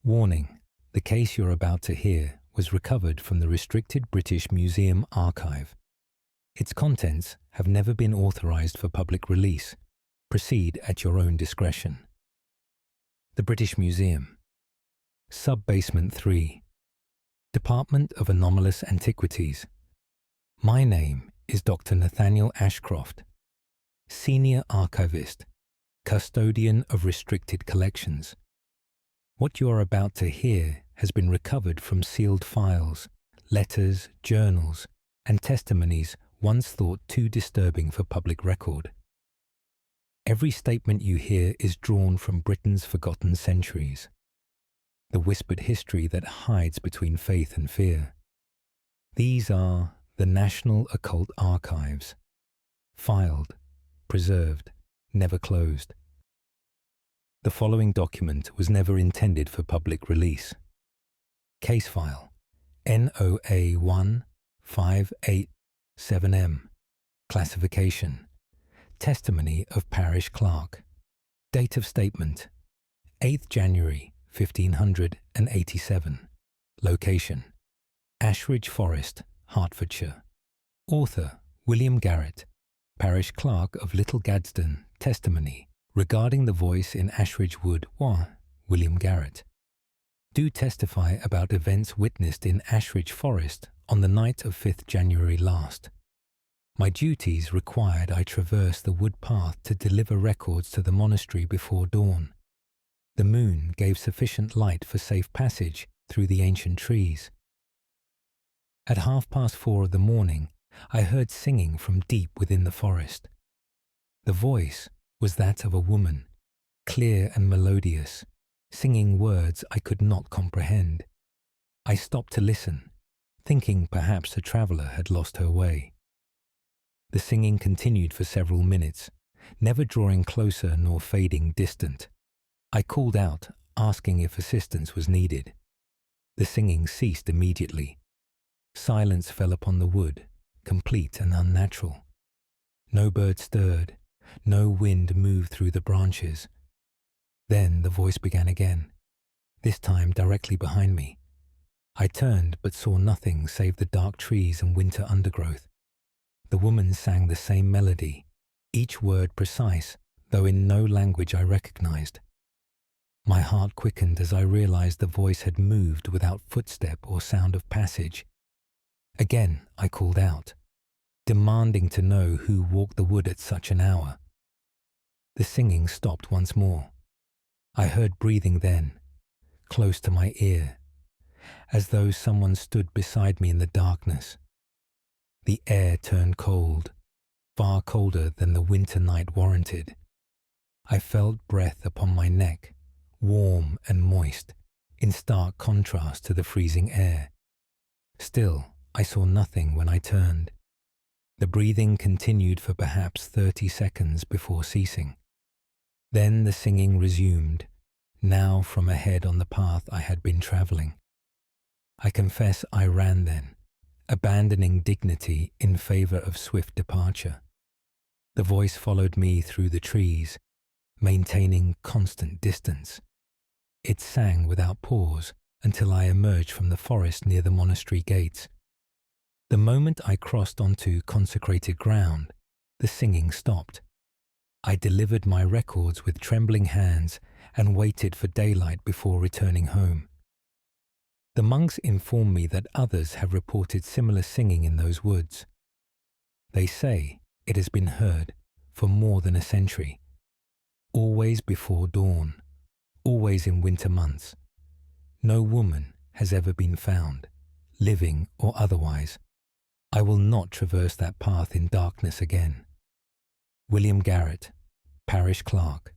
Warning: the case you're about to hear was recovered from the restricted British Museum archive. Its contents have never been authorised for public release. Proceed at your own discretion. The British Museum. Sub-Basement 3. Department of Anomalous Antiquities. My name is Dr. Nathaniel Ashcroft, Senior Archivist, Custodian of Restricted Collections. What you are about to hear has been recovered from sealed files, letters, journals, and testimonies once thought too disturbing for public record. Every statement you hear is drawn from Britain's forgotten centuries, the whispered history that hides between faith and fear. These are the National Occult Archives, filed, preserved, never closed. The following document was never intended for public release. Case file NOA 1587M. Classification: Testimony of Parish Clerk. Date of statement: 8th January 1587. Location: Ashridge Forest, Hertfordshire. Author: William Garrett. Parish Clerk of Little Gadsden. Testimony regarding the voice in Ashridge Wood, William Garrett. Do testify about events witnessed in Ashridge Forest on the night of 5th January last. My duties required I traverse the wood path to deliver records to the monastery before dawn. The moon gave sufficient light for safe passage through the ancient trees. At 4:30 of the morning, I heard singing from deep within the forest. The voice was that of a woman, clear and melodious, singing words I could not comprehend. I stopped to listen, thinking perhaps a traveller had lost her way. The singing continued for several minutes, never drawing closer nor fading distant. I called out, asking if assistance was needed. The singing ceased immediately. Silence fell upon the wood, complete and unnatural. No bird stirred, no wind moved through the branches. Then the voice began again, this time directly behind me. I turned but saw nothing save the dark trees and winter undergrowth. The woman sang the same melody, each word precise, though in no language I recognized. My heart quickened as I realized the voice had moved without footstep or sound of passage. Again I called out, demanding to know who walked the wood at such an hour. The singing stopped once more. I heard breathing then, close to my ear, as though someone stood beside me in the darkness. The air turned cold, far colder than the winter night warranted. I felt breath upon my neck, warm and moist, in stark contrast to the freezing air. Still, I saw nothing when I turned. The breathing continued for perhaps 30 seconds before ceasing. Then the singing resumed, now from ahead on the path I had been travelling. I confess I ran then, abandoning dignity in favour of swift departure. The voice followed me through the trees, maintaining constant distance. It sang without pause until I emerged from the forest near the monastery gates. The moment I crossed onto consecrated ground, the singing stopped. I delivered my records with trembling hands and waited for daylight before returning home. The monks inform me that others have reported similar singing in those woods. They say it has been heard for more than a century, always before dawn, always in winter months. No woman has ever been found, living or otherwise. I will not traverse that path in darkness again. William Garrett, Parish Clerk,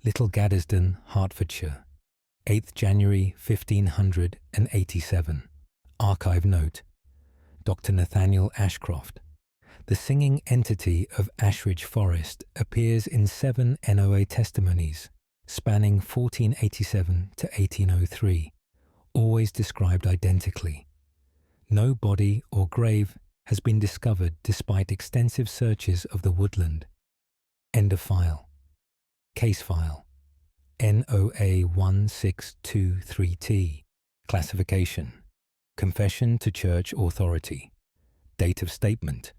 Little Gaddesden, Hertfordshire, 8th January 1587. Archive note: Dr. Nathaniel Ashcroft. The singing entity of Ashridge Forest appears in 7 NOA testimonies spanning 1487 to 1803, always described identically. No body or grave has been discovered despite extensive searches of the woodland. End of file. Case file NOA1623T. Classification: Confession to Church Authority. Date of statement: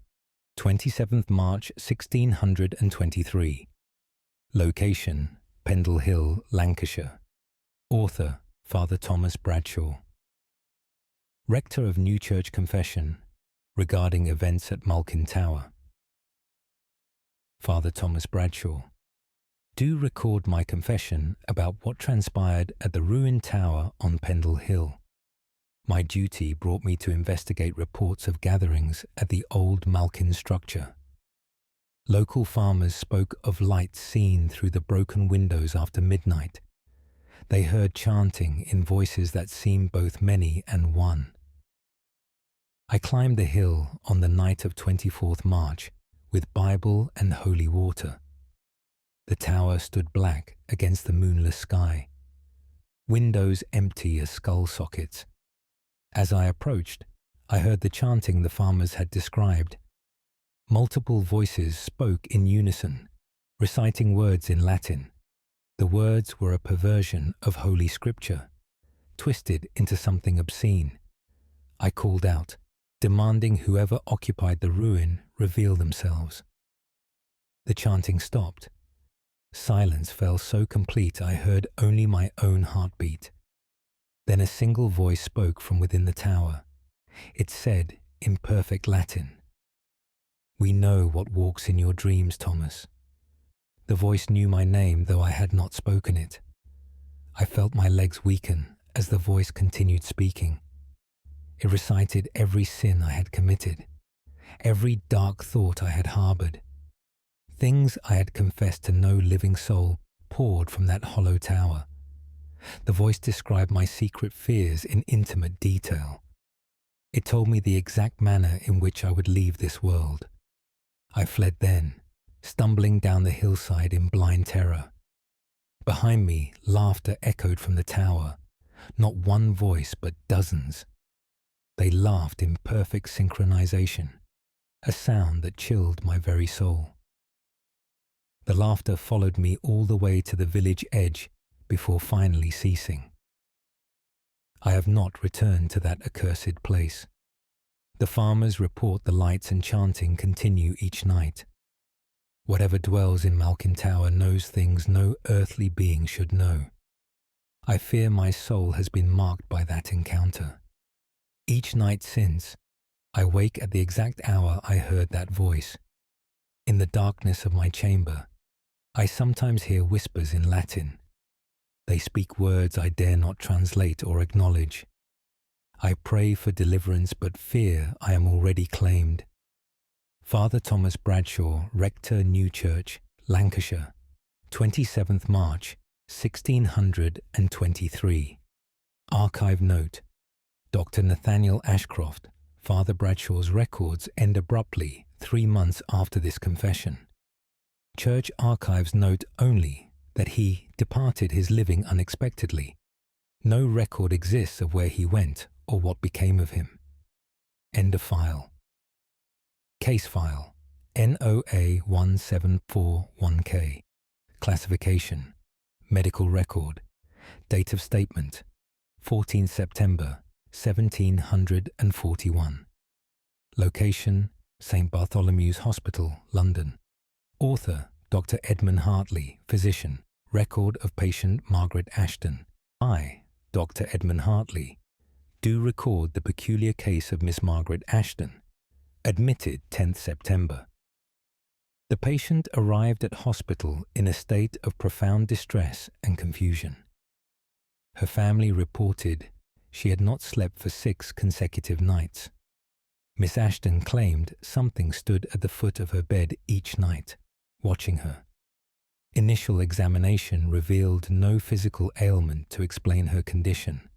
27th March 1623. Location: Pendle Hill, Lancashire. Author: Father Thomas Bradshaw. Rector of New Church Confession regarding events at Malkin Tower. Father Thomas Bradshaw. Do record my confession about what transpired at the ruined tower on Pendle Hill. My duty brought me to investigate reports of gatherings at the old Malkin structure. Local farmers spoke of lights seen through the broken windows after midnight. They heard chanting in voices that seemed both many and one. I climbed the hill on the night of 24th March with Bible and holy water. The tower stood black against the moonless sky, windows empty as skull sockets. As I approached, I heard the chanting the farmers had described. Multiple voices spoke in unison, reciting words in Latin. The words were a perversion of Holy Scripture, twisted into something obscene. I called out, demanding whoever occupied the ruin reveal themselves. The chanting stopped. Silence fell so complete I heard only my own heartbeat. Then a single voice spoke from within the tower. It said in perfect Latin, "We know what walks in your dreams, Thomas." The voice knew my name, though I had not spoken it. I felt my legs weaken as the voice continued speaking. It recited every sin I had committed, every dark thought I had harbored. Things I had confessed to no living soul poured from that hollow tower. The voice described my secret fears in intimate detail. It told me the exact manner in which I would leave this world. I fled then, stumbling down the hillside in blind terror. Behind me, laughter echoed from the tower, not one voice but dozens. They laughed in perfect synchronization, a sound that chilled my very soul. The laughter followed me all the way to the village edge before finally ceasing. I have not returned to that accursed place. The farmers report the lights and chanting continue each night. Whatever dwells in Malkin Tower knows things no earthly being should know. I fear my soul has been marked by that encounter. Each night since, I wake at the exact hour I heard that voice. In the darkness of my chamber, I sometimes hear whispers in Latin. They speak words I dare not translate or acknowledge. I pray for deliverance but fear I am already claimed. Father Thomas Bradshaw, Rector, New Church, Lancashire, 27th March, 1623. Archive note: Dr. Nathaniel Ashcroft, Father Bradshaw's records end abruptly 3 months after this confession. Church archives note only that he departed his living unexpectedly. No record exists of where he went or what became of him. End of file. Case file NOA1741K. Classification: Medical record. Date of statement: 14 September 1741. Location: St. Bartholomew's Hospital, London. Author: Dr. Edmund Hartley, physician. Record of patient Margaret Ashton. I, Dr. Edmund Hartley, do record the peculiar case of Miss Margaret Ashton. Admitted 10th September. The patient arrived at hospital in a state of profound distress and confusion. Her family reported she had not slept for 6 consecutive nights. Miss Ashton claimed something stood at the foot of her bed each night, watching her. Initial examination revealed no physical ailment to explain her condition.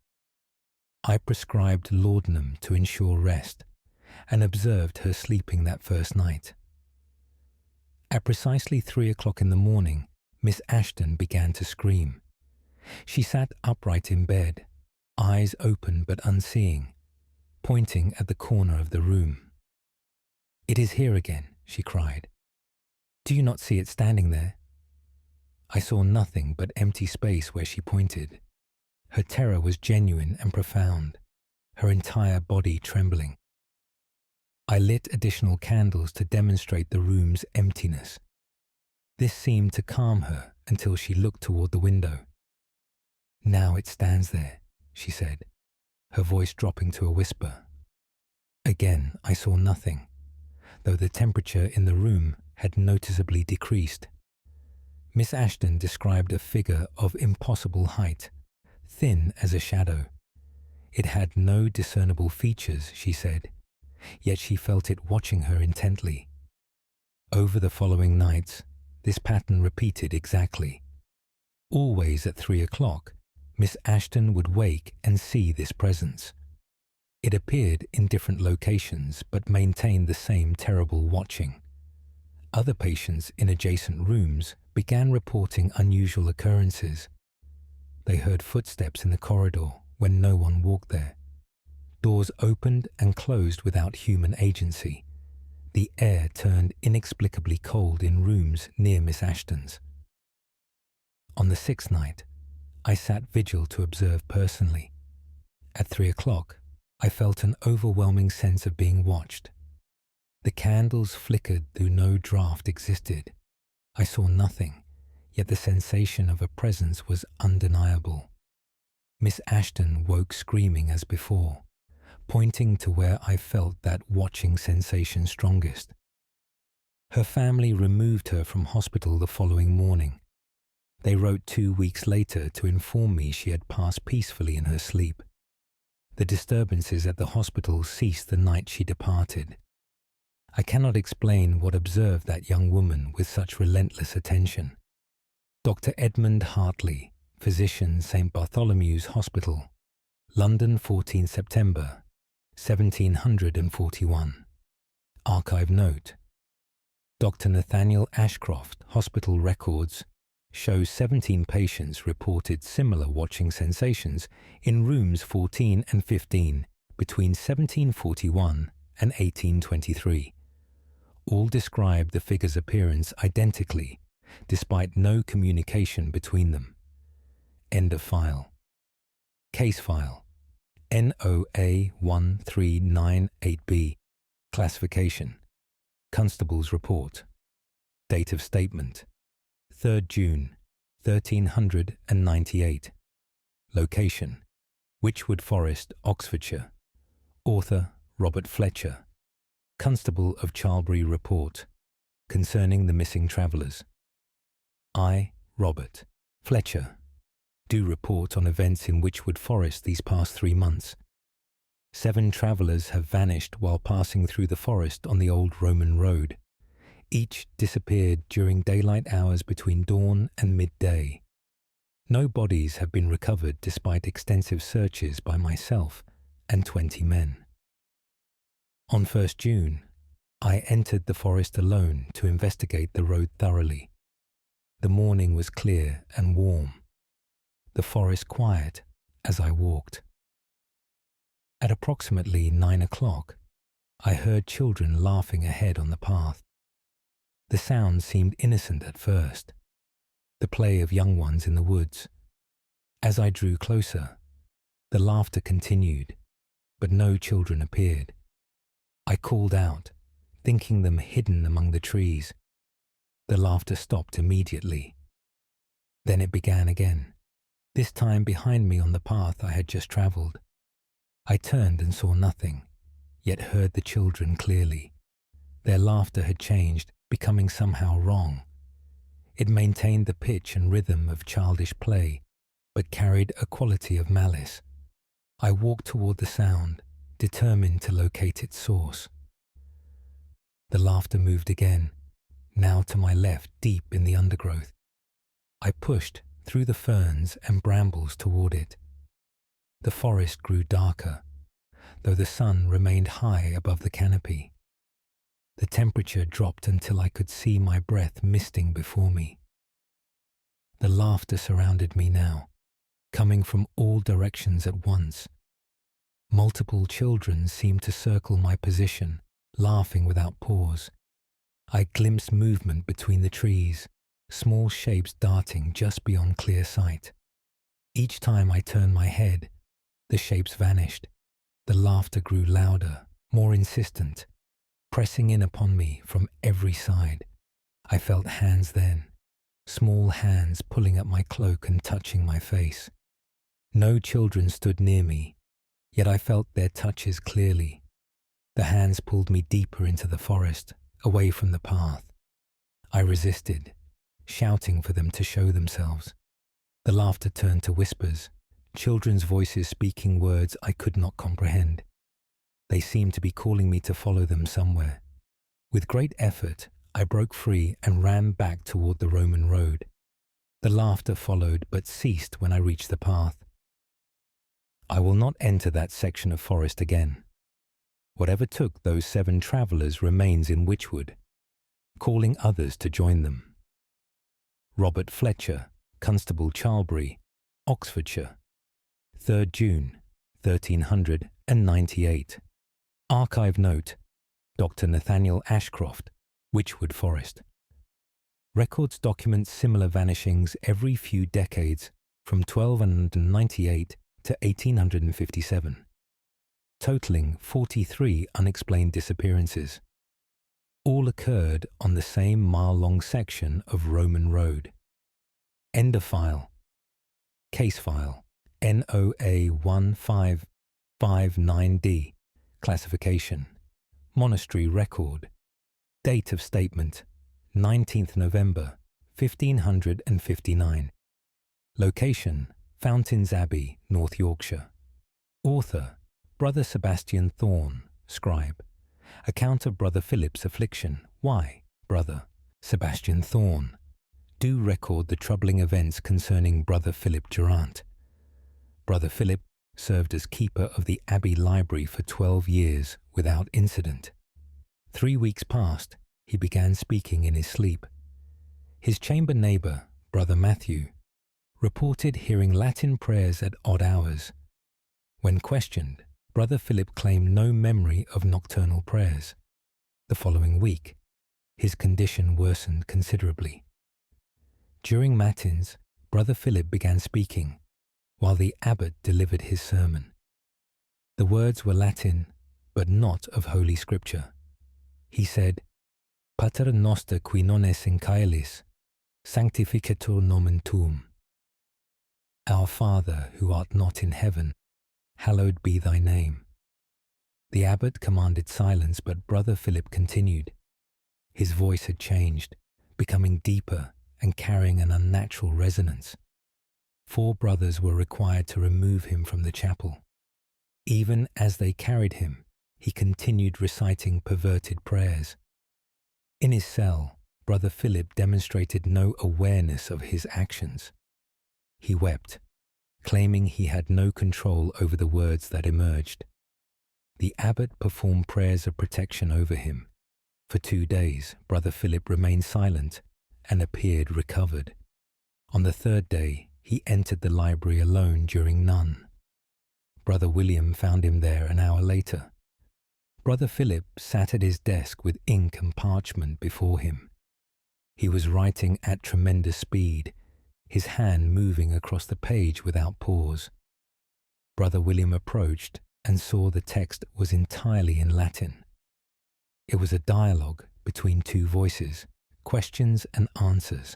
I prescribed laudanum to ensure rest and observed her sleeping that first night. At precisely 3 o'clock in the morning, Miss Ashton began to scream. She sat upright in bed, eyes open but unseeing, pointing at the corner of the room. "It is here again," she cried. "Do you not see it standing there?" I saw nothing but empty space where she pointed. Her terror was genuine and profound, her entire body trembling. I lit additional candles to demonstrate the room's emptiness. This seemed to calm her until she looked toward the window. "Now it stands there," she said, her voice dropping to a whisper. Again, I saw nothing, though the temperature in the room had noticeably decreased. Miss Ashton described a figure of impossible height, thin as a shadow. It had no discernible features, she said, yet she felt it watching her intently. Over the following nights, this pattern repeated exactly. Always at 3 o'clock, Miss Ashton would wake and see this presence. It appeared in different locations but maintained the same terrible watching. Other patients in adjacent rooms began reporting unusual occurrences. They heard footsteps in the corridor when no one walked there. Doors opened and closed without human agency. The air turned inexplicably cold in rooms near Miss Ashton's. On the 6th night, I sat vigil to observe personally. At 3 o'clock, I felt an overwhelming sense of being watched. The candles flickered though no draft existed. I saw nothing, yet the sensation of a presence was undeniable. Miss Ashton woke screaming as before, pointing to where I felt that watching sensation strongest. Her family removed her from hospital the following morning. They wrote 2 weeks later to inform me she had passed peacefully in her sleep. The disturbances at the hospital ceased the night she departed. I cannot explain what observed that young woman with such relentless attention. Dr. Edmund Hartley, physician, St. Bartholomew's Hospital, London, 14 September, 1741. Archive note. Dr. Nathaniel Ashcroft, Hospital Records, shows 17 patients reported similar watching sensations in rooms 14 and 15 between 1741 and 1823. All describe the figure's appearance identically, despite no communication between them. End of file. Case file. NOA 1398B. Classification. Constable's report. Date of statement. 3rd June, 1398. Location. Wychwood Forest, Oxfordshire. Author Robert Fletcher. Constable of Charlbury report. Concerning the missing travellers. I, Robert Fletcher, do report on events in Wychwood Forest these past 3 months. 7 travellers have vanished while passing through the forest on the old Roman road. Each disappeared during daylight hours between dawn and midday. No bodies have been recovered despite extensive searches by myself and 20 men. On 1st June, I entered the forest alone to investigate the road thoroughly. The morning was clear and warm. The forest quiet as I walked. At approximately 9 o'clock, I heard children laughing ahead on the path. The sound seemed innocent at first, the play of young ones in the woods. As I drew closer, the laughter continued, but no children appeared. I called out, thinking them hidden among the trees. The laughter stopped immediately. Then it began again, this time behind me on the path I had just travelled. I turned and saw nothing, yet heard the children clearly. Their laughter had changed, becoming somehow wrong. It maintained the pitch and rhythm of childish play, but carried a quality of malice. I walked toward the sound, determined to locate its source. The laughter moved again, now to my left, deep in the undergrowth. I pushed through the ferns and brambles toward it. The forest grew darker, though the sun remained high above the canopy. The temperature dropped until I could see my breath misting before me. The laughter surrounded me now, coming from all directions at once. Multiple children seemed to circle my position, laughing without pause. I glimpsed movement between the trees, small shapes darting just beyond clear sight. Each time I turned my head, the shapes vanished. The laughter grew louder, more insistent, pressing in upon me from every side. I felt hands then, small hands pulling at my cloak and touching my face. No children stood near me, yet I felt their touches clearly. The hands pulled me deeper into the forest, away from the path. I resisted, shouting for them to show themselves. The laughter turned to whispers, children's voices speaking words I could not comprehend. They seemed to be calling me to follow them somewhere. With great effort, I broke free and ran back toward the Roman road. The laughter followed but ceased when I reached the path. I will not enter that section of forest again. Whatever took those 7 travellers remains in Witchwood, calling others to join them. Robert Fletcher, Constable Charlbury, Oxfordshire, 3rd June, 1398. Archive note, Dr. Nathaniel Ashcroft, Witchwood Forest. Records document similar vanishings every few decades from 1298 to 1857, totaling 43 unexplained disappearances. All occurred on the same mile-long section of Roman Road. End of file. Case file NOA 1559D. Classification. Monastery record. Date of statement 19th November 1559. Location Fountains Abbey, North Yorkshire. Author Brother Sebastian Thorne, scribe. Account of Brother Philip's affliction. Why, Brother Sebastian Thorne, do record the troubling events concerning Brother Philip Durant. Brother Philip served as keeper of the Abbey Library for 12 years without incident. 3 weeks passed, he began speaking in his sleep. His chamber neighbour, Brother Matthew, reported hearing Latin prayers at odd hours. When questioned, Brother Philip claimed no memory of nocturnal prayers. The following week, his condition worsened considerably. During Matins, Brother Philip began speaking, while the abbot delivered his sermon. The words were Latin, but not of Holy Scripture. He said, Pater noster qui non es in caelis, sanctificatur nomen tuum. Our Father, who art not in heaven, hallowed be thy name. The abbot commanded silence, but Brother Philip continued. His voice had changed, becoming deeper and carrying an unnatural resonance. 4 brothers were required to remove him from the chapel. Even as they carried him, he continued reciting perverted prayers. In his cell, Brother Philip demonstrated no awareness of his actions. He wept, claiming he had no control over the words that emerged. The abbot performed prayers of protection over him. For 2 days, Brother Philip remained silent and appeared recovered. On the 3rd day, he entered the library alone during none. Brother William found him there an hour later. Brother Philip sat at his desk with ink and parchment before him. He was writing at tremendous speed, his hand moving across the page without pause. Brother William approached and saw the text was entirely in Latin. It was a dialogue between 2 voices, questions and answers.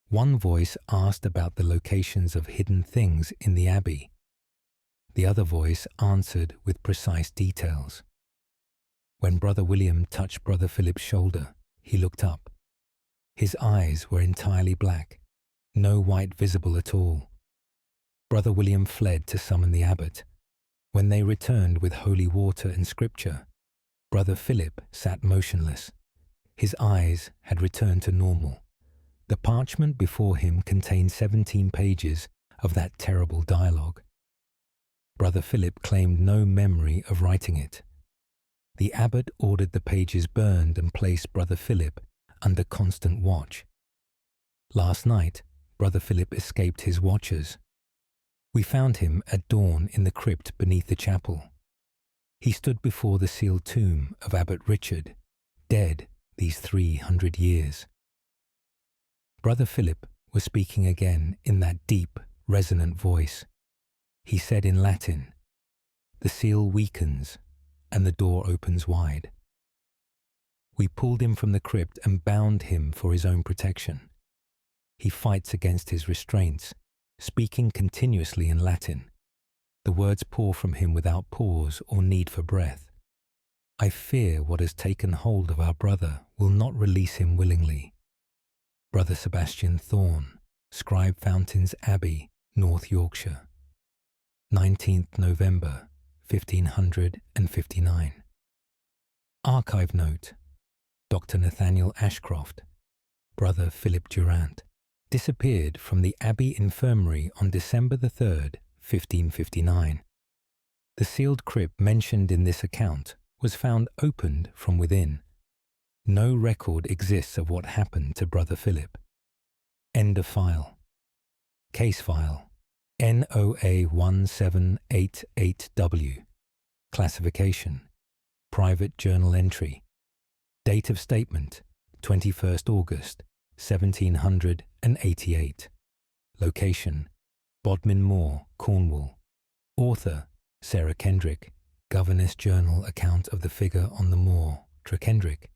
One voice asked about the locations of hidden things in the abbey. The other voice answered with precise details. When Brother William touched Brother Philip's shoulder, he looked up. His eyes were entirely black, no white visible at all. Brother William fled to summon the abbot. When they returned with holy water and scripture, Brother Philip sat motionless. His eyes had returned to normal. The parchment before him contained 17 pages of that terrible dialogue. Brother Philip claimed no memory of writing it. The abbot ordered the pages burned and placed Brother Philip under constant watch. Last night, Brother Philip escaped his watchers. We found him at dawn in the crypt beneath the chapel. He stood before the sealed tomb of Abbot Richard, dead these 300 years. Brother Philip was speaking again in that deep, resonant voice. He said in Latin, "The seal weakens and the door opens wide." We pulled him from the crypt and bound him for his own protection. He fights against his restraints, speaking continuously in Latin. The words pour from him without pause or need for breath. I fear what has taken hold of our brother will not release him willingly. Brother Sebastian Thorne, Scribe Fountains Abbey, North Yorkshire. 19th November, 1559. Archive note: Dr. Nathaniel Ashcroft, Brother Philip Durant, disappeared from the Abbey Infirmary on December 3rd, 1559. The sealed crypt mentioned in this account was found opened from within. No record exists of what happened to Brother Philip. End of file. Case file NOA 1788W. Classification: Private Journal Entry. Date of statement: 21st August, 1788. Location: Bodmin Moor, Cornwall. Author: Sarah Kendrick. Governess Journal account of the figure on the moor, Trekendrick.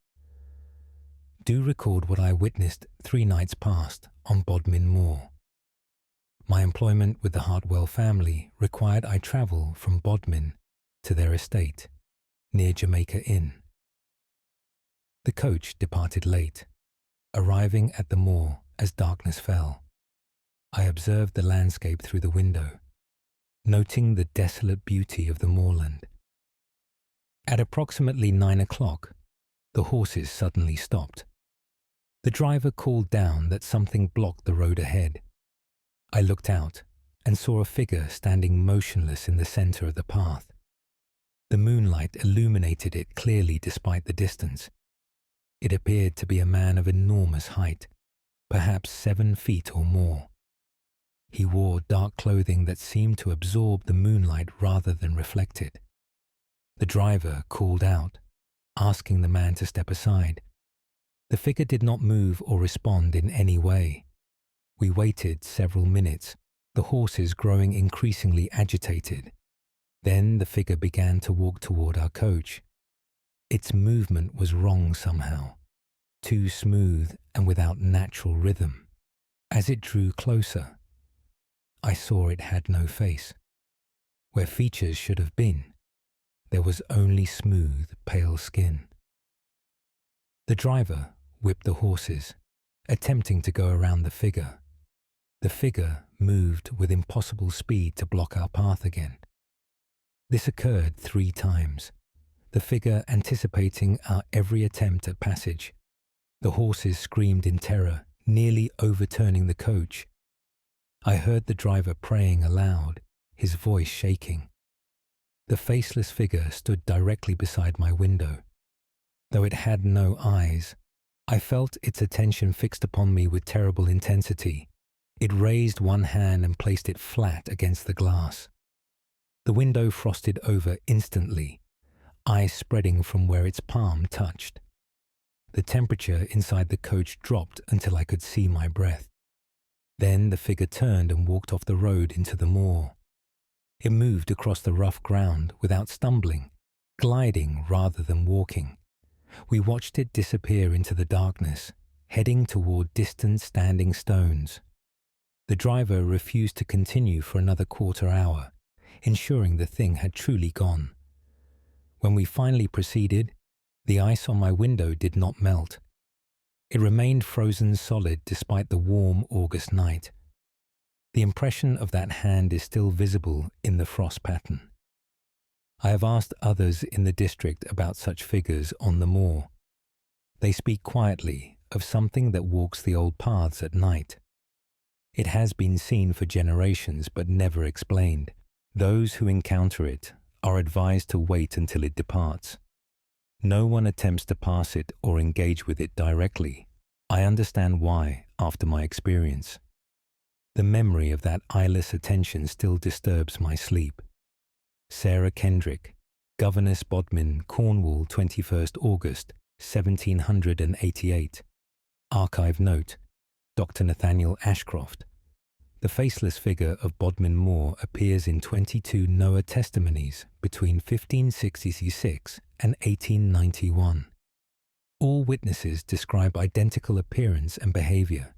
Do record what I witnessed 3 nights past on Bodmin Moor. My employment with the Hartwell family required I travel from Bodmin to their estate, near Jamaica Inn. The coach departed late, arriving at the moor as darkness fell. I observed the landscape through the window, noting the desolate beauty of the moorland. At approximately 9 o'clock, the horses suddenly stopped. The driver called down that something blocked the road ahead. I looked out and saw a figure standing motionless in the center of the path. The moonlight illuminated it clearly despite the distance. It appeared to be a man of enormous height, perhaps 7 feet or more. He wore dark clothing that seemed to absorb the moonlight rather than reflect it. The driver called out, asking the man to step aside. The figure did not move or respond in any way. We waited several minutes, the horses growing increasingly agitated. Then the figure began to walk toward our coach. Its movement was wrong somehow, too smooth and without natural rhythm. As it drew closer, I saw it had no face. Where features should have been, there was only smooth, pale skin. The driver whipped the horses, attempting to go around the figure. The figure moved with impossible speed to block our path again. This occurred 3 times, the figure anticipating our every attempt at passage. The horses screamed in terror, nearly overturning the coach. I heard the driver praying aloud, his voice shaking. The faceless figure stood directly beside my window. Though it had no eyes, I felt its attention fixed upon me with terrible intensity. It raised one hand and placed it flat against the glass. The window frosted over instantly, ice spreading from where its palm touched. The temperature inside the coach dropped until I could see my breath. Then the figure turned and walked off the road into the moor. It moved across the rough ground without stumbling, gliding rather than walking. We watched it disappear into the darkness, heading toward distant standing stones. The driver refused to continue for another quarter hour, ensuring the thing had truly gone. When we finally proceeded, the ice on my window did not melt. It remained frozen solid despite the warm August night. The impression of that hand is still visible in the frost pattern. I have asked others in the district about such figures on the moor. They speak quietly of something that walks the old paths at night. It has been seen for generations but never explained. Those who encounter it are advised to wait until it departs. No one attempts to pass it or engage with it directly. I understand why after my experience. The memory of that eyeless attention still disturbs my sleep. Sarah Kendrick, Governess Bodmin, Cornwall, 21st August, 1788. Archive note: Dr. Nathaniel Ashcroft. The faceless figure of Bodmin Moor appears in 22 Noah testimonies between 1566 and 1891. All witnesses describe identical appearance and behaviour.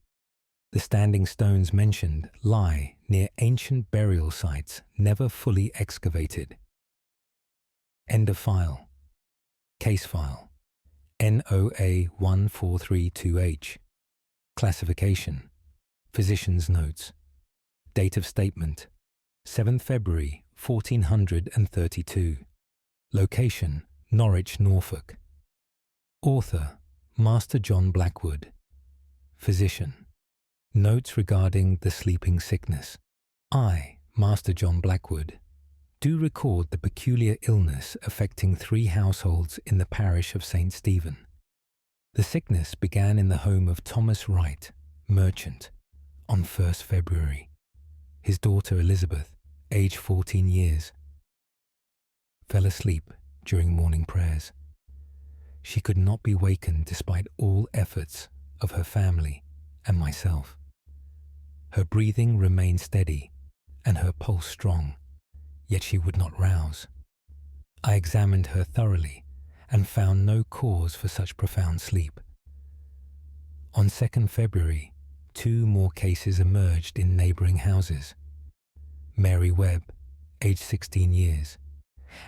The standing stones mentioned lie near ancient burial sites never fully excavated. End of file. Case file. NOA 1432H. Classification. Physician's notes. Date of statement. 7th February 1432. Location. Norwich, Norfolk. Author. Master John Blackwood. Physician. Notes regarding the sleeping sickness. I, Master John Blackwood, do record the peculiar illness affecting 3 households in the parish of St. Stephen. The sickness began in the home of Thomas Wright, merchant, on 1st February. His daughter Elizabeth, aged 14 years, fell asleep during morning prayers. She could not be wakened despite all efforts of her family and myself. Her breathing remained steady and her pulse strong, yet she would not rouse. I examined her thoroughly and found no cause for such profound sleep. On 2nd February, 2 more cases emerged in neighbouring houses. Mary Webb, aged 16 years,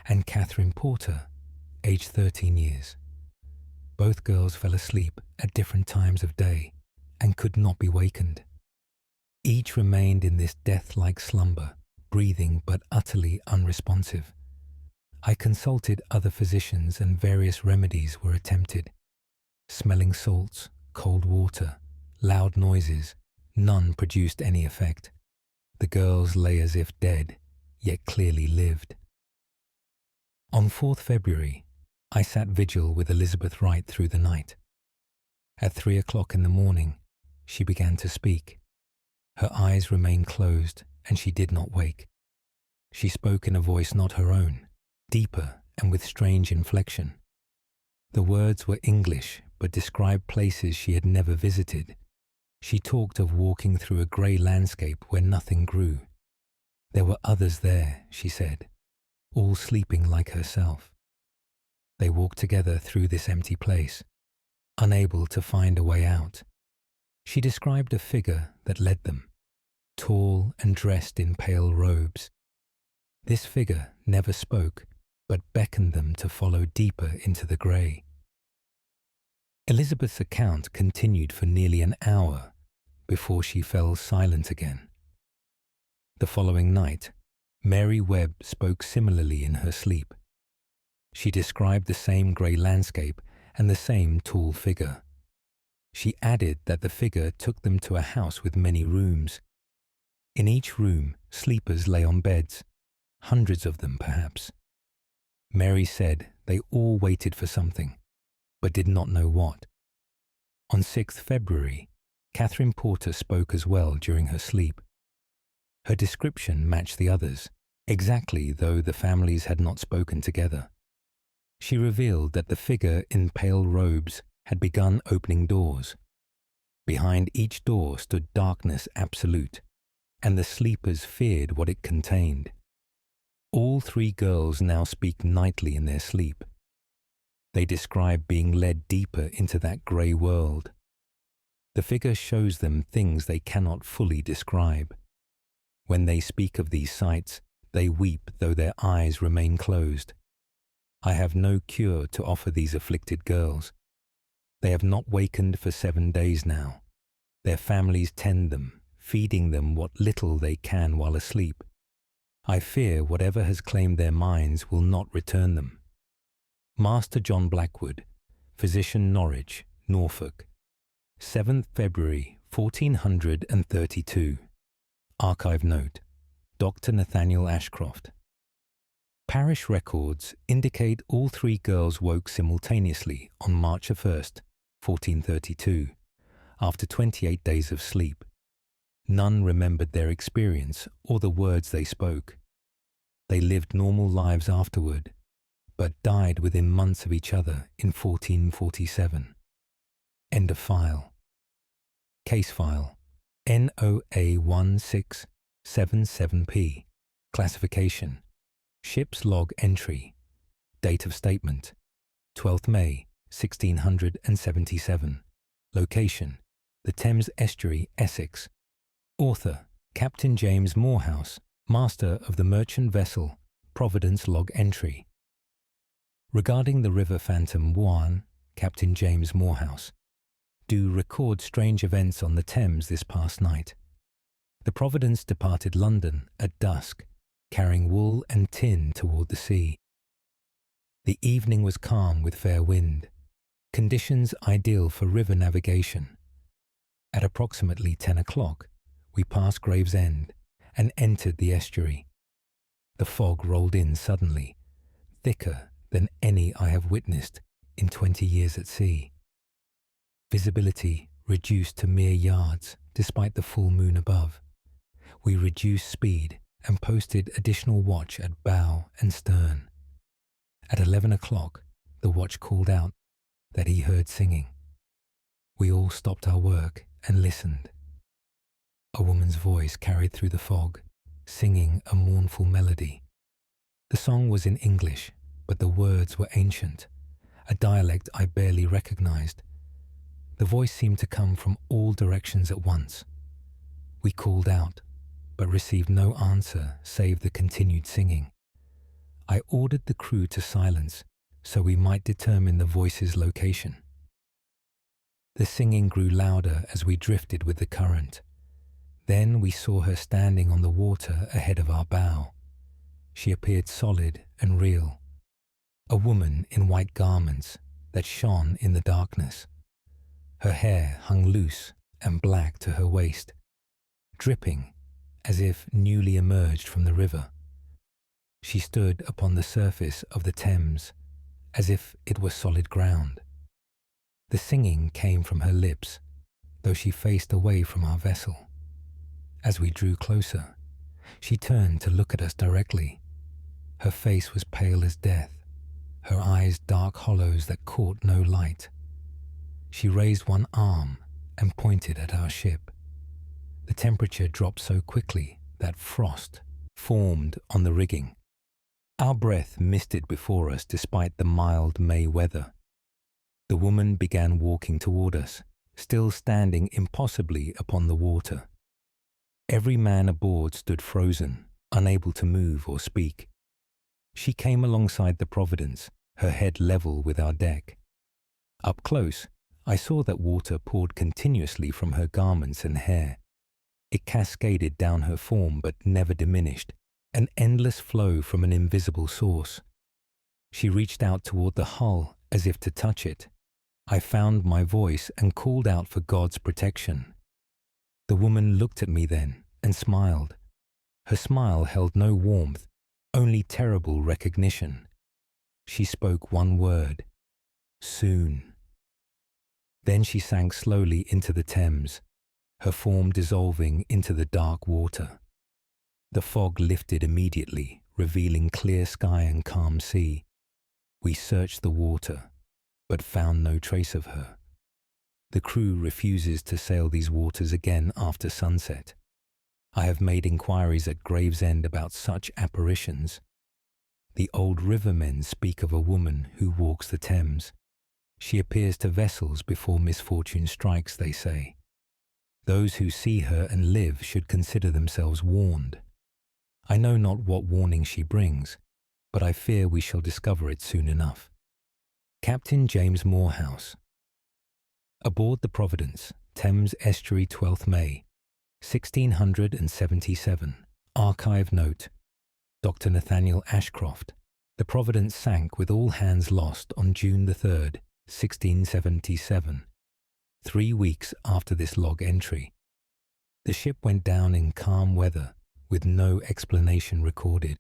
and Catherine Porter, aged 13 years. Both girls fell asleep at different times of day and could not be wakened. Each remained in this death-like slumber, breathing but utterly unresponsive. I consulted other physicians and various remedies were attempted. Smelling salts, cold water, loud noises, none produced any effect. The girls lay as if dead, yet clearly lived. On 4th February, I sat vigil with Elizabeth Wright through the night. At 3 o'clock in the morning, she began to speak. Her eyes remained closed and she did not wake. She spoke in a voice not her own, deeper and with strange inflection. The words were English but described places she had never visited. She talked of walking through a grey landscape where nothing grew. There were others there, she said, all sleeping like herself. They walked together through this empty place, unable to find a way out. She described a figure that led them, tall and dressed in pale robes. This figure never spoke, but beckoned them to follow deeper into the grey. Elizabeth's account continued for nearly an hour before she fell silent again. The following night, Mary Webb spoke similarly in her sleep. She described the same grey landscape and the same tall figure. She added that the figure took them to a house with many rooms. In each room, sleepers lay on beds, hundreds of them perhaps. Mary said they all waited for something, but did not know what. On 6th February, Catherine Porter spoke as well during her sleep. Her description matched the others, exactly though the families had not spoken together. She revealed that the figure in pale robes had begun opening doors. Behind each door stood darkness absolute, and the sleepers feared what it contained. All 3 girls now speak nightly in their sleep. They describe being led deeper into that grey world. The figure shows them things they cannot fully describe. When they speak of these sights, they weep though their eyes remain closed. I have no cure to offer these afflicted girls. They have not wakened for 7 days now. Their families tend them, feeding them what little they can while asleep. I fear whatever has claimed their minds will not return them. Master John Blackwood, Physician, Norwich, Norfolk, 7th February 1432. Archive note, Dr. Nathaniel Ashcroft. Parish records indicate all 3 girls woke simultaneously on March 1st, 1432, after 28 days of sleep. None remembered their experience or the words they spoke. They lived normal lives afterward, but died within months of each other in 1447. End of file. Case file NOA1677P. Classification: Ship's log entry. Date of statement: 12th May 1677. Location: the Thames Estuary, Essex. Author: Captain James Morehouse, master of the merchant vessel Providence log entry. Regarding the river phantom Juan, Captain James Morehouse, do record strange events on the Thames this past night. The Providence departed London at dusk, carrying wool and tin toward the sea. The evening was calm with fair wind, conditions ideal for river navigation. At approximately 10 o'clock, we passed Gravesend and entered the estuary. The fog rolled in suddenly, thicker than any I have witnessed in 20 years at sea. Visibility reduced to mere yards despite the full moon above. We reduced speed and posted additional watch at bow and stern. At 11 o'clock, the watch called out that he heard singing. We all stopped our work and listened. A woman's voice carried through the fog, singing a mournful melody. The song was in English, but the words were ancient, a dialect I barely recognized. The voice seemed to come from all directions at once. We called out, but received no answer save the continued singing. I ordered the crew to silence so we might determine the voice's location. The singing grew louder as we drifted with the current. Then we saw her standing on the water ahead of our bow. She appeared solid and real, a woman in white garments that shone in the darkness. Her hair hung loose and black to her waist, dripping as if newly emerged from the river. She stood upon the surface of the Thames as if it were solid ground. The singing came from her lips, though she faced away from our vessel. As we drew closer, she turned to look at us directly. Her face was pale as death, her eyes dark hollows that caught no light. She raised one arm and pointed at our ship. The temperature dropped so quickly that frost formed on the rigging. Our breath misted before us despite the mild May weather. The woman began walking toward us, still standing impossibly upon the water. Every man aboard stood frozen, unable to move or speak. She came alongside the Providence, her head level with our deck. Up close, I saw that water poured continuously from her garments and hair. It cascaded down her form but never diminished, an endless flow from an invisible source. She reached out toward the hull as if to touch it. I found my voice and called out for God's protection. The woman looked at me then and smiled. Her smile held no warmth, only terrible recognition. She spoke one word: soon. Then she sank slowly into the Thames, her form dissolving into the dark water. The fog lifted immediately, revealing clear sky and calm sea. We searched the water, but found no trace of her. The crew refuses to sail these waters again after sunset. I have made inquiries at Gravesend about such apparitions. The old rivermen speak of a woman who walks the Thames. She appears to vessels before misfortune strikes, they say. Those who see her and live should consider themselves warned. I know not what warning she brings, but I fear we shall discover it soon enough. Captain James Morehouse. Aboard the Providence, Thames Estuary, 12th May, 1677. Archive note: Dr. Nathaniel Ashcroft. The Providence sank with all hands lost on June the 3rd, 1677, 3 weeks after this log entry. The ship went down in calm weather, with no explanation recorded.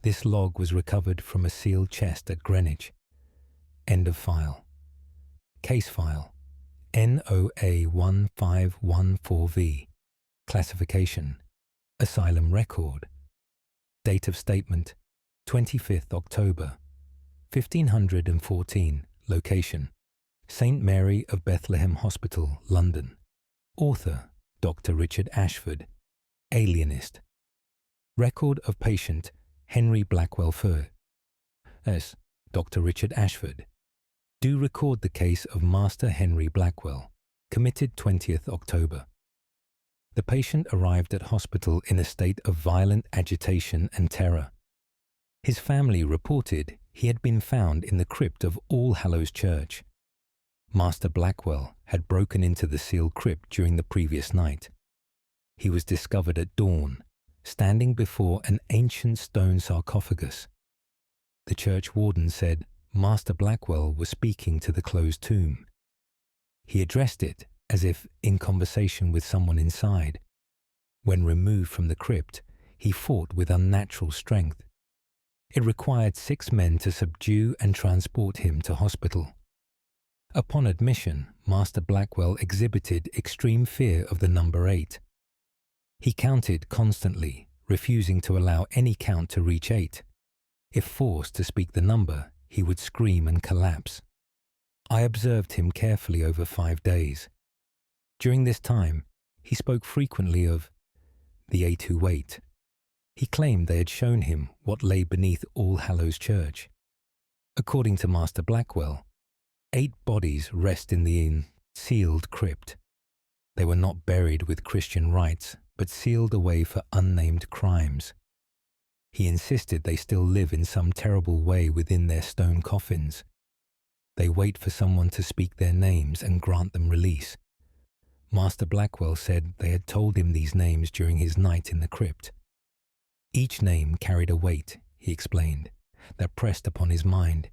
This log was recovered from a sealed chest at Greenwich. End of file. Case file NOA1514V. Classification: Asylum record. Date of statement: 25th October, 1514. Location: St. Mary of Bethlehem Hospital, London. Author, Dr. Richard Ashford. Alienist. Record of patient Henry Blackwell Fur. S. Dr. Richard Ashford. Do record the case of Master Henry Blackwell, committed 20th October. The patient arrived at hospital in a state of violent agitation and terror. His family reported he had been found in the crypt of All Hallows Church. Master Blackwell had broken into the sealed crypt during the previous night. He was discovered at dawn, standing before an ancient stone sarcophagus. The church warden said Master Blackwell was speaking to the closed tomb. He addressed it as if in conversation with someone inside. When removed from the crypt, he fought with unnatural strength. It required 6 men to subdue and transport him to hospital. Upon admission, Master Blackwell exhibited extreme fear of the number 8. He counted constantly, refusing to allow any count to reach 8. If forced to speak the number, he would scream and collapse. I observed him carefully over 5 days. During this time, he spoke frequently of the 8 who wait. He claimed they had shown him what lay beneath All Hallows Church. According to Master Blackwell, 8 bodies rest in the sealed crypt. They were not buried with Christian rites, but sealed away for unnamed crimes. He insisted they still live in some terrible way within their stone coffins. They wait for someone to speak their names and grant them release. Master Blackwell said they had told him these names during his night in the crypt. Each name carried a weight, he explained, that pressed upon his mind.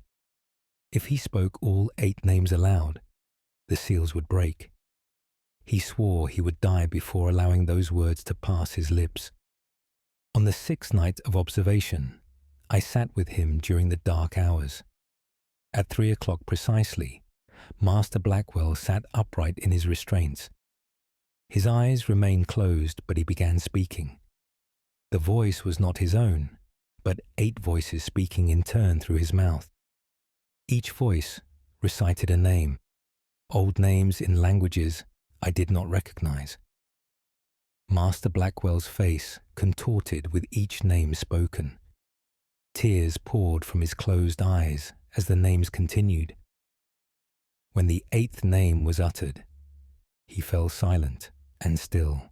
If he spoke all 8 names aloud, the seals would break. He swore he would die before allowing those words to pass his lips. On the 6th night of observation, I sat with him during the dark hours. At 3 o'clock precisely, Master Blackwell sat upright in his restraints. His eyes remained closed, but he began speaking. The voice was not his own, but 8 voices speaking in turn through his mouth. Each voice recited a name, old names in languages I did not recognize. Master Blackwell's face contorted with each name spoken. Tears poured from his closed eyes as the names continued. When the 8th name was uttered, he fell silent and still.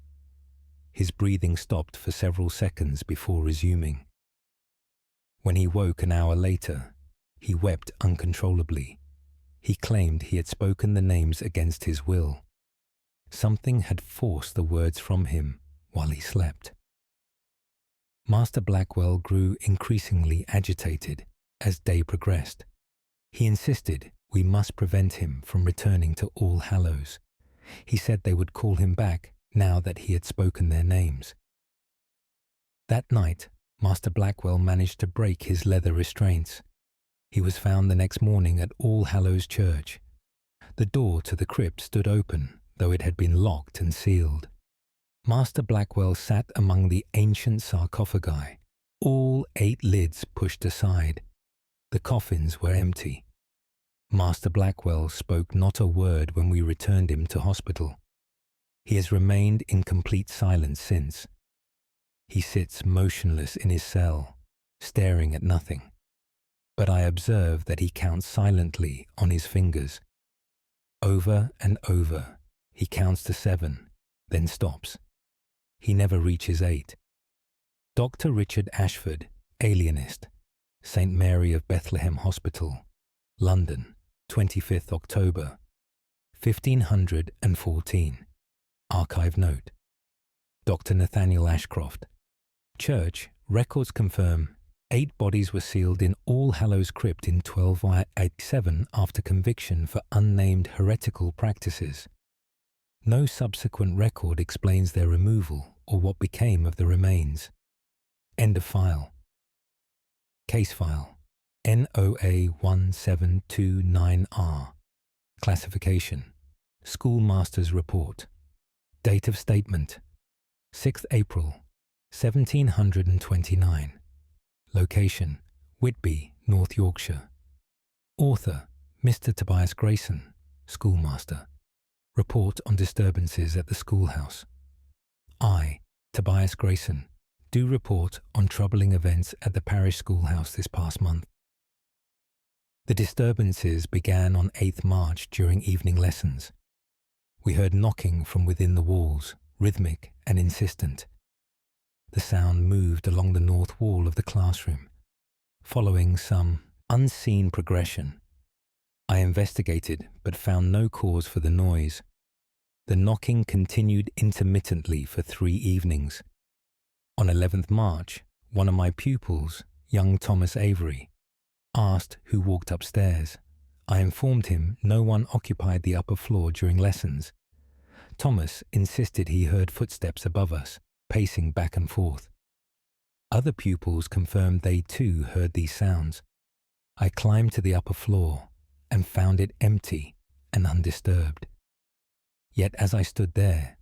His breathing stopped for several seconds before resuming. When he woke an hour later, he wept uncontrollably. He claimed he had spoken the names against his will. Something had forced the words from him while he slept. Master Blackwell grew increasingly agitated as day progressed. He insisted we must prevent him from returning to All Hallows. He said they would call him back now that he had spoken their names. That night, Master Blackwell managed to break his leather restraints. He was found the next morning at All Hallows Church. The door to the crypt stood open, though it had been locked and sealed. Master Blackwell sat among the ancient sarcophagi, all 8 lids pushed aside. The coffins were empty. Master Blackwell spoke not a word when we returned him to hospital. He has remained in complete silence since. He sits motionless in his cell, staring at nothing. But I observe that he counts silently on his fingers. Over and over, he counts to 7, then stops. He never reaches 8. Dr. Richard Ashford, alienist, St. Mary of Bethlehem Hospital, London, 25th October, 1514. Archive note. Dr. Nathaniel Ashcroft. Church records confirm 8 bodies were sealed in All Hallows Crypt in 1287 after conviction for unnamed heretical practices. No subsequent record explains their removal or what became of the remains. End of file. Case file NOA 1729R. Classification Schoolmaster's Report. Date of statement 6th April 1729. Location Whitby, North Yorkshire. Author Mr. Tobias Grayson, Schoolmaster. Report on disturbances at the schoolhouse. I, Tobias Grayson, do report on troubling events at the parish schoolhouse this past month. The disturbances began on 8th March during evening lessons. We heard knocking from within the walls, rhythmic and insistent. The sound moved along the north wall of the classroom, following some unseen progression. I investigated but found no cause for the noise. The knocking continued intermittently for 3 evenings. On 11th March, one of my pupils, young Thomas Avery, asked who walked upstairs. I informed him no one occupied the upper floor during lessons. Thomas insisted he heard footsteps above us, pacing back and forth. Other pupils confirmed they too heard these sounds. I climbed to the upper floor and found it empty and undisturbed. Yet as I stood there,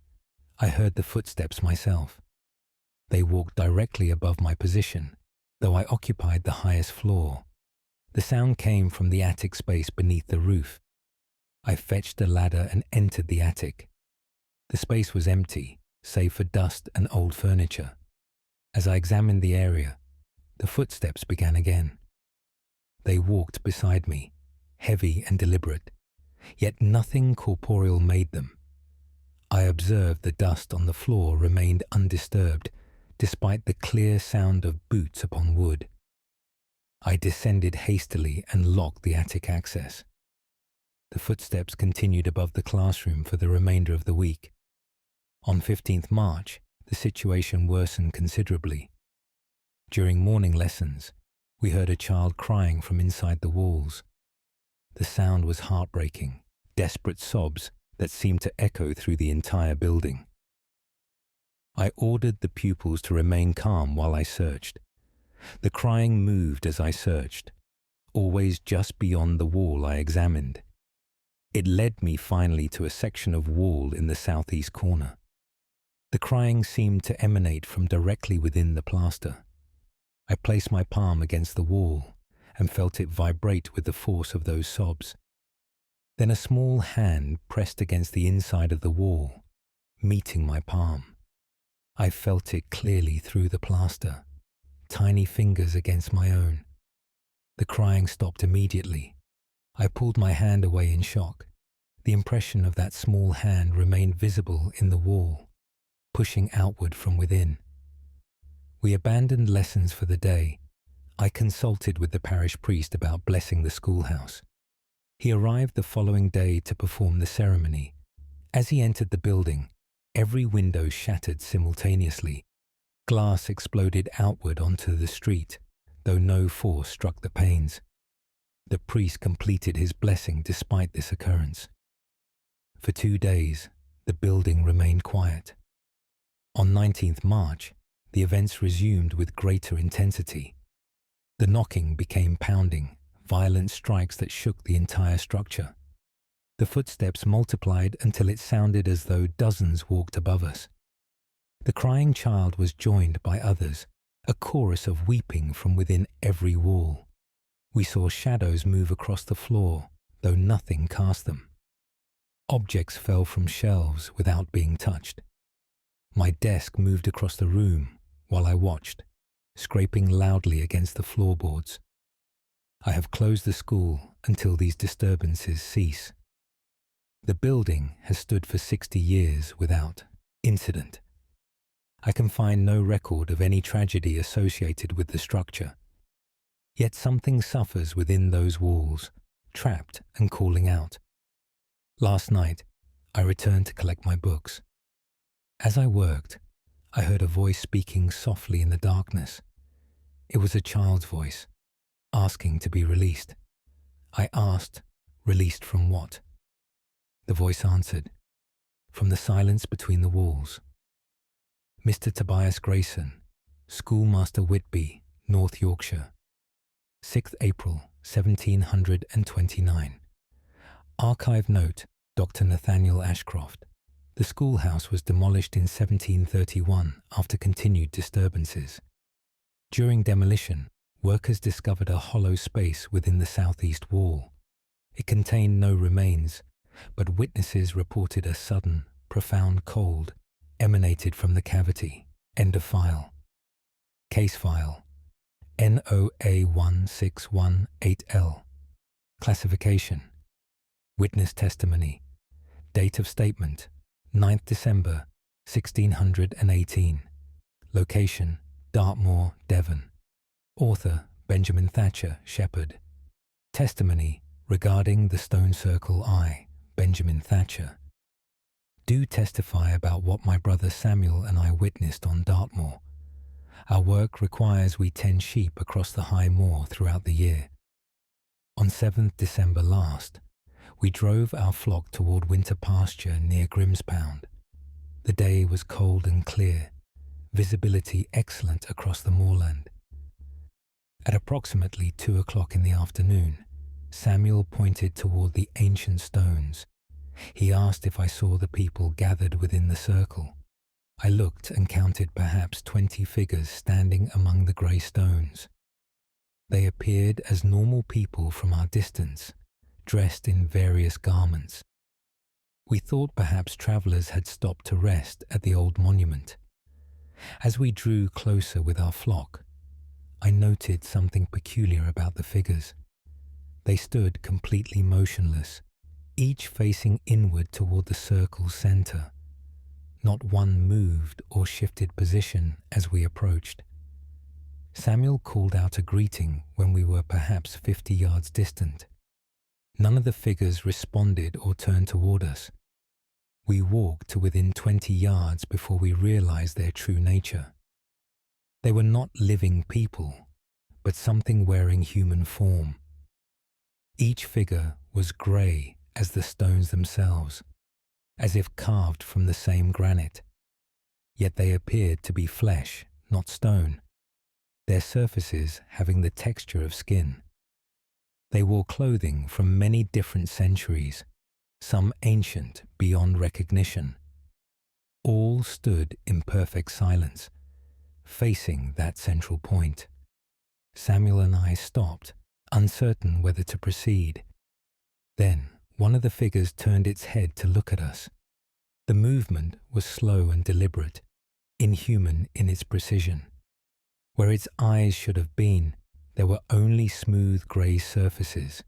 I heard the footsteps myself. They walked directly above my position, though I occupied the highest floor. The sound came from the attic space beneath the roof. I fetched a ladder and entered the attic. The space was empty, save for dust and old furniture. As I examined the area, the footsteps began again. They walked beside me, heavy and deliberate, yet nothing corporeal made them. I observed the dust on the floor remained undisturbed, despite the clear sound of boots upon wood. I descended hastily and locked the attic access. The footsteps continued above the classroom for the remainder of the week. On 15th March, the situation worsened considerably. During morning lessons, we heard a child crying from inside the walls. The sound was heartbreaking, desperate sobs that seemed to echo through the entire building. I ordered the pupils to remain calm while I searched. The crying moved as I searched, always just beyond the wall I examined. It led me finally to a section of wall in the southeast corner. The crying seemed to emanate from directly within the plaster. I placed my palm against the wall and felt it vibrate with the force of those sobs. Then a small hand pressed against the inside of the wall, meeting my palm. I felt it clearly through the plaster, tiny fingers against my own. The crying stopped immediately. I pulled my hand away in shock. The impression of that small hand remained visible in the wall, pushing outward from within. We abandoned lessons for the day. I consulted with the parish priest about blessing the schoolhouse. He arrived the following day to perform the ceremony. As he entered the building, every window shattered simultaneously. Glass exploded outward onto the street, though no force struck the panes. The priest completed his blessing despite this occurrence. For 2 days, the building remained quiet. On 19th March, the events resumed with greater intensity. The knocking became pounding, violent strikes that shook the entire structure. The footsteps multiplied until it sounded as though dozens walked above us. The crying child was joined by others, a chorus of weeping from within every wall. We saw shadows move across the floor, though nothing cast them. Objects fell from shelves without being touched. My desk moved across the room while I watched, scraping loudly against the floorboards. I have closed the school until these disturbances cease. The building has stood for 60 years without incident. I can find no record of any tragedy associated with the structure. Yet something suffers within those walls, trapped and calling out. Last night, I returned to collect my books. As I worked, I heard a voice speaking softly in the darkness. It was a child's voice, asking to be released. I asked, released from what? The voice answered, from the silence between the walls. Mr. Tobias Grayson, Schoolmaster Whitby, North Yorkshire. 6th April, 1729. Archive note, Dr. Nathaniel Ashcroft. The schoolhouse was demolished in 1731 after continued disturbances. During demolition, workers discovered a hollow space within the southeast wall. It contained no remains, but witnesses reported a sudden, profound cold emanated from the cavity. End of file. Case file NOA1618L. Classification. Witness testimony. Date of statement 9th December 1618. Location Dartmoor, Devon. Author Benjamin Thatcher, Shepherd. Testimony regarding the Stone Circle Eye, Benjamin Thatcher. Do testify about what my brother Samuel and I witnessed on Dartmoor. Our work requires we tend sheep across the high moor throughout the year. On 7th December last, we drove our flock toward winter pasture near Grimspound. The day was cold and clear, visibility excellent across the moorland. At approximately 2 o'clock in the afternoon, Samuel pointed toward the ancient stones. He asked if I saw the people gathered within the circle. I looked and counted perhaps 20 figures standing among the grey stones. They appeared as normal people from our distance, dressed in various garments. We thought perhaps travellers had stopped to rest at the old monument. As we drew closer with our flock, I noted something peculiar about the figures. They stood completely motionless, each facing inward toward the circle's centre. Not one moved or shifted position as we approached. Samuel called out a greeting when we were perhaps 50 yards distant. None of the figures responded or turned toward us. We walked to within 20 yards before we realized their true nature. They were not living people, but something wearing human form. Each figure was grey as the stones themselves, as if carved from the same granite. Yet they appeared to be flesh, not stone, their surfaces having the texture of skin. They wore clothing from many different centuries, some ancient beyond recognition. All stood in perfect silence, facing that central point. Samuel and I stopped, uncertain whether to proceed. Then one of the figures turned its head to look at us. The movement was slow and deliberate, inhuman in its precision. Where its eyes should have been, there were only smooth grey surfaces.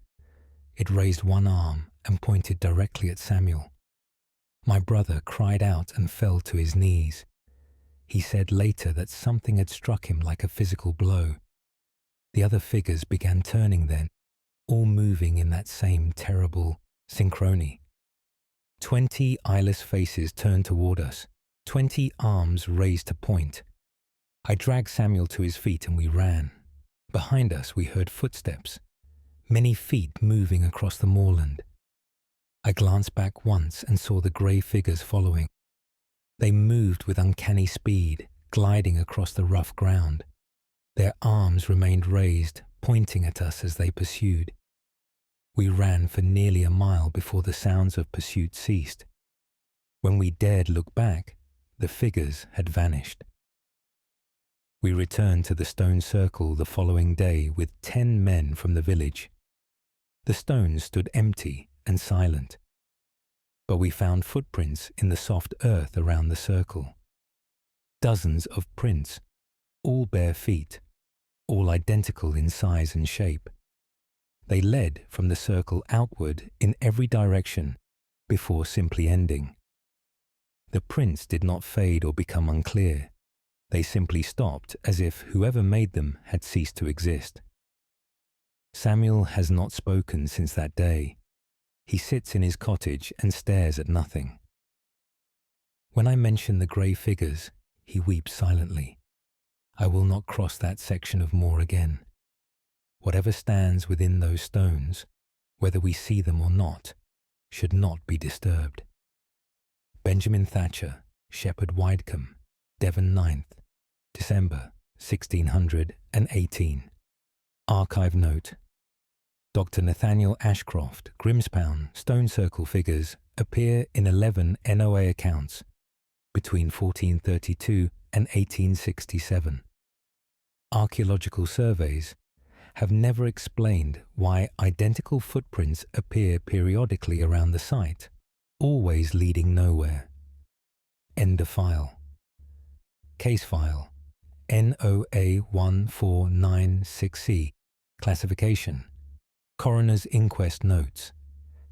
It raised one arm and pointed directly at Samuel. My brother cried out and fell to his knees. He said later that something had struck him like a physical blow. The other figures began turning then, all moving in that same terrible synchrony. 20 eyeless faces turned toward us, 20 arms raised to point. I dragged Samuel to his feet and we ran. Behind us we heard footsteps, many feet moving across the moorland. I glanced back once and saw the grey figures following. They moved with uncanny speed, gliding across the rough ground. Their arms remained raised, pointing at us as they pursued. We ran for nearly a mile before the sounds of pursuit ceased. When we dared look back, the figures had vanished. We returned to the stone circle the following day with 10 men from the village. The stones stood empty and silent, but we found footprints in the soft earth around the circle. Dozens of prints, all bare feet, all identical in size and shape. They led from the circle outward in every direction before simply ending. The prints did not fade or become unclear. They simply stopped as if whoever made them had ceased to exist. Samuel has not spoken since that day. He sits in his cottage and stares at nothing. When I mention the grey figures, he weeps silently. I will not cross that section of moor again. Whatever stands within those stones, whether we see them or not, should not be disturbed. Benjamin Thatcher, Shepherd Widecombe, Devon 9th, December 1618. Archive note. Dr. Nathaniel Ashcroft, Grimspound, Stone Circle figures appear in 11 NOA accounts between 1432 and 1867. Archaeological surveys have never explained why identical footprints appear periodically around the site, always leading nowhere. End of file. Case file NOA1496C. Classification: Coroner's Inquest Notes.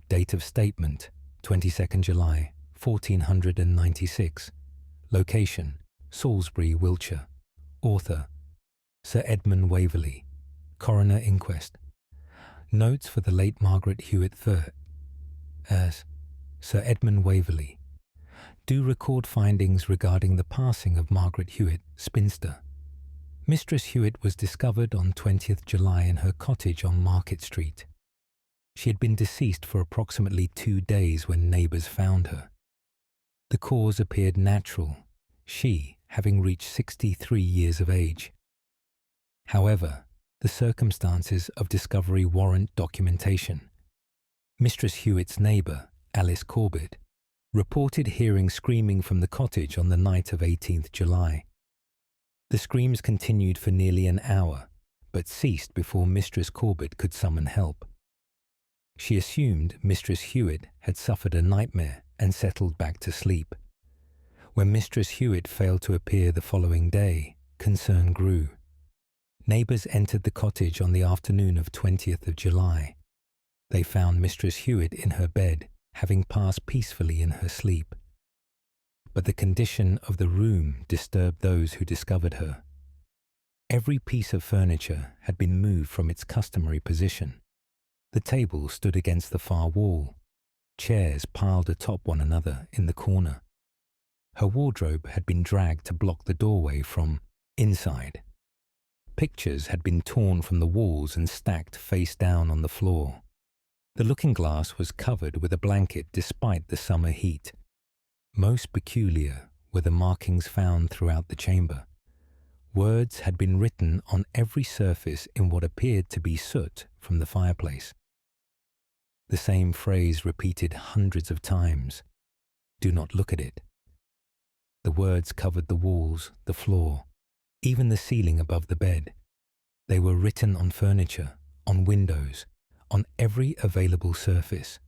Date of statement: 22nd July 1496. Location: Salisbury, Wiltshire. Author: Sir Edmund Waverley. Coroner Inquest. Notes for the late Margaret Hewitt III. As Sir Edmund Waverley. Do record findings regarding the passing of Margaret Hewitt, spinster. Mistress Hewitt was discovered on 20th July in her cottage on Market Street. She had been deceased for approximately 2 days when neighbours found her. The cause appeared natural, she having reached 63 years of age. However, the circumstances of discovery warrant documentation. Mistress Hewitt's neighbour, Alice Corbett, reported hearing screaming from the cottage on the night of 18th July. The screams continued for nearly an hour, but ceased before Mistress Corbett could summon help. She assumed Mistress Hewitt had suffered a nightmare and settled back to sleep. When Mistress Hewitt failed to appear the following day, concern grew. Neighbours entered the cottage on the afternoon of 20th of July. They found Mistress Hewitt in her bed, having passed peacefully in her sleep. But the condition of the room disturbed those who discovered her. Every piece of furniture had been moved from its customary position. The table stood against the far wall, chairs piled atop one another in the corner. Her wardrobe had been dragged to block the doorway from inside. Pictures had been torn from the walls and stacked face down on the floor. The looking-glass was covered with a blanket despite the summer heat. Most peculiar were the markings found throughout the chamber. Words had been written on every surface in what appeared to be soot from the fireplace. The same phrase repeated hundreds of times: "Do not look at it." The words covered the walls, the floor, even the ceiling above the bed. They were written on furniture, on windows, on every available surface.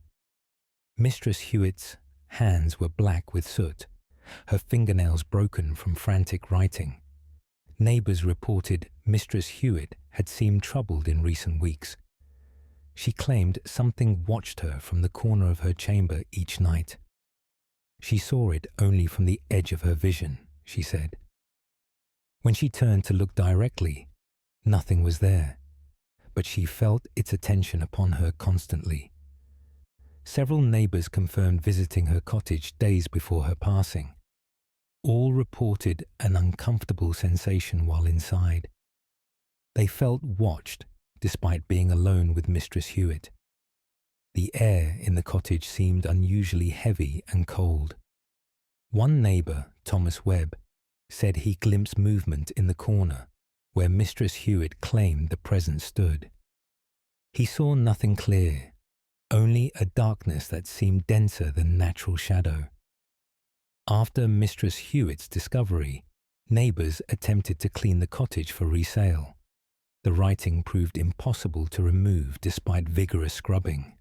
Mistress Hewitt's hands were black with soot, her fingernails broken from frantic writing. Neighbours reported Mistress Hewitt had seemed troubled in recent weeks. She claimed something watched her from the corner of her chamber each night. She saw it only from the edge of her vision, she said. When she turned to look directly, nothing was there, but she felt its attention upon her constantly. Several neighbours confirmed visiting her cottage days before her passing. All reported an uncomfortable sensation while inside. They felt watched despite being alone with Mistress Hewitt. The air in the cottage seemed unusually heavy and cold. One neighbour, Thomas Webb, said he glimpsed movement in the corner where Mistress Hewitt claimed the presence stood. He saw nothing clear, only a darkness that seemed denser than natural shadow. After Mistress Hewitt's discovery, neighbours attempted to clean the cottage for resale. The writing proved impossible to remove despite vigorous scrubbing.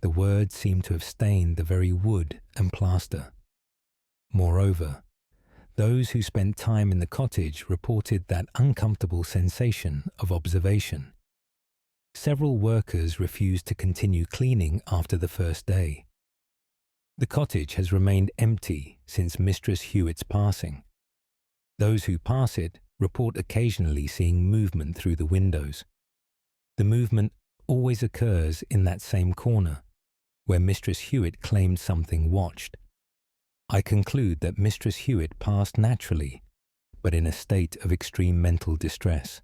The words seemed to have stained the very wood and plaster. Moreover, those who spent time in the cottage reported that uncomfortable sensation of observation. Several workers refused to continue cleaning after the first day. The cottage has remained empty since Mistress Hewitt's passing. Those who pass it report occasionally seeing movement through the windows. The movement always occurs in that same corner, where Mistress Hewitt claimed something watched. I conclude that Mistress Hewitt passed naturally, but in a state of extreme mental distress.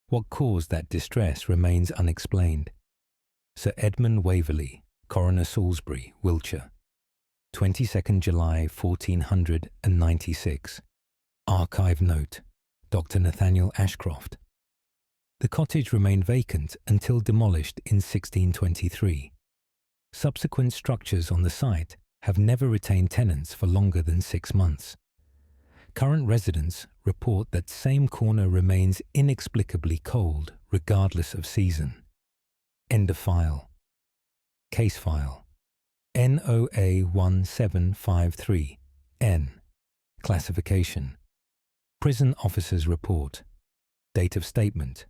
What caused that distress remains unexplained. Sir Edmund Waverley, Coroner, Salisbury, Wiltshire. 22nd July 1496. Archive note: Dr. Nathaniel Ashcroft. The cottage remained vacant until demolished in 1623. Subsequent structures on the site have never retained tenants for longer than 6 months. Current residents report that same corner remains inexplicably cold regardless of season. End of file. Case file. NOA1753. N. Classification. Prison Officer's Report. Date of statement.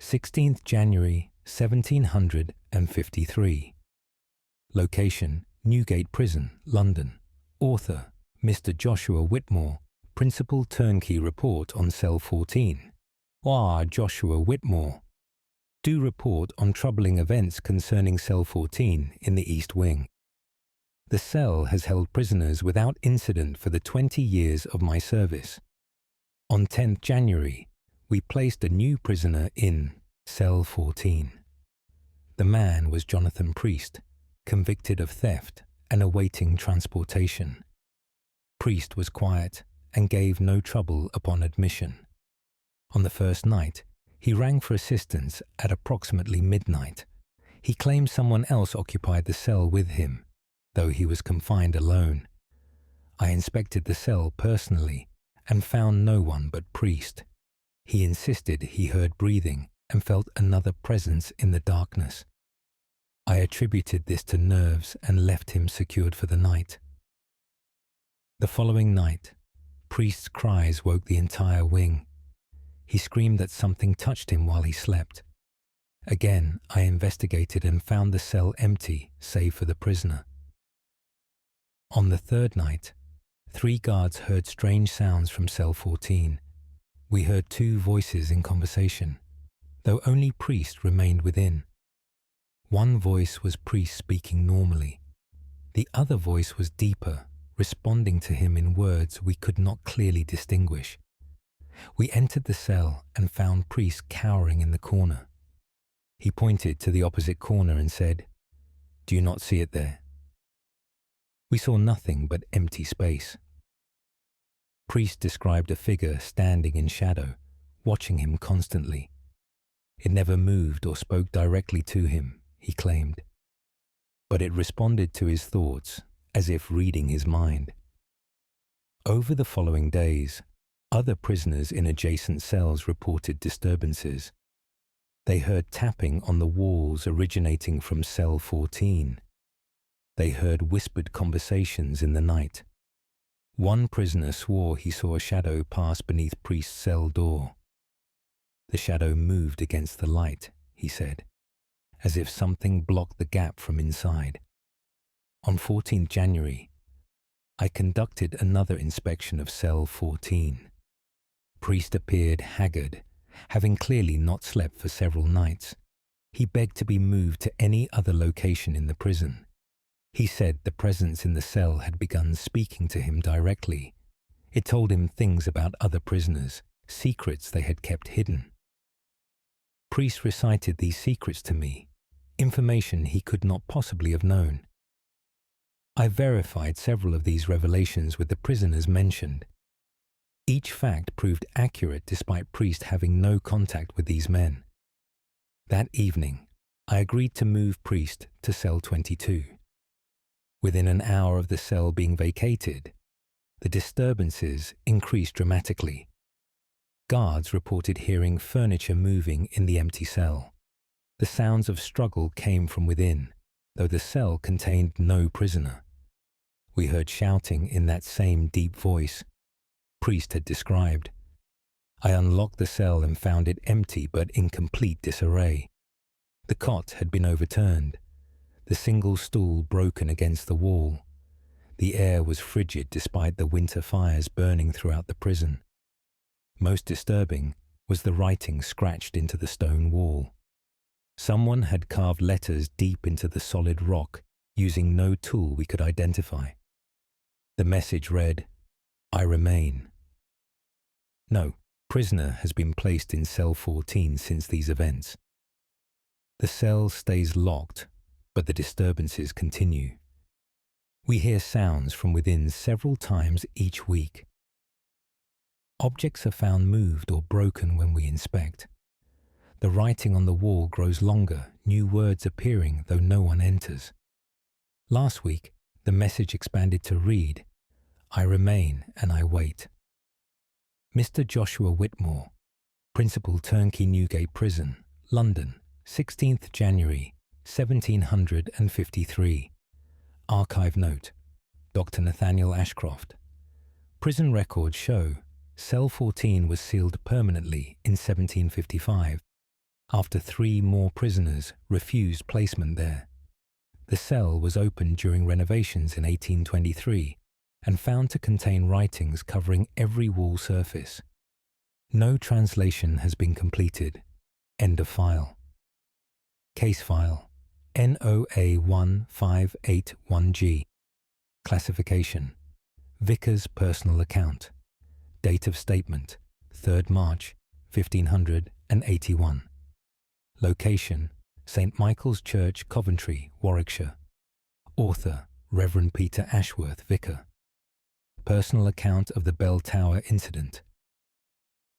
16th January 1753. Location, Newgate Prison, London. Author, Mr. Joshua Whitmore. Principal Turnkey Report on Cell 14. Joshua Whitmore. Do report on troubling events concerning Cell 14 in the East Wing. The cell has held prisoners without incident for the 20 years of my service. On 10th January, we placed a new prisoner in Cell 14. The man was Jonathan Priest, convicted of theft and awaiting transportation. Priest was quiet and gave no trouble upon admission. On the first night, he rang for assistance at approximately midnight. He claimed someone else occupied the cell with him, though he was confined alone. I inspected the cell personally and found no one but Priest. He insisted he heard breathing and felt another presence in the darkness. I attributed this to nerves and left him secured for the night. The following night, Priest's cries woke the entire wing. He screamed that something touched him while he slept. Again, I investigated and found the cell empty, save for the prisoner. On the third night, 3 guards heard strange sounds from Cell 14. We heard 2 voices in conversation, though only Priest remained within. One voice was Priest speaking normally. The other voice was deeper, responding to him in words we could not clearly distinguish. We entered the cell and found Priest cowering in the corner. He pointed to the opposite corner and said, "Do you not see it there?" We saw nothing but empty space. Priest described a figure standing in shadow, watching him constantly. It never moved or spoke directly to him, he claimed, but it responded to his thoughts as if reading his mind. Over the following days, other prisoners in adjacent cells reported disturbances. They heard tapping on the walls originating from Cell 14. They heard whispered conversations in the night. One prisoner swore he saw a shadow pass beneath Priest's cell door. The shadow moved against the light, he said, as if something blocked the gap from inside. On 14th January, I conducted another inspection of Cell 14. Priest appeared haggard, having clearly not slept for several nights. He begged to be moved to any other location in the prison. He said the presence in the cell had begun speaking to him directly. It told him things about other prisoners, secrets they had kept hidden. Priest recited these secrets to me, information he could not possibly have known. I verified several of these revelations with the prisoners mentioned. Each fact proved accurate despite Priest having no contact with these men. That evening, I agreed to move Priest to Cell 22. Within an hour of the cell being vacated, the disturbances increased dramatically. Guards reported hearing furniture moving in the empty cell. The sounds of struggle came from within, though the cell contained no prisoner. We heard shouting in that same deep voice Priest had described. I unlocked the cell and found it empty but in complete disarray. The cot had been overturned, the single stool broken against the wall. The air was frigid despite the winter fires burning throughout the prison. Most disturbing was the writing scratched into the stone wall. Someone had carved letters deep into the solid rock using no tool we could identify. The message read, "I remain." No prisoner has been placed in Cell 14 since these events. The cell stays locked, but the disturbances continue. We hear sounds from within several times each week. Objects are found moved or broken when we inspect. The writing on the wall grows longer, new words appearing though no one enters. Last week, the message expanded to read, "I remain and I wait." Mr. Joshua Whitmore, Principal Turnkey Newgate Prison, London, 16th January, 1753. Archive note, Dr. Nathaniel Ashcroft. Prison records show cell 14 was sealed permanently in 1755 after 3 more prisoners refused placement there. The cell was opened during renovations in 1823 and found to contain writings covering every wall surface. No translation has been completed. End of file. Case file NOA1581G. Classification: Vicar's personal account. Date of statement: 3rd March 1581. Location: St. Michael's Church, Coventry, Warwickshire. Author: Reverend Peter Ashworth, Vicar. Personal account of the bell tower incident.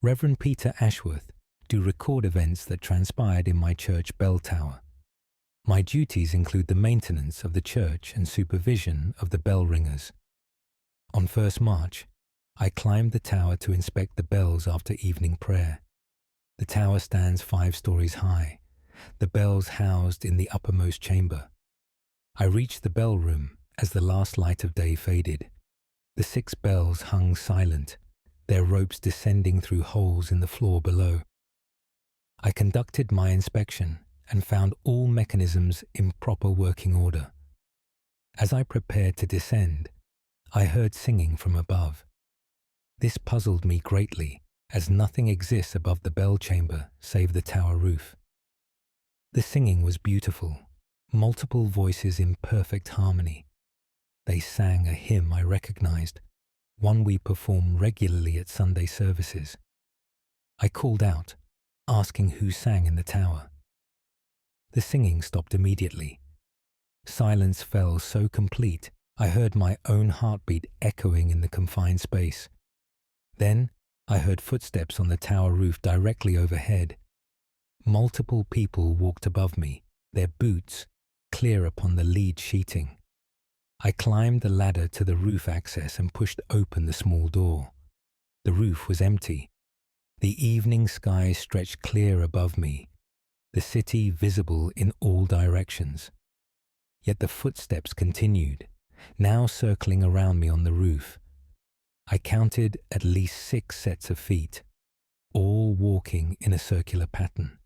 Reverend Peter Ashworth do record events that transpired in my church bell tower. My duties include the maintenance of the church and supervision of the bell ringers. On 1st March, I climbed the tower to inspect the bells after evening prayer. The tower stands 5 stories high, the bells housed in the uppermost chamber. I reached the bell room as the last light of day faded. The 6 bells hung silent, their ropes descending through holes in the floor below. I conducted my inspection and found all mechanisms in proper working order. As I prepared to descend, I heard singing from above. This puzzled me greatly, as nothing exists above the bell chamber save the tower roof. The singing was beautiful, multiple voices in perfect harmony. They sang a hymn I recognized, one we perform regularly at Sunday services. I called out, asking who sang in the tower. The singing stopped immediately. Silence fell so complete, I heard my own heartbeat echoing in the confined space. Then I heard footsteps on the tower roof directly overhead. Multiple people walked above me, their boots clear upon the lead sheeting. I climbed the ladder to the roof access and pushed open the small door. The roof was empty. The evening sky stretched clear above me, the city visible in all directions. Yet the footsteps continued, now circling around me on the roof. I counted at least 6 sets of feet, all walking in a circular pattern.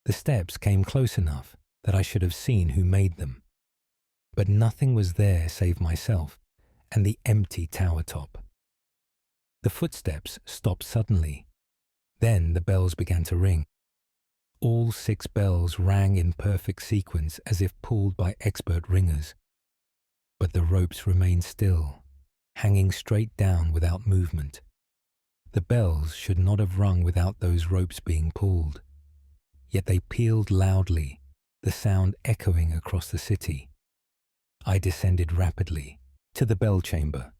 The steps came close enough that I should have seen who made them. But nothing was there save myself and the empty tower top. The footsteps stopped suddenly. Then the bells began to ring. All 6 bells rang in perfect sequence as if pulled by expert ringers. But the ropes remained still, hanging straight down without movement. The bells should not have rung without those ropes being pulled. Yet they pealed loudly, the sound echoing across the city. I descended rapidly to the bell chamber.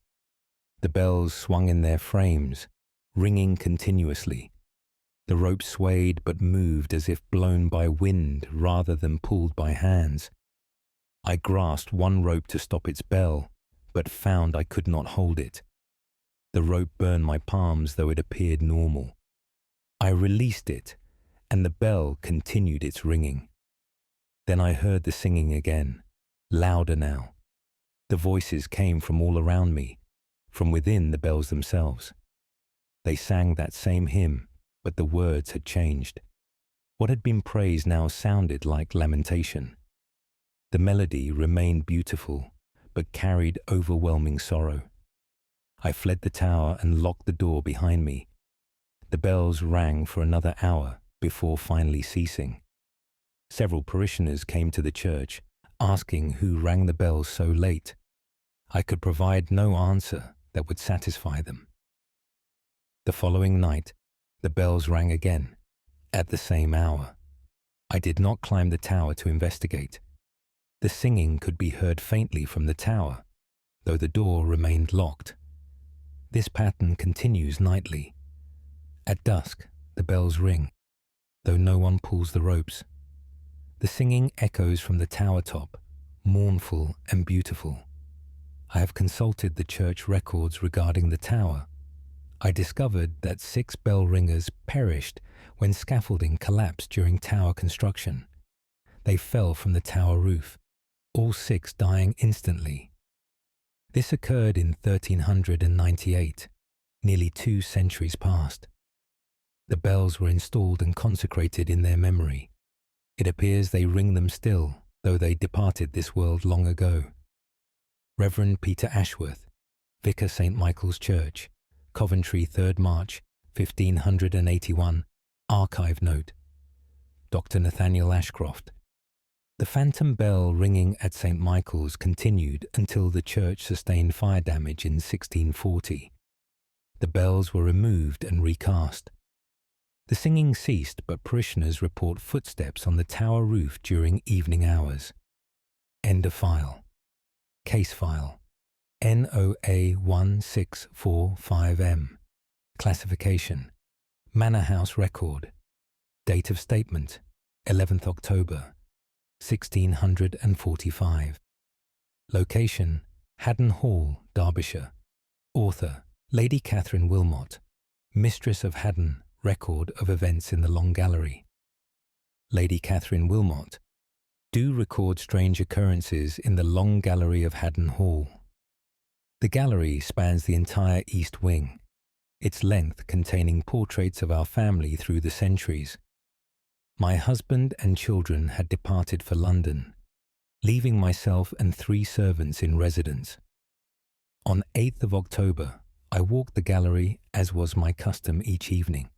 The bells swung in their frames, ringing continuously. The rope swayed but moved as if blown by wind rather than pulled by hands. I grasped one rope to stop its bell, but found I could not hold it. The rope burned my palms, though it appeared normal. I released it, and the bell continued its ringing. Then I heard the singing again, louder now. The voices came from all around me, from within the bells themselves. They sang that same hymn, but the words had changed. What had been praise now sounded like lamentation. The melody remained beautiful, but carried overwhelming sorrow. I fled the tower and locked the door behind me. The bells rang for another hour before finally ceasing. Several parishioners came to the church, asking who rang the bells so late. I could provide no answer that would satisfy them. The following night, the bells rang again, at the same hour. I did not climb the tower to investigate. The singing could be heard faintly from the tower, though the door remained locked. This pattern continues nightly. At dusk, the bells ring, though no one pulls the ropes. The singing echoes from the tower top, mournful and beautiful. I have consulted the church records regarding the tower. I discovered that 6 bell ringers perished when scaffolding collapsed during tower construction. They fell from the tower roof, all 6 dying instantly. This occurred in 1398, nearly 2 centuries past. The bells were installed and consecrated in their memory. It appears they ring them still, though they departed this world long ago. Reverend Peter Ashworth, Vicar St. Michael's Church, Coventry, 3rd March, 1581, archive note. Dr. Nathaniel Ashcroft. The phantom bell ringing at St. Michael's continued until the church sustained fire damage in 1640. The bells were removed and recast. The singing ceased, but parishioners report footsteps on the tower roof during evening hours. End of file. Case file. NOA 1645M. Classification. Manor House Record. Date of statement. 11th October, 1645. Location. Haddon Hall, Derbyshire. Author. Lady Catherine Wilmot. Mistress of Haddon. Record of events in the Long Gallery. Lady Catherine Wilmot. Do record strange occurrences in the Long Gallery of Haddon Hall. The gallery spans the entire east wing, its length containing portraits of our family through the centuries. My husband and children had departed for London, leaving myself and 3 servants in residence. On 8th of October, I walked the gallery as was my custom each evening.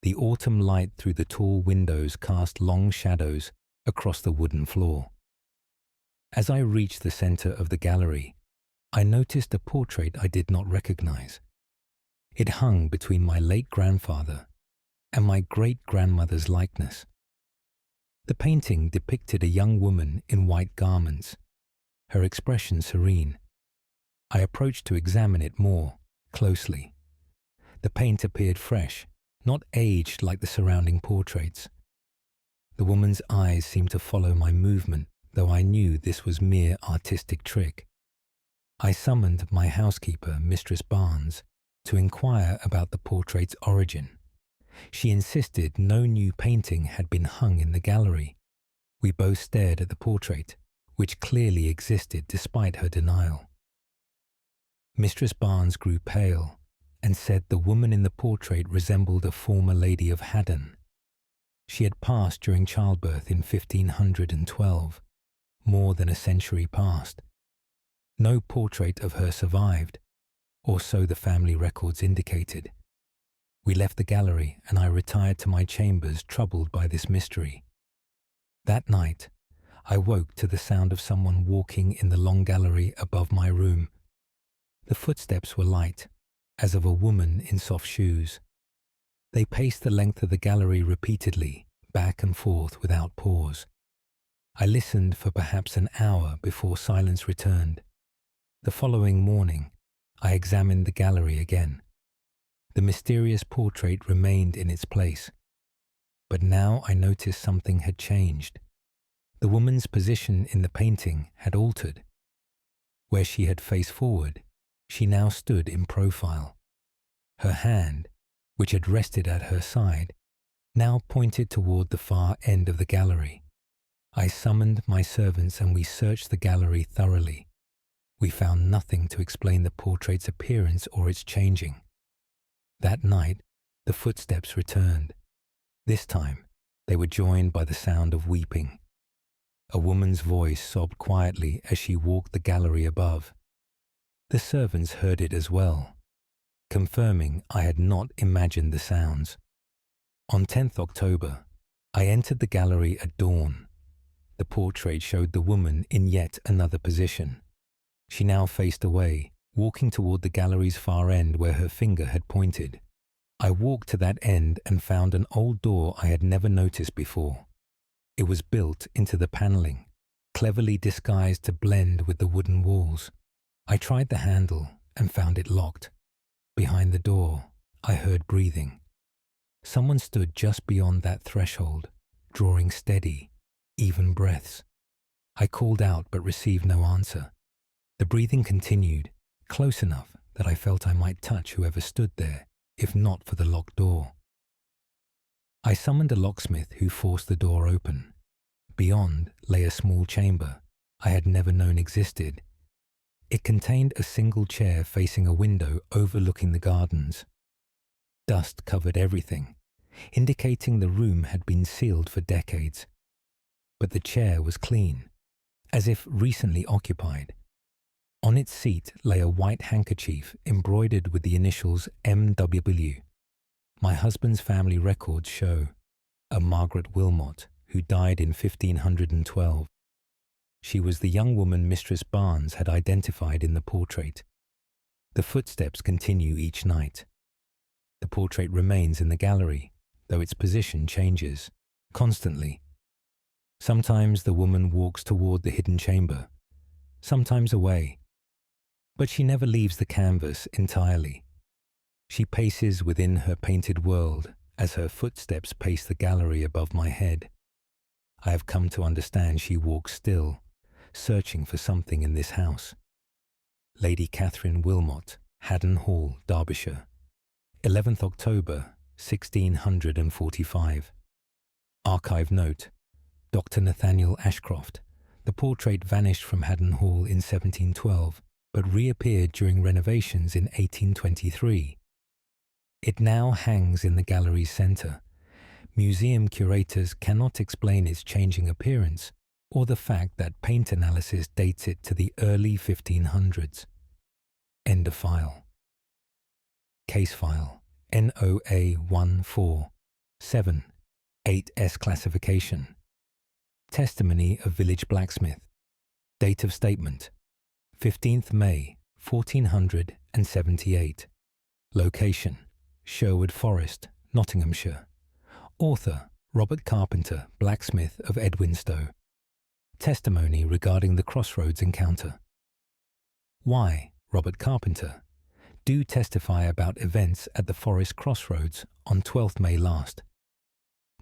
The autumn light through the tall windows cast long shadows across the wooden floor. As I reached the centre of the gallery, I noticed a portrait I did not recognize. It hung between my late grandfather and my great-grandmother's likeness. The painting depicted a young woman in white garments, her expression serene. I approached to examine it more closely. The paint appeared fresh, not aged like the surrounding portraits. The woman's eyes seemed to follow my movement, though I knew this was mere artistic trick. I summoned my housekeeper, Mistress Barnes, to inquire about the portrait's origin. She insisted no new painting had been hung in the gallery. We both stared at the portrait, which clearly existed despite her denial. Mistress Barnes grew pale and said the woman in the portrait resembled a former lady of Haddon. She had passed during childbirth in 1512, more than a century past. No portrait of her survived, or so the family records indicated. We left the gallery and I retired to my chambers troubled by this mystery. That night, I woke to the sound of someone walking in the long gallery above my room. The footsteps were light, as of a woman in soft shoes. They paced the length of the gallery repeatedly, back and forth without pause. I listened for perhaps an hour before silence returned. The following morning, I examined the gallery again. The mysterious portrait remained in its place. But now I noticed something had changed. The woman's position in the painting had altered. Where she had faced forward, she now stood in profile. Her hand, which had rested at her side, now pointed toward the far end of the gallery. I summoned my servants and we searched the gallery thoroughly. We found nothing to explain the portrait's appearance or its changing. That night, the footsteps returned. This time, they were joined by the sound of weeping. A woman's voice sobbed quietly as she walked the gallery above. The servants heard it as well, confirming I had not imagined the sounds. On 10th October, I entered the gallery at dawn. The portrait showed the woman in yet another position. She now faced away, walking toward the gallery's far end where her finger had pointed. I walked to that end and found an old door I had never noticed before. It was built into the paneling, cleverly disguised to blend with the wooden walls. I tried the handle and found it locked. Behind the door, I heard breathing. Someone stood just beyond that threshold, drawing steady, even breaths. I called out but received no answer. The breathing continued, close enough that I felt I might touch whoever stood there, if not for the locked door. I summoned a locksmith who forced the door open. Beyond lay a small chamber I had never known existed. It contained a single chair facing a window overlooking the gardens. Dust covered everything, indicating the room had been sealed for decades. But the chair was clean, as if recently occupied. On its seat lay a white handkerchief embroidered with the initials MW. My husband's family records show a Margaret Wilmot, who died in 1512. She was the young woman Mistress Barnes had identified in the portrait. The footsteps continue each night. The portrait remains in the gallery, though its position changes constantly. Sometimes the woman walks toward the hidden chamber, sometimes away. But she never leaves the canvas entirely. She paces within her painted world as her footsteps pace the gallery above my head. I have come to understand she walks still, searching for something in this house. Lady Catherine Wilmot, Haddon Hall, Derbyshire, 11th October, 1645. Archive note: Dr. Nathaniel Ashcroft. The portrait vanished from Haddon Hall in 1712, but reappeared during renovations in 1823. It now hangs in the gallery's centre. Museum curators cannot explain its changing appearance, or the fact that paint analysis dates it to the early 1500s. End of file. Case file NOA 147, 8S classification. Testimony of village blacksmith. Date of statement: 15th May, 1478. Location: Sherwood Forest, Nottinghamshire. Author: Robert Carpenter, blacksmith of Edwinstowe. Testimony regarding the crossroads encounter. Why, Robert Carpenter, do testify about events at the forest crossroads on 12th May last.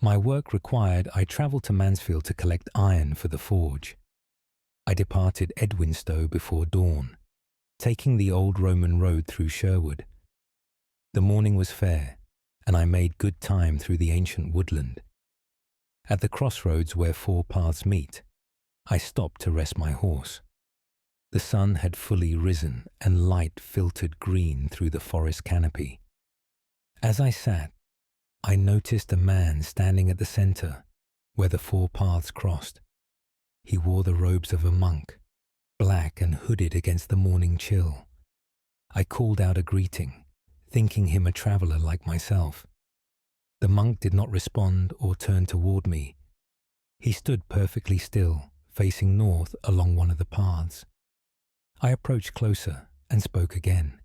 My work required I travel to Mansfield to collect iron for the forge. I departed Edwinstowe before dawn, taking the old Roman road through Sherwood. The morning was fair, and I made good time through the ancient woodland. At the crossroads where four paths meet, I stopped to rest my horse. The sun had fully risen and light filtered green through the forest canopy. As I sat, I noticed a man standing at the centre where the four paths crossed. He wore the robes of a monk, black and hooded against the morning chill. I called out a greeting, thinking him a traveller like myself. The monk did not respond or turn toward me. He stood perfectly still, facing north along one of the paths. I approached closer and spoke again,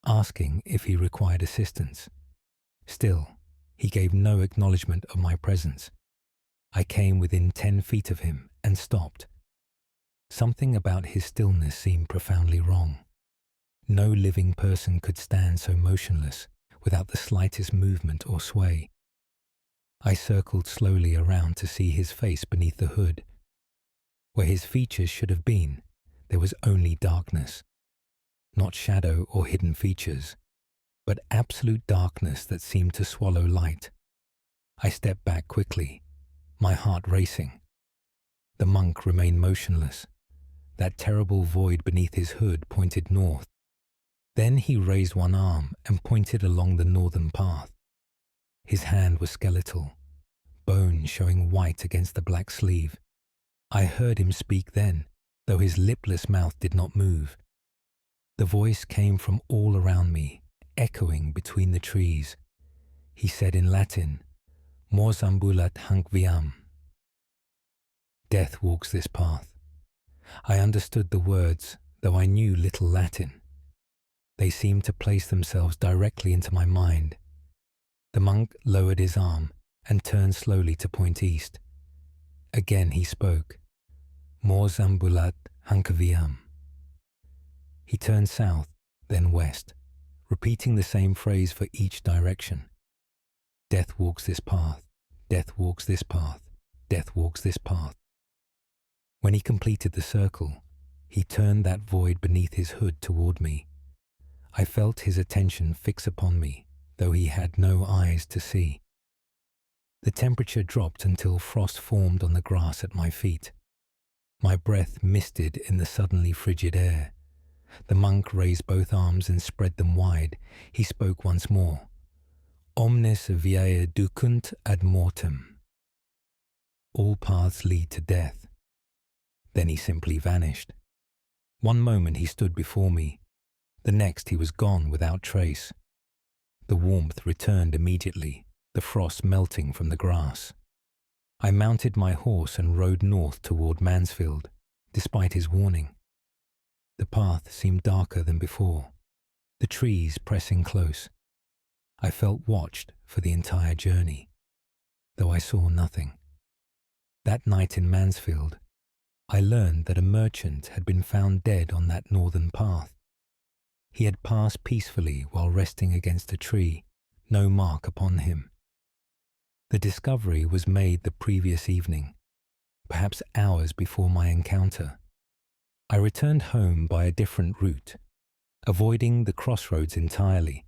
asking if he required assistance. Still, he gave no acknowledgement of my presence. I came within 10 feet of him and stopped. Something about his stillness seemed profoundly wrong. No living person could stand so motionless without the slightest movement or sway. I circled slowly around to see his face beneath the hood. Where his features should have been, there was only darkness. Not shadow or hidden features, but absolute darkness that seemed to swallow light. I stepped back quickly, my heart racing. The monk remained motionless. That terrible void beneath his hood pointed north. Then he raised one arm and pointed along the northern path. His hand was skeletal, bone showing white against the black sleeve. I heard him speak then, though his lipless mouth did not move. The voice came from all around me, echoing between the trees. He said in Latin, Mors ambulat hanc viam. Death walks this path. I understood the words, though I knew little Latin. They seemed to place themselves directly into my mind. The monk lowered his arm and turned slowly to point east. Again he spoke, Mors ambulat hanc viam. He turned south, then west, repeating the same phrase for each direction. Death walks this path, death walks this path, death walks this path. When he completed the circle, he turned that void beneath his hood toward me. I felt his attention fix upon me, though he had no eyes to see. The temperature dropped until frost formed on the grass at my feet. My breath misted in the suddenly frigid air. The monk raised both arms and spread them wide. He spoke once more. Omnes viae ducunt ad mortem. All paths lead to death. Then he simply vanished. One moment he stood before me. The next he was gone without trace. The warmth returned immediately, the frost melting from the grass. I mounted my horse and rode north toward Mansfield, despite his warning. The path seemed darker than before, the trees pressing close. I felt watched for the entire journey, though I saw nothing. That night in Mansfield, I learned that a merchant had been found dead on that northern path. He had passed peacefully while resting against a tree, no mark upon him. The discovery was made the previous evening, perhaps hours before my encounter. I returned home by a different route, avoiding the crossroads entirely.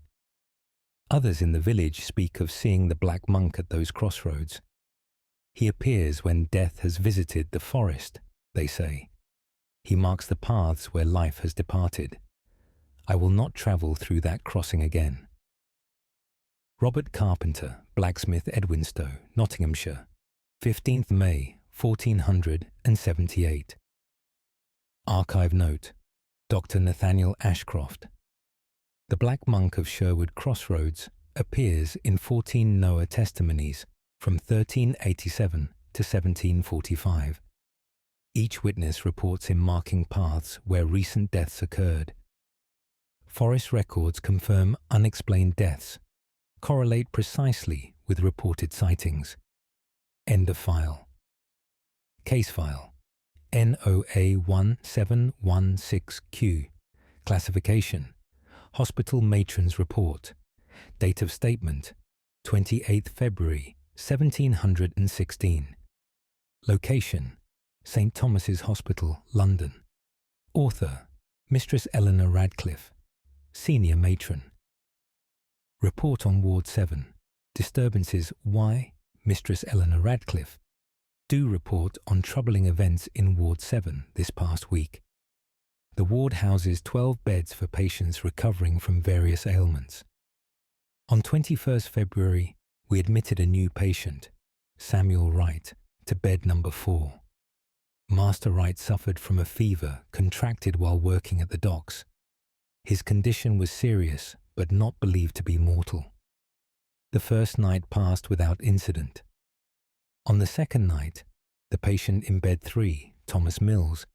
Others in the village speak of seeing the black monk at those crossroads. He appears when death has visited the forest, they say. He marks the paths where life has departed. I will not travel through that crossing again. Robert Carpenter, blacksmith, Edwinstowe, Nottinghamshire, 15th May, 1478. Archive note: Dr. Nathaniel Ashcroft. The Black Monk of Sherwood Crossroads appears in 14 Noah testimonies from 1387 to 1745. Each witness reports him marking paths where recent deaths occurred. Forest records confirm unexplained deaths, correlate precisely with reported sightings. End of file. Case file NOA 1716Q. Classification: Hospital Matron's Report. Date of statement: 28th February 1716. Location: St. Thomas's Hospital, London. Author: Mistress Eleanor Radcliffe, Senior Matron. Report on Ward 7. Disturbances why Mistress Eleanor Radcliffe. Do report on troubling events in Ward 7 this past week. The ward houses 12 beds for patients recovering from various ailments. On 21st February, we admitted a new patient, Samuel Wright, to bed number 4. Master Wright suffered from a fever contracted while working at the docks. His condition was serious, but not believed to be mortal. The first night passed without incident. On the second night, the patient in bed 3, Thomas Mills,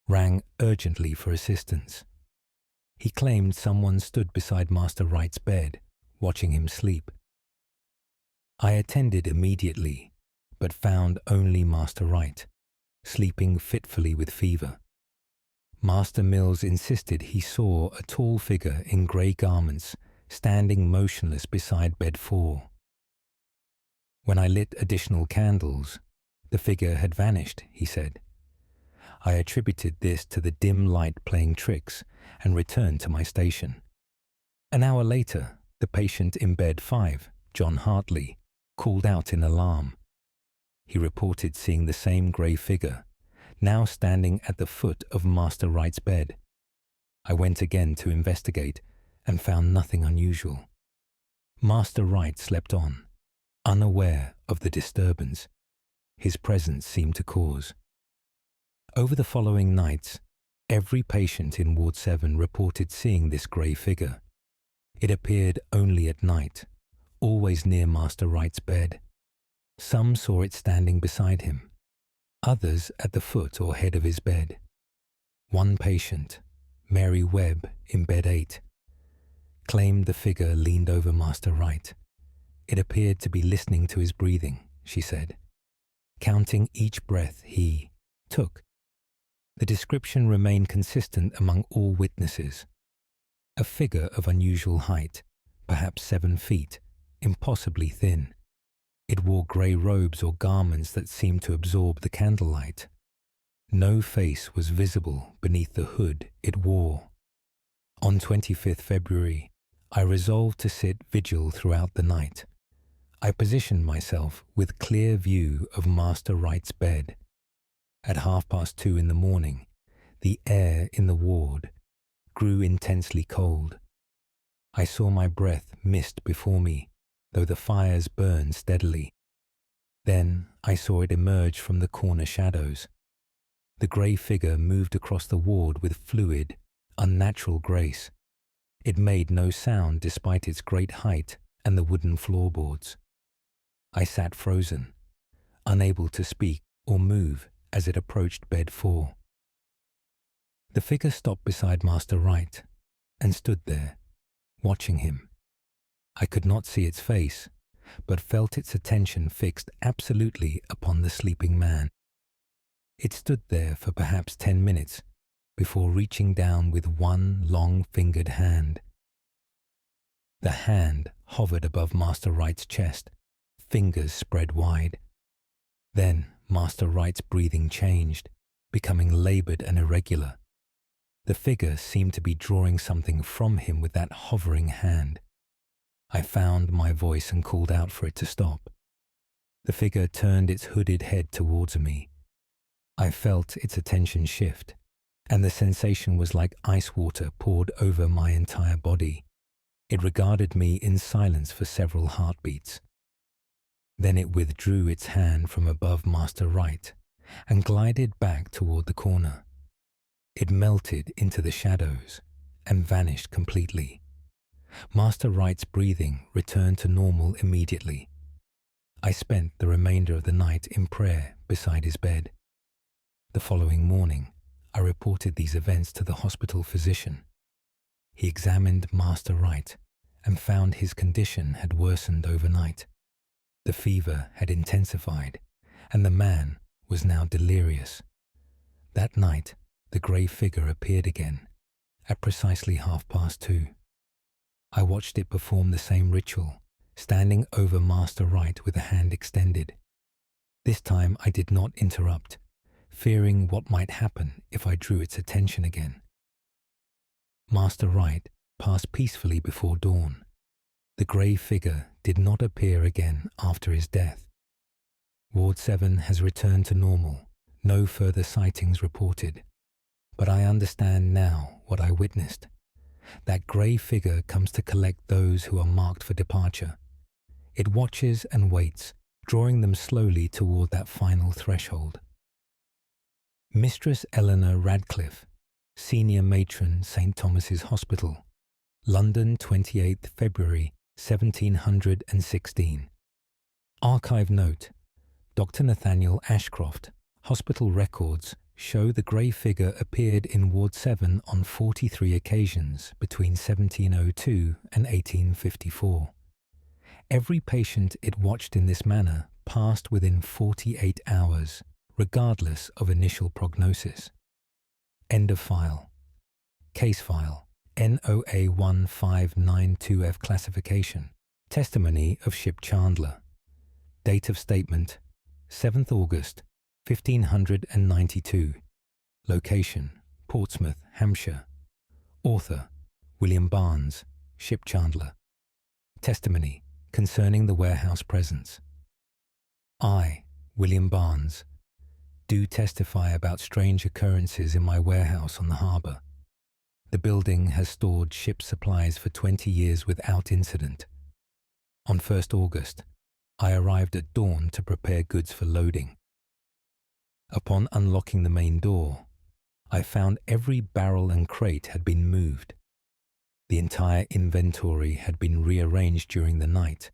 rang urgently for assistance. He claimed someone stood beside Master Wright's bed, watching him sleep. I attended immediately, but found only Master Wright, sleeping fitfully with fever. Master Mills insisted he saw a tall figure in grey garments standing motionless beside bed 4. When I lit additional candles, the figure had vanished, he said. I attributed this to the dim light playing tricks and returned to my station. An hour later, the patient in bed 5, John Hartley, called out in alarm. He reported seeing the same grey figure, now standing at the foot of Master Wright's bed. I went again to investigate and found nothing unusual. Master Wright slept on, unaware of the disturbance his presence seemed to cause. Over the following nights, every patient in Ward 7 reported seeing this grey figure. It appeared only at night, always near Master Wright's bed. Some saw it standing beside him, others at the foot or head of his bed. One patient, Mary Webb, in bed 8, claimed the figure leaned over Master Wright. It appeared to be listening to his breathing, she said, counting each breath he took. The description remained consistent among all witnesses. A figure of unusual height, perhaps 7 feet, impossibly thin. It wore grey robes or garments that seemed to absorb the candlelight. No face was visible beneath the hood it wore. On 25th February, I resolved to sit vigil throughout the night. I positioned myself with clear view of Master Wright's bed. At 2:30 in the morning, the air in the ward grew intensely cold. I saw my breath mist before me, though the fires burned steadily. Then I saw it emerge from the corner shadows. The grey figure moved across the ward with fluid, unnatural grace. It made no sound despite its great height and the wooden floorboards. I sat frozen, unable to speak or move as it approached bed 4. The figure stopped beside Master Wright and stood there, watching him. I could not see its face, but felt its attention fixed absolutely upon the sleeping man. It stood there for perhaps 10 minutes before reaching down with one long-fingered hand. The hand hovered above Master Wright's chest, fingers spread wide. Then Master Wright's breathing changed, becoming laboured and irregular. The figure seemed to be drawing something from him with that hovering hand. I found my voice and called out for it to stop. The figure turned its hooded head towards me. I felt its attention shift, and the sensation was like ice water poured over my entire body. It regarded me in silence for several heartbeats. Then it withdrew its hand from above Master Wright and glided back toward the corner. It melted into the shadows and vanished completely. Master Wright's breathing returned to normal immediately. I spent the remainder of the night in prayer beside his bed. The following morning, I reported these events to the hospital physician. He examined Master Wright and found his condition had worsened overnight. The fever had intensified, and the man was now delirious. That night, the grey figure appeared again, at precisely 2:30. I watched it perform the same ritual, standing over Master Wright with a hand extended. This time I did not interrupt, fearing what might happen if I drew its attention again. Master Wright passed peacefully before dawn. The grey figure did not appear again after his death. Ward 7 has returned to normal, no further sightings reported. But I understand now what I witnessed. That grey figure comes to collect those who are marked for departure. It watches and waits, drawing them slowly toward that final threshold. Mistress Eleanor Radcliffe, Senior Matron, St. Thomas's Hospital, London, 28th February 1716. Archive note: Dr. Nathaniel Ashcroft, hospital records show the grey figure appeared in Ward 7 on 43 occasions between 1702 and 1854. Every patient it watched in this manner passed within 48 hours, regardless of initial prognosis. End of file. Case file. NOA 1592F classification. Testimony of Ship Chandler. Date of statement 7th August 1592. Location: Portsmouth, Hampshire. Author: William Barnes, Ship Chandler. Testimony concerning the warehouse presence. I, William Barnes, do testify about strange occurrences in my warehouse on the harbour. The building has stored ship supplies for 20 years without incident. On 1st August, I arrived at dawn to prepare goods for loading. Upon unlocking the main door, I found every barrel and crate had been moved. The entire inventory had been rearranged during the night.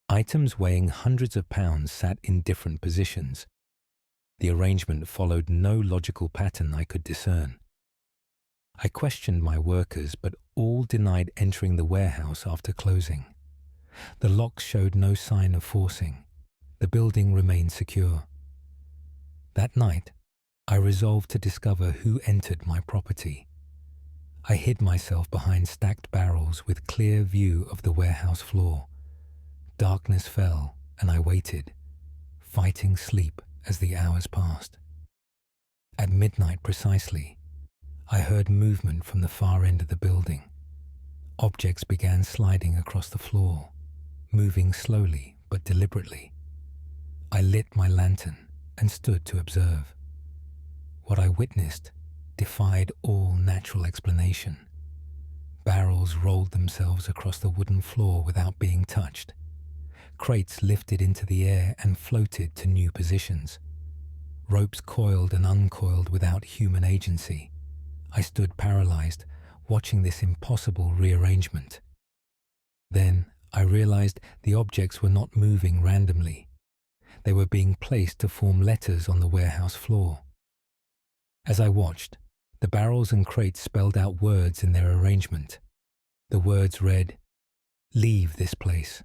Items weighing hundreds of pounds sat in different positions. The arrangement followed no logical pattern I could discern. I questioned my workers, but all denied entering the warehouse after closing. The locks showed no sign of forcing. The building remained secure. That night, I resolved to discover who entered my property. I hid myself behind stacked barrels with clear view of the warehouse floor. Darkness fell, and I waited, fighting sleep as the hours passed. At midnight precisely, I heard movement from the far end of the building. Objects began sliding across the floor, moving slowly but deliberately. I lit my lantern and stood to observe. What I witnessed defied all natural explanation. Barrels rolled themselves across the wooden floor without being touched. Crates lifted into the air and floated to new positions. Ropes coiled and uncoiled without human agency. I stood paralyzed, watching this impossible rearrangement. Then I realized the objects were not moving randomly. They were being placed to form letters on the warehouse floor. As I watched, the barrels and crates spelled out words in their arrangement. The words read, "Leave this place."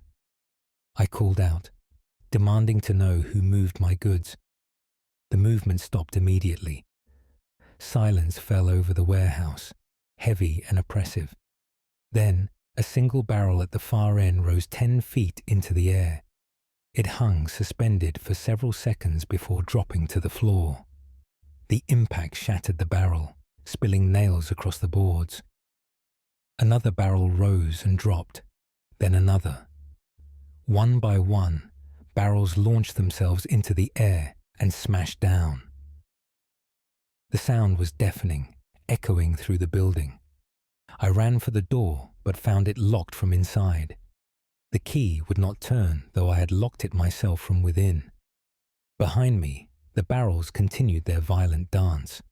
I called out, demanding to know who moved my goods. The movement stopped immediately. Silence fell over the warehouse, heavy and oppressive. Then, a single barrel at the far end rose 10 feet into the air. It hung suspended for several seconds before dropping to the floor. The impact shattered the barrel, spilling nails across the boards. Another barrel rose and dropped, then another. One by one, barrels launched themselves into the air and smashed down. The sound was deafening, echoing through the building. I ran for the door, but found it locked from inside. The key would not turn, though I had locked it myself from within. Behind me, the barrels continued their violent dance.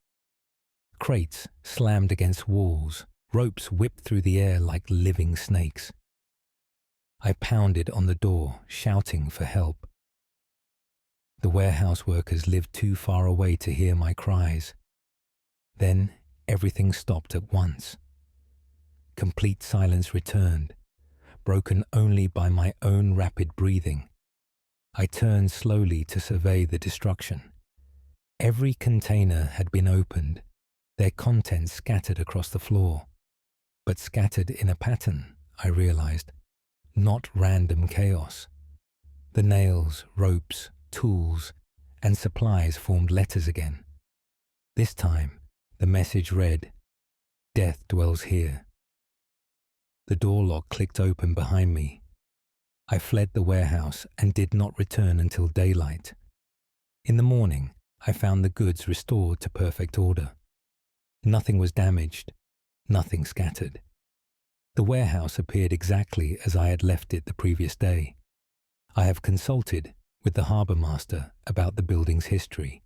Crates slammed against walls, ropes whipped through the air like living snakes. I pounded on the door, shouting for help. The warehouse workers lived too far away to hear my cries. Then everything stopped at once. Complete silence returned, broken only by my own rapid breathing. I turned slowly to survey the destruction. Every container had been opened, their contents scattered across the floor. But scattered in a pattern, I realized, not random chaos. The nails, ropes, tools, and supplies formed letters again. This time, the message read, "Death dwells here." The door lock clicked open behind me. I fled the warehouse and did not return until daylight. In the morning, I found the goods restored to perfect order. Nothing was damaged, nothing scattered. The warehouse appeared exactly as I had left it the previous day. I have consulted with the harbour master about the building's history.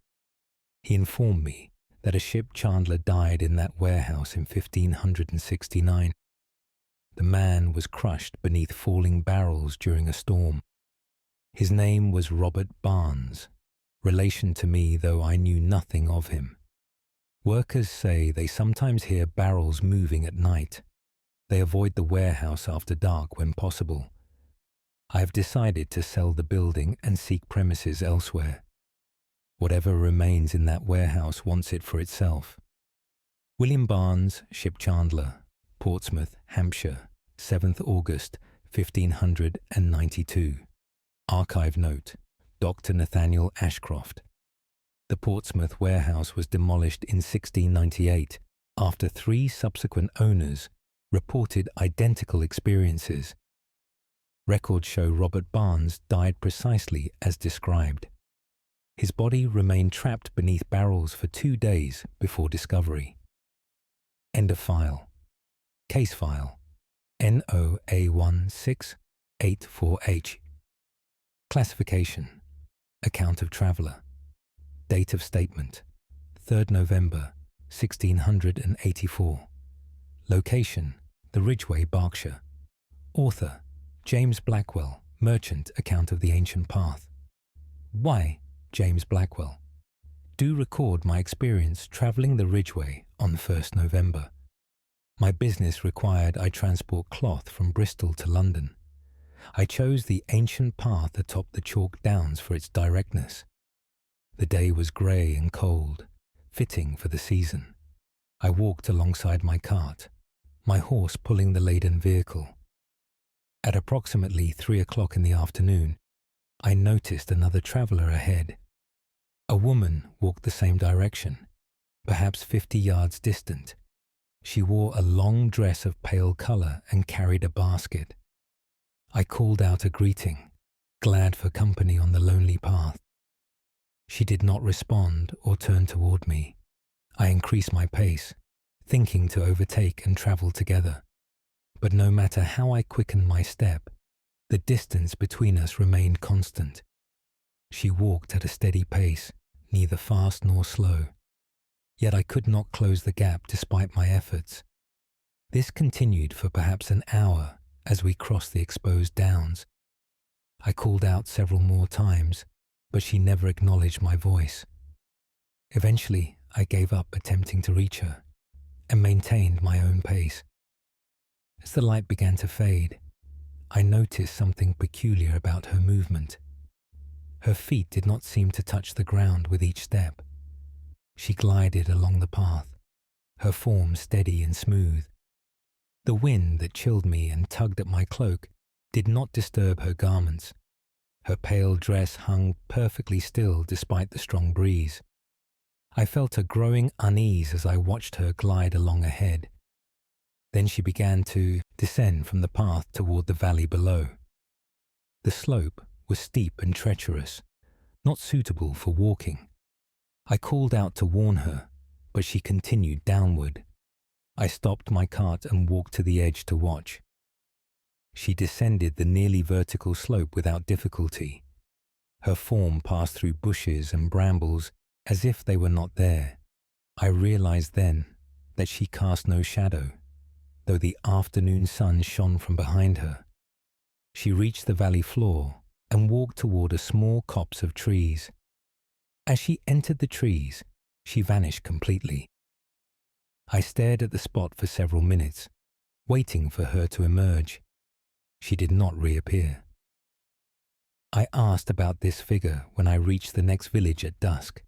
He informed me that a ship chandler died in that warehouse in 1569. The man was crushed beneath falling barrels during a storm. His name was Robert Barnes, relation to me though I knew nothing of him. Workers say they sometimes hear barrels moving at night. They avoid the warehouse after dark when possible. I have decided to sell the building and seek premises elsewhere. Whatever remains in that warehouse wants it for itself. William Barnes, ship chandler, Portsmouth, Hampshire, 7th August, 1592. Archive note, Dr. Nathaniel Ashcroft. The Portsmouth warehouse was demolished in 1698 after 3 subsequent owners reported identical experiences. Records show Robert Barnes died precisely as described. His body remained trapped beneath barrels for 2 days before discovery. End of file. Case file NOA16884H. Classification: Account of traveller. Date of statement: 3rd November 1684. Location: the Ridgeway, Berkshire. Author: James Blackwell, Merchant, Account of the Ancient Path. Why James Blackwell? Do record my experience travelling the Ridgeway on 1st November. My business required I transport cloth from Bristol to London. I chose the ancient path atop the chalk downs for its directness. The day was grey and cold, fitting for the season. I walked alongside my cart, my horse pulling the laden vehicle. At approximately 3 o'clock in the afternoon, I noticed another traveller ahead. A woman walked the same direction, perhaps 50 yards distant, She wore a long dress of pale colour and carried a basket. I called out a greeting, glad for company on the lonely path. She did not respond or turn toward me. I increased my pace, thinking to overtake and travel together. But no matter how I quickened my step, the distance between us remained constant. She walked at a steady pace, neither fast nor slow. Yet I could not close the gap despite my efforts. This continued for perhaps an hour as we crossed the exposed downs. I called out several more times, but she never acknowledged my voice. Eventually, I gave up attempting to reach her and maintained my own pace. As the light began to fade, I noticed something peculiar about her movement. Her feet did not seem to touch the ground with each step. She glided along the path, her form steady and smooth. The wind that chilled me and tugged at my cloak did not disturb her garments. Her pale dress hung perfectly still despite the strong breeze. I felt a growing unease as I watched her glide along ahead. Then she began to descend from the path toward the valley below. The slope was steep and treacherous, not suitable for walking. I called out to warn her, but she continued downward. I stopped my cart and walked to the edge to watch. She descended the nearly vertical slope without difficulty. Her form passed through bushes and brambles as if they were not there. I realized then that she cast no shadow, though the afternoon sun shone from behind her. She reached the valley floor and walked toward a small copse of trees. As she entered the trees, she vanished completely. I stared at the spot for several minutes, waiting for her to emerge. She did not reappear. I asked about this figure when I reached the next village at dusk.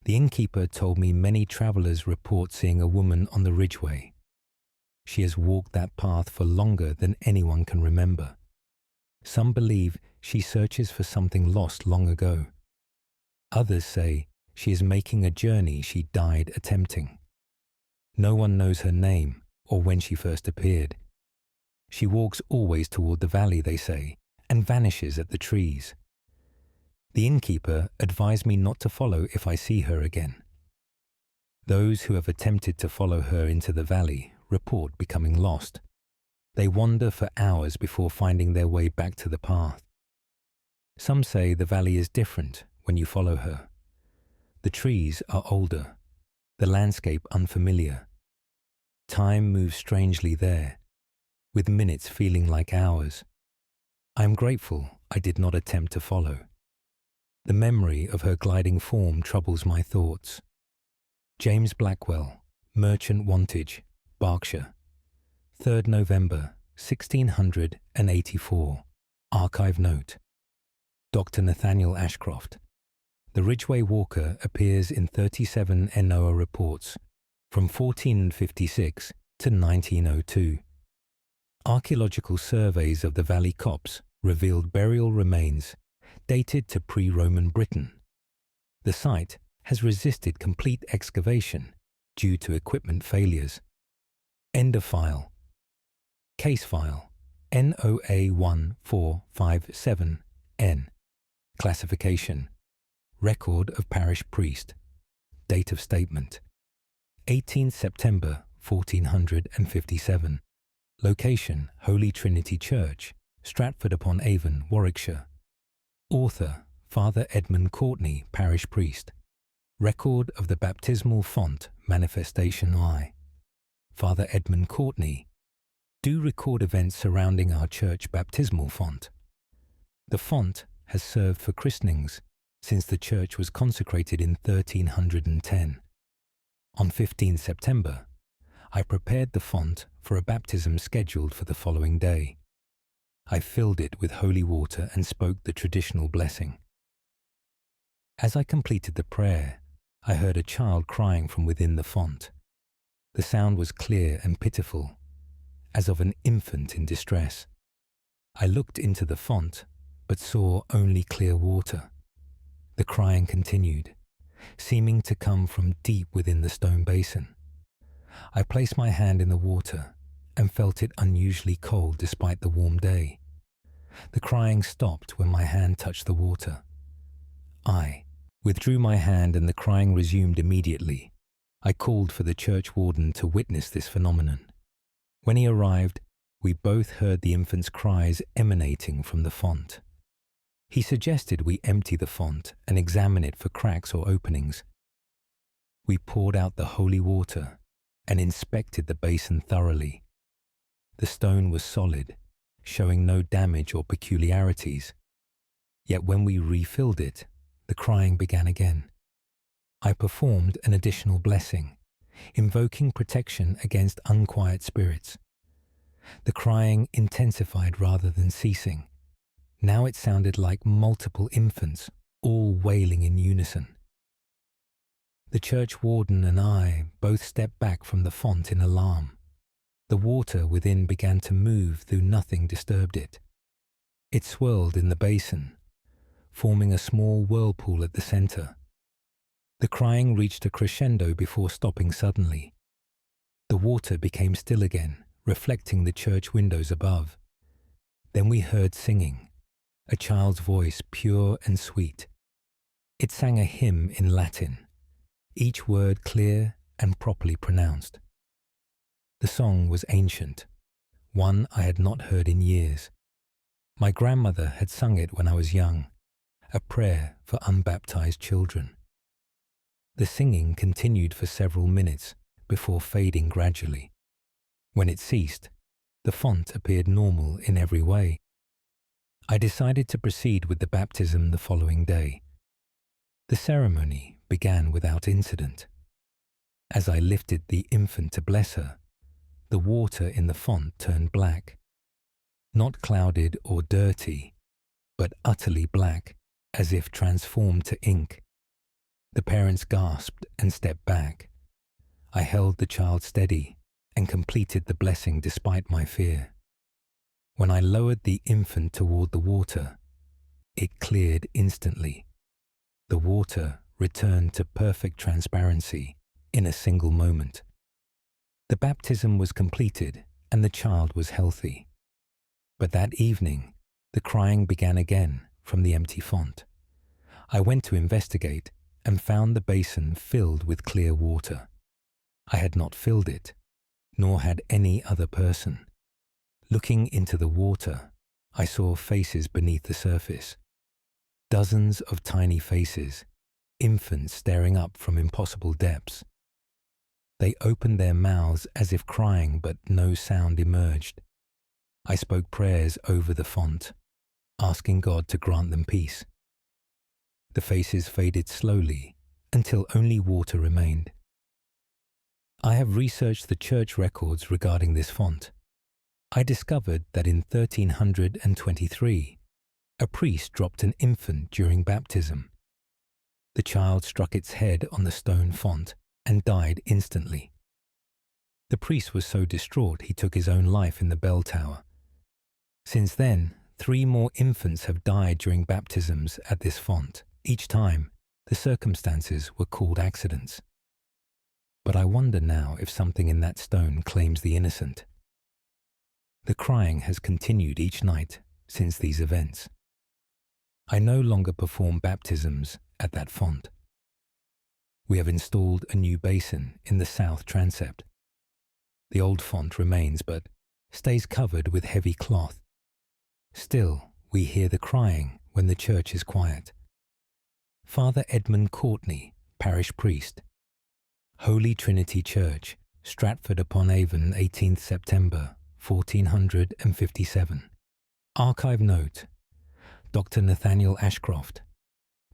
The innkeeper told me many travelers report seeing a woman on the ridgeway. She has walked that path for longer than anyone can remember. Some believe she searches for something lost long ago. Others say she is making a journey she died attempting. No one knows her name or when she first appeared. She walks always toward the valley, they say, and vanishes at the trees. The innkeeper advised me not to follow if I see her again. Those who have attempted to follow her into the valley report becoming lost. They wander for hours before finding their way back to the path. Some say the valley is different when you follow her. The trees are older, the landscape unfamiliar. Time moves strangely there, with minutes feeling like hours. I am grateful I did not attempt to follow. The memory of her gliding form troubles my thoughts. James Blackwell, Merchant Wantage, Berkshire. 3rd November, 1684. Archive note. Dr. Nathaniel Ashcroft. The Ridgeway Walker appears in 37 NOAA reports from 1456 to 1902. Archaeological surveys of the valley copse revealed burial remains dated to pre-Roman Britain. The site has resisted complete excavation due to equipment failures. End of file. Case file NOA1457N. Classification: Record of Parish Priest. Date of statement: 18th September 1457. Location: Holy Trinity Church, Stratford-upon-Avon, Warwickshire. Author: Father Edmund Courtney, Parish Priest. Record of the baptismal font Manifestation I. Father Edmund Courtney. Do record events surrounding our church baptismal font. The font has served for christenings since the church was consecrated in 1310. On 15 September, I prepared the font for a baptism scheduled for the following day. I filled it with holy water and spoke the traditional blessing. As I completed the prayer, I heard a child crying from within the font. The sound was clear and pitiful, as of an infant in distress. I looked into the font, but saw only clear water. The crying continued, seeming to come from deep within the stone basin. I placed my hand in the water and felt it unusually cold despite the warm day. The crying stopped when my hand touched the water. I withdrew my hand and the crying resumed immediately. I called for the church warden to witness this phenomenon. When he arrived, we both heard the infant's cries emanating from the font. He suggested we empty the font and examine it for cracks or openings. We poured out the holy water and inspected the basin thoroughly. The stone was solid, showing no damage or peculiarities. Yet when we refilled it, the crying began again. I performed an additional blessing, invoking protection against unquiet spirits. The crying intensified rather than ceasing. Now it sounded like multiple infants, all wailing in unison. The church warden and I both stepped back from the font in alarm. The water within began to move, though nothing disturbed it. It swirled in the basin, forming a small whirlpool at the center. The crying reached a crescendo before stopping suddenly. The water became still again, reflecting the church windows above. Then we heard singing, a child's voice pure and sweet. It sang a hymn in Latin, each word clear and properly pronounced. The song was ancient, one I had not heard in years. My grandmother had sung it when I was young, a prayer for unbaptized children. The singing continued for several minutes before fading gradually. When it ceased, the font appeared normal in every way. I decided to proceed with the baptism the following day. The ceremony began without incident. As I lifted the infant to bless her, the water in the font turned black. Not clouded or dirty, but utterly black, as if transformed to ink. The parents gasped and stepped back. I held the child steady and completed the blessing despite my fear. When I lowered the infant toward the water, it cleared instantly. The water returned to perfect transparency in a single moment. The baptism was completed and the child was healthy. But that evening, the crying began again from the empty font. I went to investigate and found the basin filled with clear water. I had not filled it, nor had any other person. Looking into the water, I saw faces beneath the surface. Dozens of tiny faces, infants staring up from impossible depths. They opened their mouths as if crying, but no sound emerged. I spoke prayers over the font, asking God to grant them peace. The faces faded slowly until only water remained. I have researched the church records regarding this font. I discovered that in 1323, a priest dropped an infant during baptism. The child struck its head on the stone font and died instantly. The priest was so distraught he took his own life in the bell tower. Since then, 3 more infants have died during baptisms at this font. Each time, the circumstances were called accidents. But I wonder now if something in that stone claims the innocent. The crying has continued each night since these events. I no longer perform baptisms at that font. We have installed a new basin in the south transept. The old font remains but stays covered with heavy cloth. Still, we hear the crying when the church is quiet. Father Edmund Courtney, parish priest. Holy Trinity Church, Stratford-upon-Avon, 18th September, 1457. Archive note: Dr. Nathaniel Ashcroft.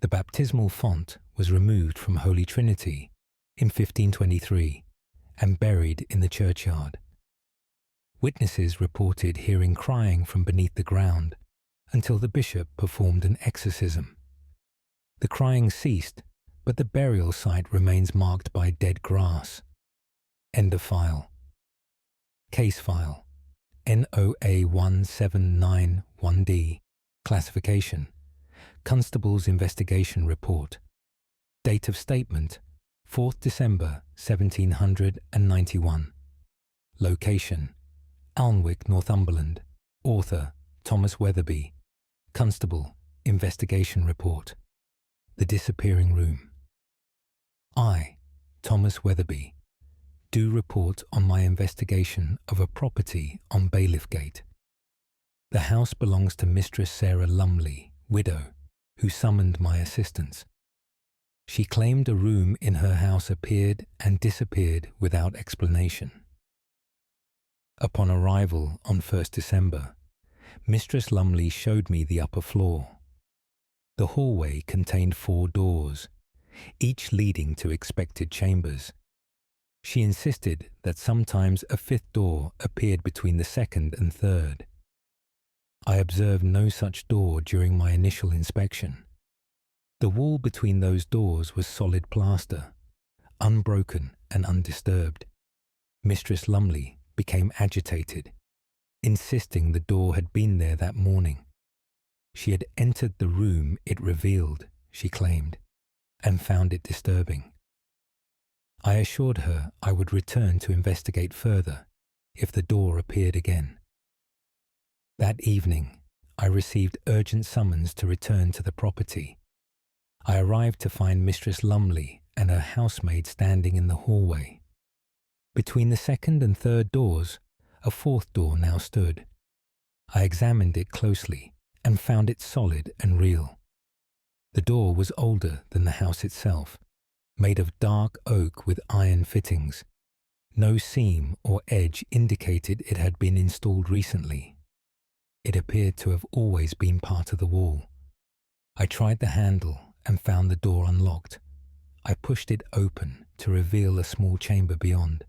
The baptismal font was removed from Holy Trinity in 1523 and buried in the churchyard. Witnesses reported hearing crying from beneath the ground until the bishop performed an exorcism. The crying ceased, but the burial site remains marked by dead grass. End of file. Case file NOA 1791D. Classification: Constable's Investigation Report. Date of statement: 4th December 1791. Location: Alnwick, Northumberland. Author: Thomas Weatherby. Constable, Investigation Report. The Disappearing Room. I, Thomas Weatherby, do report on my investigation of a property on Bailiff Gate. The house belongs to Mistress Sarah Lumley, widow, who summoned my assistance. She claimed a room in her house appeared and disappeared without explanation. Upon arrival on 1st December, Mistress Lumley showed me the upper floor. The hallway contained 4 doors, each leading to expected chambers. She insisted that sometimes a 5th door appeared between the 2nd and 3rd. I observed no such door during my initial inspection. The wall between those doors was solid plaster, unbroken and undisturbed. Mistress Lumley became agitated, insisting the door had been there that morning. She had entered the room it revealed, she claimed, and found it disturbing. I assured her I would return to investigate further if the door appeared again. That evening, I received urgent summons to return to the property. I arrived to find Mistress Lumley and her housemaid standing in the hallway. Between the 2nd and 3rd doors, a 4th door now stood. I examined it closely and found it solid and real. The door was older than the house itself, made of dark oak with iron fittings. No seam or edge indicated it had been installed recently. It appeared to have always been part of the wall. I tried the handle and found the door unlocked. I pushed it open to reveal a small chamber beyond.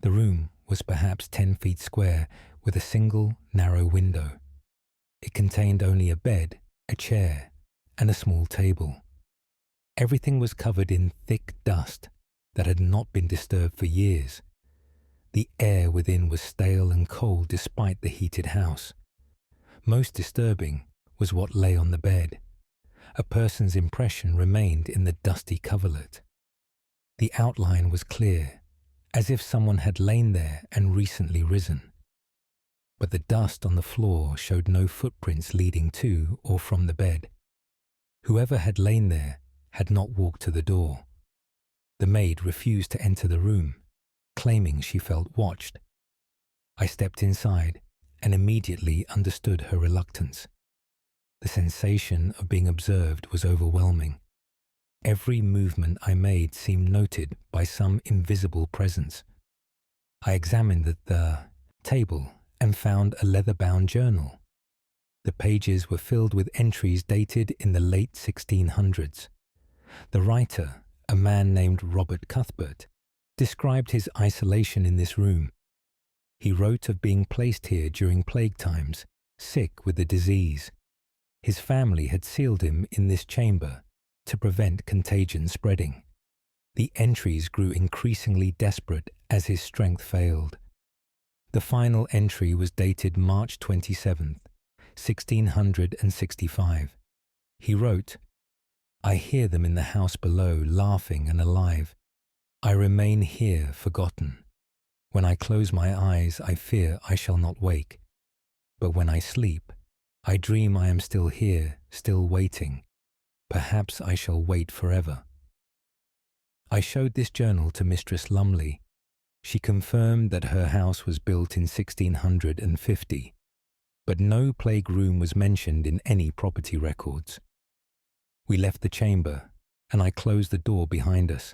The room was perhaps 10 feet square with a single narrow window. It contained only a bed, a chair, and a small table. Everything was covered in thick dust that had not been disturbed for years. The air within was stale and cold despite the heated house. Most disturbing was what lay on the bed. A person's impression remained in the dusty coverlet. The outline was clear, as if someone had lain there and recently risen. But the dust on the floor showed no footprints leading to or from the bed. Whoever had lain there had not walked to the door. The maid refused to enter the room, claiming she felt watched. I stepped inside and immediately understood her reluctance. The sensation of being observed was overwhelming. Every movement I made seemed noted by some invisible presence. I examined the table and found a leather-bound journal. The pages were filled with entries dated in the late 1600s. The writer, a man named Robert Cuthbert, described his isolation in this room. He wrote of being placed here during plague times, sick with the disease. His family had sealed him in this chamber to prevent contagion spreading. The entries grew increasingly desperate as his strength failed. The final entry was dated March 27th, 1665. He wrote, "I hear them in the house below, laughing and alive. I remain here forgotten. When I close my eyes, I fear I shall not wake. But when I sleep, I dream I am still here, still waiting. Perhaps I shall wait forever." I showed this journal to Mistress Lumley. She confirmed that her house was built in 1650, but no plague room was mentioned in any property records. We left the chamber, and I closed the door behind us.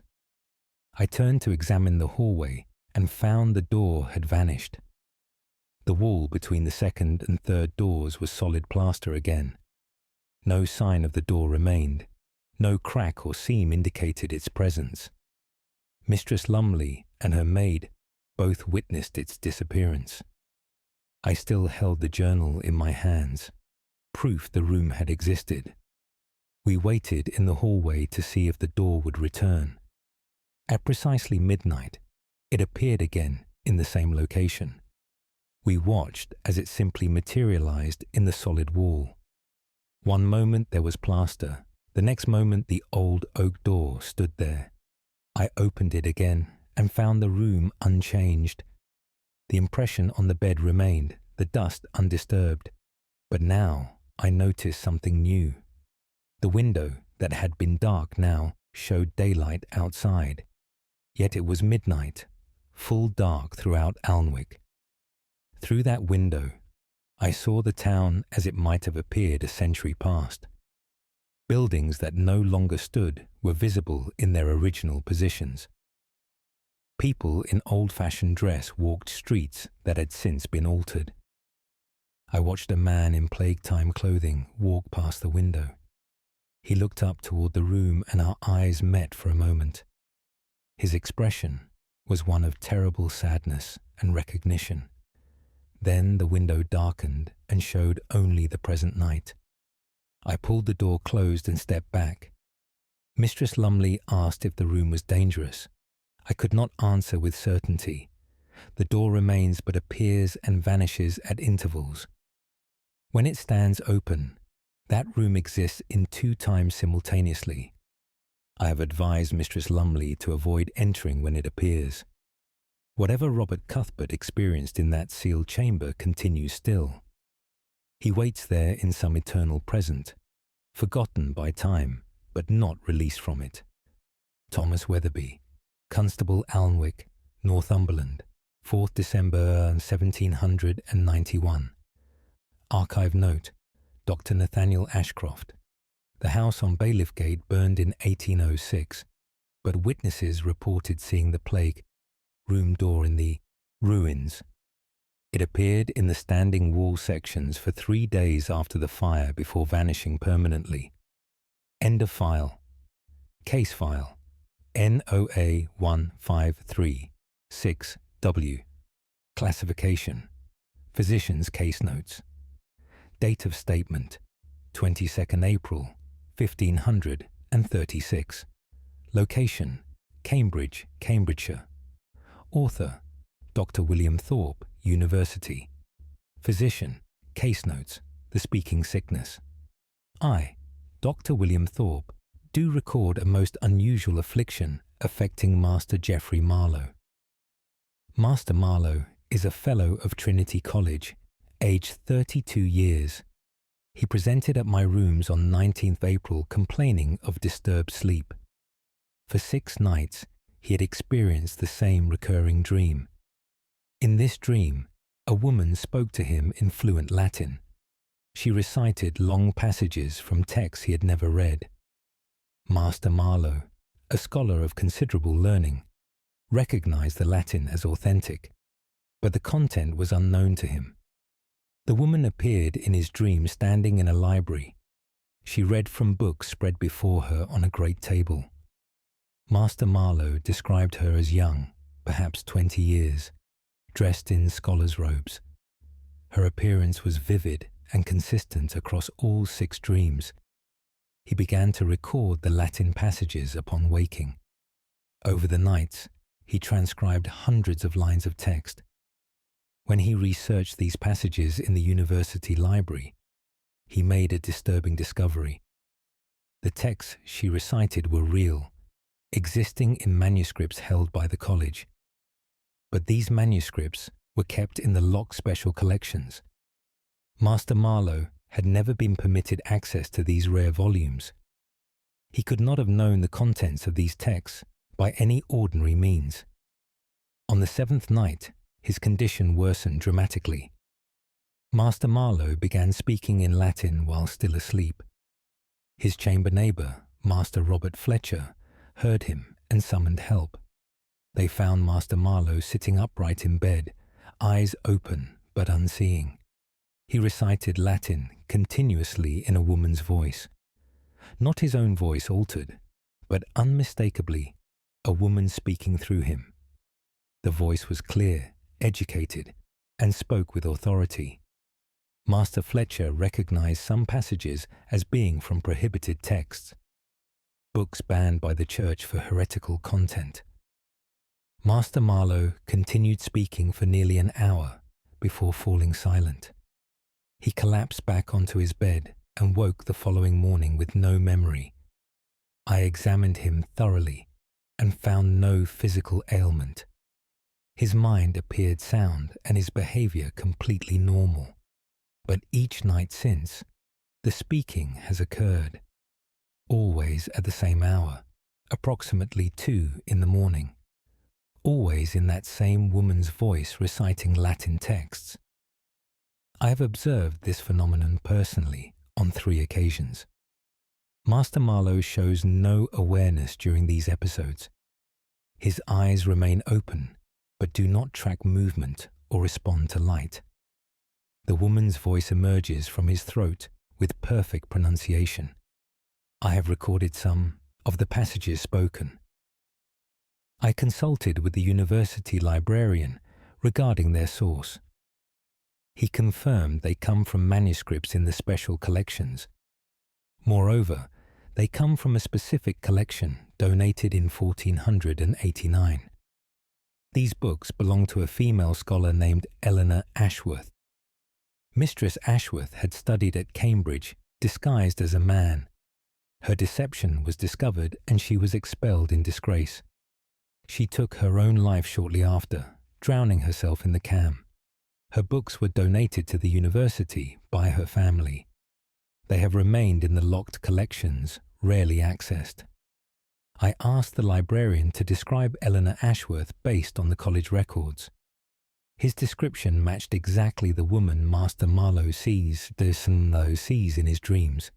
I turned to examine the hallway and found the door had vanished. The wall between the 2nd and 3rd doors was solid plaster again. No sign of the door remained. No crack or seam indicated its presence. Mistress Lumley and her maid both witnessed its disappearance. I still held the journal in my hands, proof the room had existed. We waited in the hallway to see if the door would return. At precisely midnight, it appeared again in the same location. We watched as it simply materialized in the solid wall. One moment there was plaster, the next moment the old oak door stood there. I opened it again and found the room unchanged. The impression on the bed remained, the dust undisturbed. But now I noticed something new. The window that had been dark now showed daylight outside. Yet it was midnight, full dark throughout Alnwick. Through that window, I saw the town as it might have appeared a century past. Buildings that no longer stood were visible in their original positions. People in old-fashioned dress walked streets that had since been altered. I watched a man in plague-time clothing walk past the window. He looked up toward the room and our eyes met for a moment. His expression was one of terrible sadness and recognition. Then the window darkened and showed only the present night. I pulled the door closed and stepped back. Mistress Lumley asked if the room was dangerous. I could not answer with certainty. The door remains but appears and vanishes at intervals. When it stands open, that room exists in 2 times simultaneously. I have advised Mistress Lumley to avoid entering when it appears. Whatever Robert Cuthbert experienced in that sealed chamber continues still. He waits there in some eternal present, forgotten by time, but not released from it. Thomas Weatherby, Constable, Alnwick, Northumberland, 4th December 1791. Archive note, Dr. Nathaniel Ashcroft. The house on Bailiff Gate burned in 1806, but witnesses reported seeing the plague room door in the ruins. It appeared in the standing wall sections for 3 days after the fire before vanishing permanently. End of file. Case file NOA 153-6W. Classification Physician's Case Notes. Date of statement 22nd April 1536. Location Cambridge, Cambridgeshire. Author Dr. William Thorpe, University. Physician, Case Notes, The Speaking Sickness. I, Dr. William Thorpe, do record a most unusual affliction affecting Master Geoffrey Marlowe. Master Marlowe is a Fellow of Trinity College, aged 32 years. He presented at my rooms on 19th April complaining of disturbed sleep. For 6 nights, he had experienced the same recurring dream. In this dream, a woman spoke to him in fluent Latin. She recited long passages from texts he had never read. Master Marlowe, a scholar of considerable learning, recognized the Latin as authentic, but the content was unknown to him. The woman appeared in his dream standing in a library. She read from books spread before her on a great table. Master Marlowe described her as young, perhaps 20 years, dressed in scholar's robes. Her appearance was vivid and consistent across all 6 dreams. He began to record the Latin passages upon waking. Over the nights, he transcribed hundreds of lines of text. When he researched these passages in the university library, he made a disturbing discovery. The texts she recited were real, existing in manuscripts held by the college. But these manuscripts were kept in the locked special collections. Master Marlowe had never been permitted access to these rare volumes. He could not have known the contents of these texts by any ordinary means. On the 7th night, his condition worsened dramatically. Master Marlowe began speaking in Latin while still asleep. His chamber neighbour, Master Robert Fletcher, heard him and summoned help. They found Master Marlowe sitting upright in bed, eyes open but unseeing. He recited Latin continuously in a woman's voice. Not his own voice altered, but unmistakably a woman speaking through him. The voice was clear, educated, and spoke with authority. Master Fletcher recognized some passages as being from prohibited texts, books banned by the church for heretical content. Master Marlowe continued speaking for nearly an hour before falling silent. He collapsed back onto his bed and woke the following morning with no memory. I examined him thoroughly and found no physical ailment. His mind appeared sound and his behavior completely normal. But each night since, the speaking has occurred, always at the same hour, approximately 2 in the morning, always in that same woman's voice reciting Latin texts. I have observed this phenomenon personally on 3 occasions. Master Marlowe shows no awareness during these episodes. His eyes remain open, but do not track movement or respond to light. The woman's voice emerges from his throat with perfect pronunciation. I have recorded some of the passages spoken. I consulted with the university librarian regarding their source. He confirmed they come from manuscripts in the special collections. Moreover, they come from a specific collection donated in 1489. These books belong to a female scholar named Eleanor Ashworth. Mistress Ashworth had studied at Cambridge, disguised as a man. Her deception was discovered and she was expelled in disgrace. She took her own life shortly after, drowning herself in the Cam. Her books were donated to the university by her family. They have remained in the locked collections, rarely accessed. I asked the librarian to describe Eleanor Ashworth based on the college records. His description matched exactly the woman Master Marlowe sees in his dreams.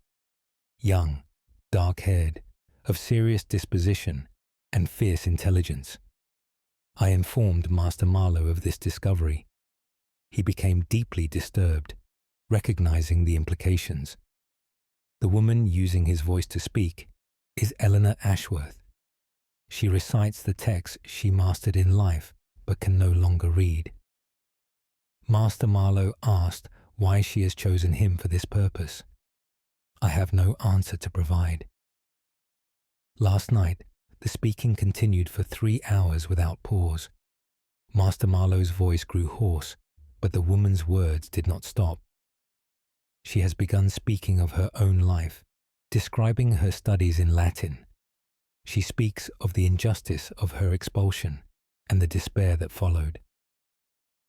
Young, dark-haired, of serious disposition and fierce intelligence. I informed Master Marlowe of this discovery. He became deeply disturbed, recognizing the implications. The woman using his voice to speak is Eleanor Ashworth. She recites the texts she mastered in life but can no longer read. Master Marlowe asked why she has chosen him for this purpose. I have no answer to provide. Last night, the speaking continued for 3 hours without pause. Master Marlowe's voice grew hoarse, but the woman's words did not stop. She has begun speaking of her own life, describing her studies in Latin. She speaks of the injustice of her expulsion and the despair that followed.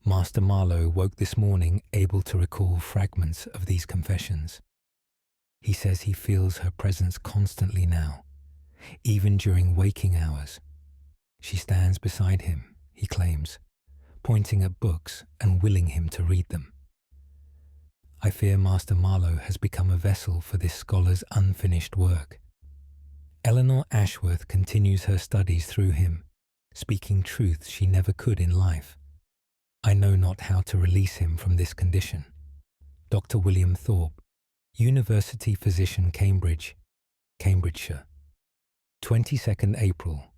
Master Marlowe woke this morning able to recall fragments of these confessions. He says he feels her presence constantly now, even during waking hours. She stands beside him, he claims, pointing at books and willing him to read them. I fear Master Marlowe has become a vessel for this scholar's unfinished work. Eleanor Ashworth continues her studies through him, speaking truths she never could in life. I know not how to release him from this condition. Dr. William Thorpe, University Physician, Cambridge, Cambridgeshire. 22nd April,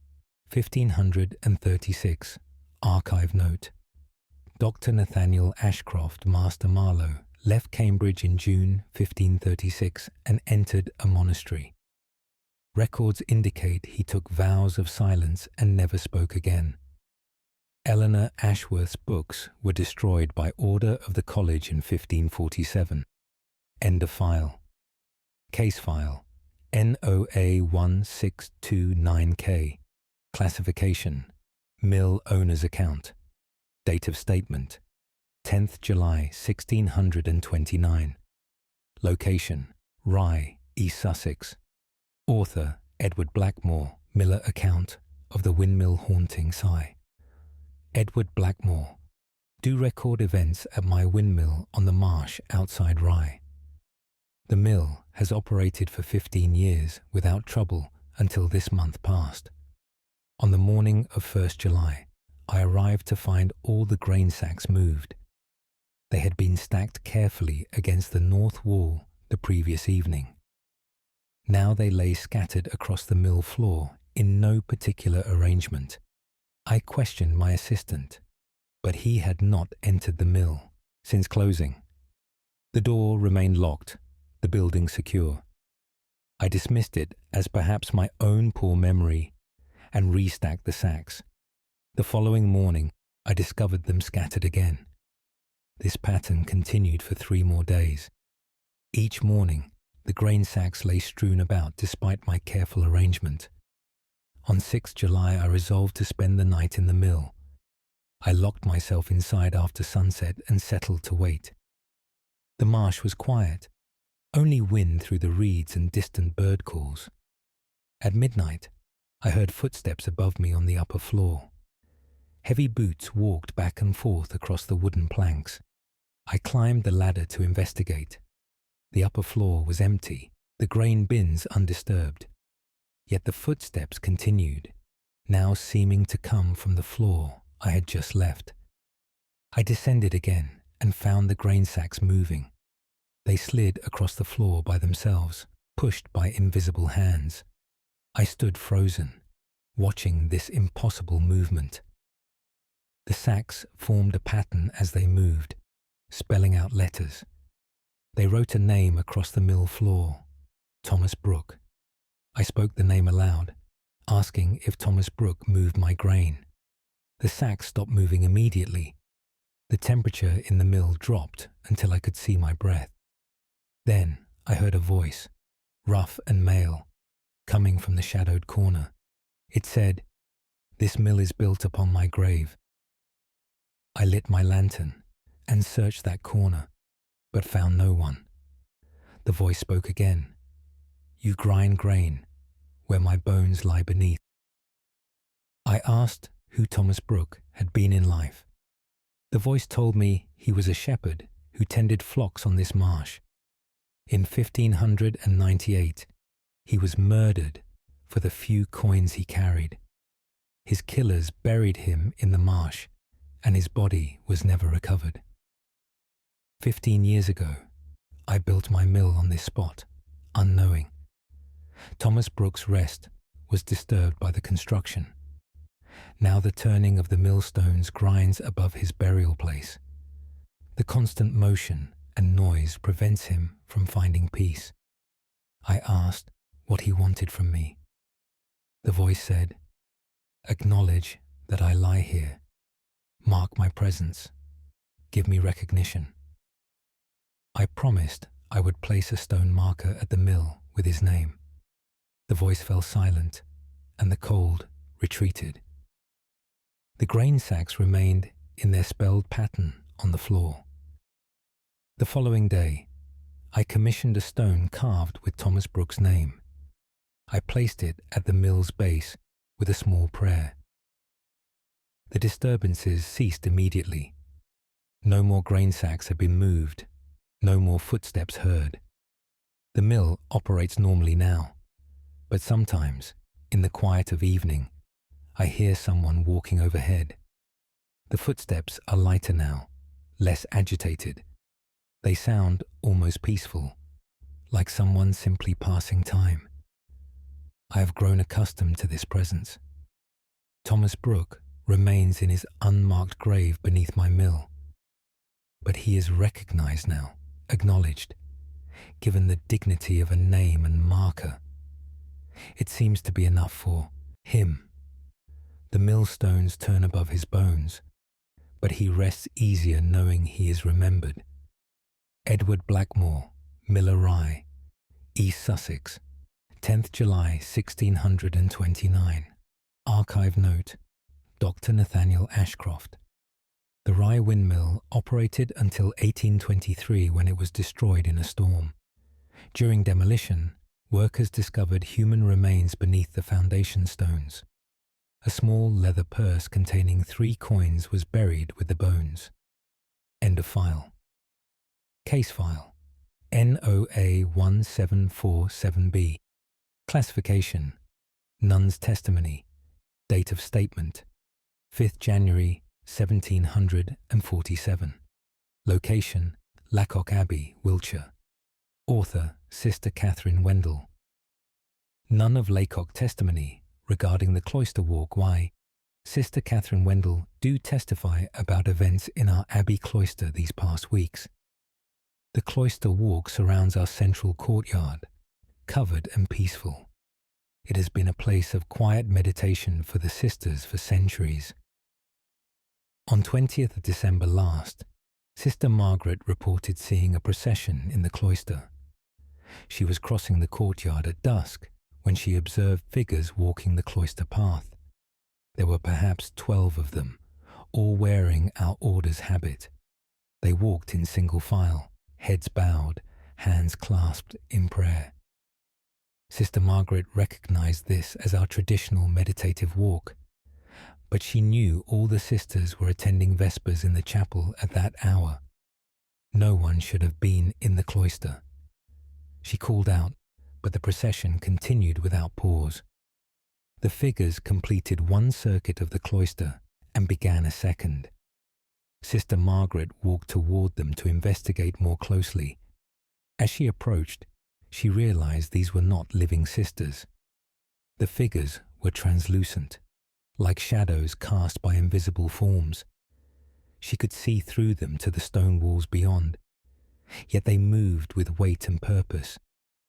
1536. Archive note. Dr. Nathaniel Ashcroft, Master Marlowe, left Cambridge in June 1536 and entered a monastery. Records indicate he took vows of silence and never spoke again. Eleanor Ashworth's books were destroyed by order of the college in 1547. End of file. Case file NOA 1629K. Classification Mill Owner's Account. Date of statement 10th July 1629. Location Rye, East Sussex. Author Edward Blackmore. Miller Account of the Windmill Haunting Sigh. Edward Blackmore. Do record events at my windmill on the marsh outside Rye. The mill has operated for 15 years without trouble until this month past. On the morning of 1st July, I arrived to find all the grain sacks moved. They had been stacked carefully against the north wall the previous evening. Now they lay scattered across the mill floor in no particular arrangement. I questioned my assistant, but he had not entered the mill since closing. The door remained locked, the building secure. I dismissed it as perhaps my own poor memory and restacked the sacks. The following morning, I discovered them scattered again. This pattern continued for 3 more days. Each morning, the grain sacks lay strewn about despite my careful arrangement. On 6 July, I resolved to spend the night in the mill. I locked myself inside after sunset and settled to wait. The marsh was quiet, only wind through the reeds and distant bird calls. At midnight, I heard footsteps above me on the upper floor. Heavy boots walked back and forth across the wooden planks. I climbed the ladder to investigate. The upper floor was empty, the grain bins undisturbed. Yet the footsteps continued, now seeming to come from the floor I had just left. I descended again and found the grain sacks moving. They slid across the floor by themselves, pushed by invisible hands. I stood frozen, watching this impossible movement. The sacks formed a pattern as they moved, spelling out letters. They wrote a name across the mill floor, Thomas Brooke. I spoke the name aloud, asking if Thomas Brooke moved my grain. The sacks stopped moving immediately. The temperature in the mill dropped until I could see my breath. Then I heard a voice, rough and male, coming from the shadowed corner. It said, "This mill is built upon my grave." I lit my lantern and searched that corner, but found no one. The voice spoke again. "You grind grain where my bones lie beneath." I asked who Thomas Brooke had been in life. The voice told me he was a shepherd who tended flocks on this marsh. In 1598, he was murdered for the few coins he carried. His killers buried him in the marsh, and his body was never recovered. 15 years ago, I built my mill on this spot, unknowing. Thomas Brooke's rest was disturbed by the construction. Now the turning of the millstones grinds above his burial place. The constant motion and noise prevents him from finding peace. I asked what he wanted from me. The voice said, "Acknowledge that I lie here. Mark my presence. Give me recognition." I promised I would place a stone marker at the mill with his name. The voice fell silent, and the cold retreated. The grain sacks remained in their spelled pattern on the floor. The following day, I commissioned a stone carved with Thomas Brooke's name. I placed it at the mill's base with a small prayer. The disturbances ceased immediately. No more grain sacks have been moved, no more footsteps heard. The mill operates normally now, but sometimes, in the quiet of evening, I hear someone walking overhead. The footsteps are lighter now, less agitated. They sound almost peaceful, like someone simply passing time. I have grown accustomed to this presence. Thomas Brooke remains in his unmarked grave beneath my mill, but he is recognized now, acknowledged, given the dignity of a name and marker. It seems to be enough for him. The millstones turn above his bones, but he rests easier knowing he is remembered. Edward Blackmore, Miller Rye, East Sussex, 10th July 1629. Archive note, Dr. Nathaniel Ashcroft. The Rye windmill operated until 1823 when it was destroyed in a storm. During demolition, workers discovered human remains beneath the foundation stones. A small leather purse containing 3 coins was buried with the bones. End of file. Case file NOA 1747B. Classification: Nun's testimony. Date of statement: 5th January 1747. Location: Lacock Abbey, Wiltshire. Author: Sister Catherine Wendell. Nun of Lacock testimony regarding the cloister walk. Why? Sister Catherine Wendell do testify about events in our Abbey cloister these past weeks. The cloister walk surrounds our central courtyard, covered and peaceful. It has been a place of quiet meditation for the sisters for centuries. On 20th of December last, Sister Margaret reported seeing a procession in the cloister. She was crossing the courtyard at dusk when she observed figures walking the cloister path. There were perhaps 12 of them, all wearing our order's habit. They walked in single file, heads bowed, hands clasped in prayer. Sister Margaret recognized this as our traditional meditative walk, but she knew all the sisters were attending Vespers in the chapel at that hour. No one should have been in the cloister. She called out, but the procession continued without pause. The figures completed one circuit of the cloister and began a second. Sister Margaret walked toward them to investigate more closely. As she approached, she realized these were not living sisters. The figures were translucent, like shadows cast by invisible forms. She could see through them to the stone walls beyond, yet they moved with weight and purpose,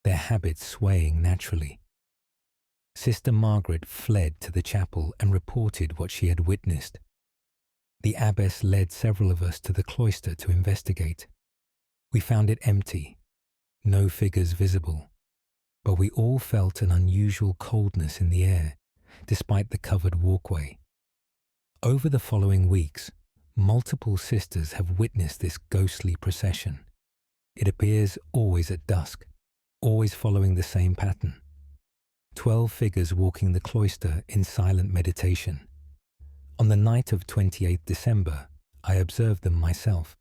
their habits swaying naturally. Sister Margaret fled to the chapel and reported what she had witnessed. The abbess led several of us to the cloister to investigate. We found it empty, no figures visible, but we all felt an unusual coldness in the air, despite the covered walkway. Over the following weeks, multiple sisters have witnessed this ghostly procession. It appears always at dusk, always following the same pattern. 12 figures walking the cloister in silent meditation. On the night of 28th December, I observed them myself.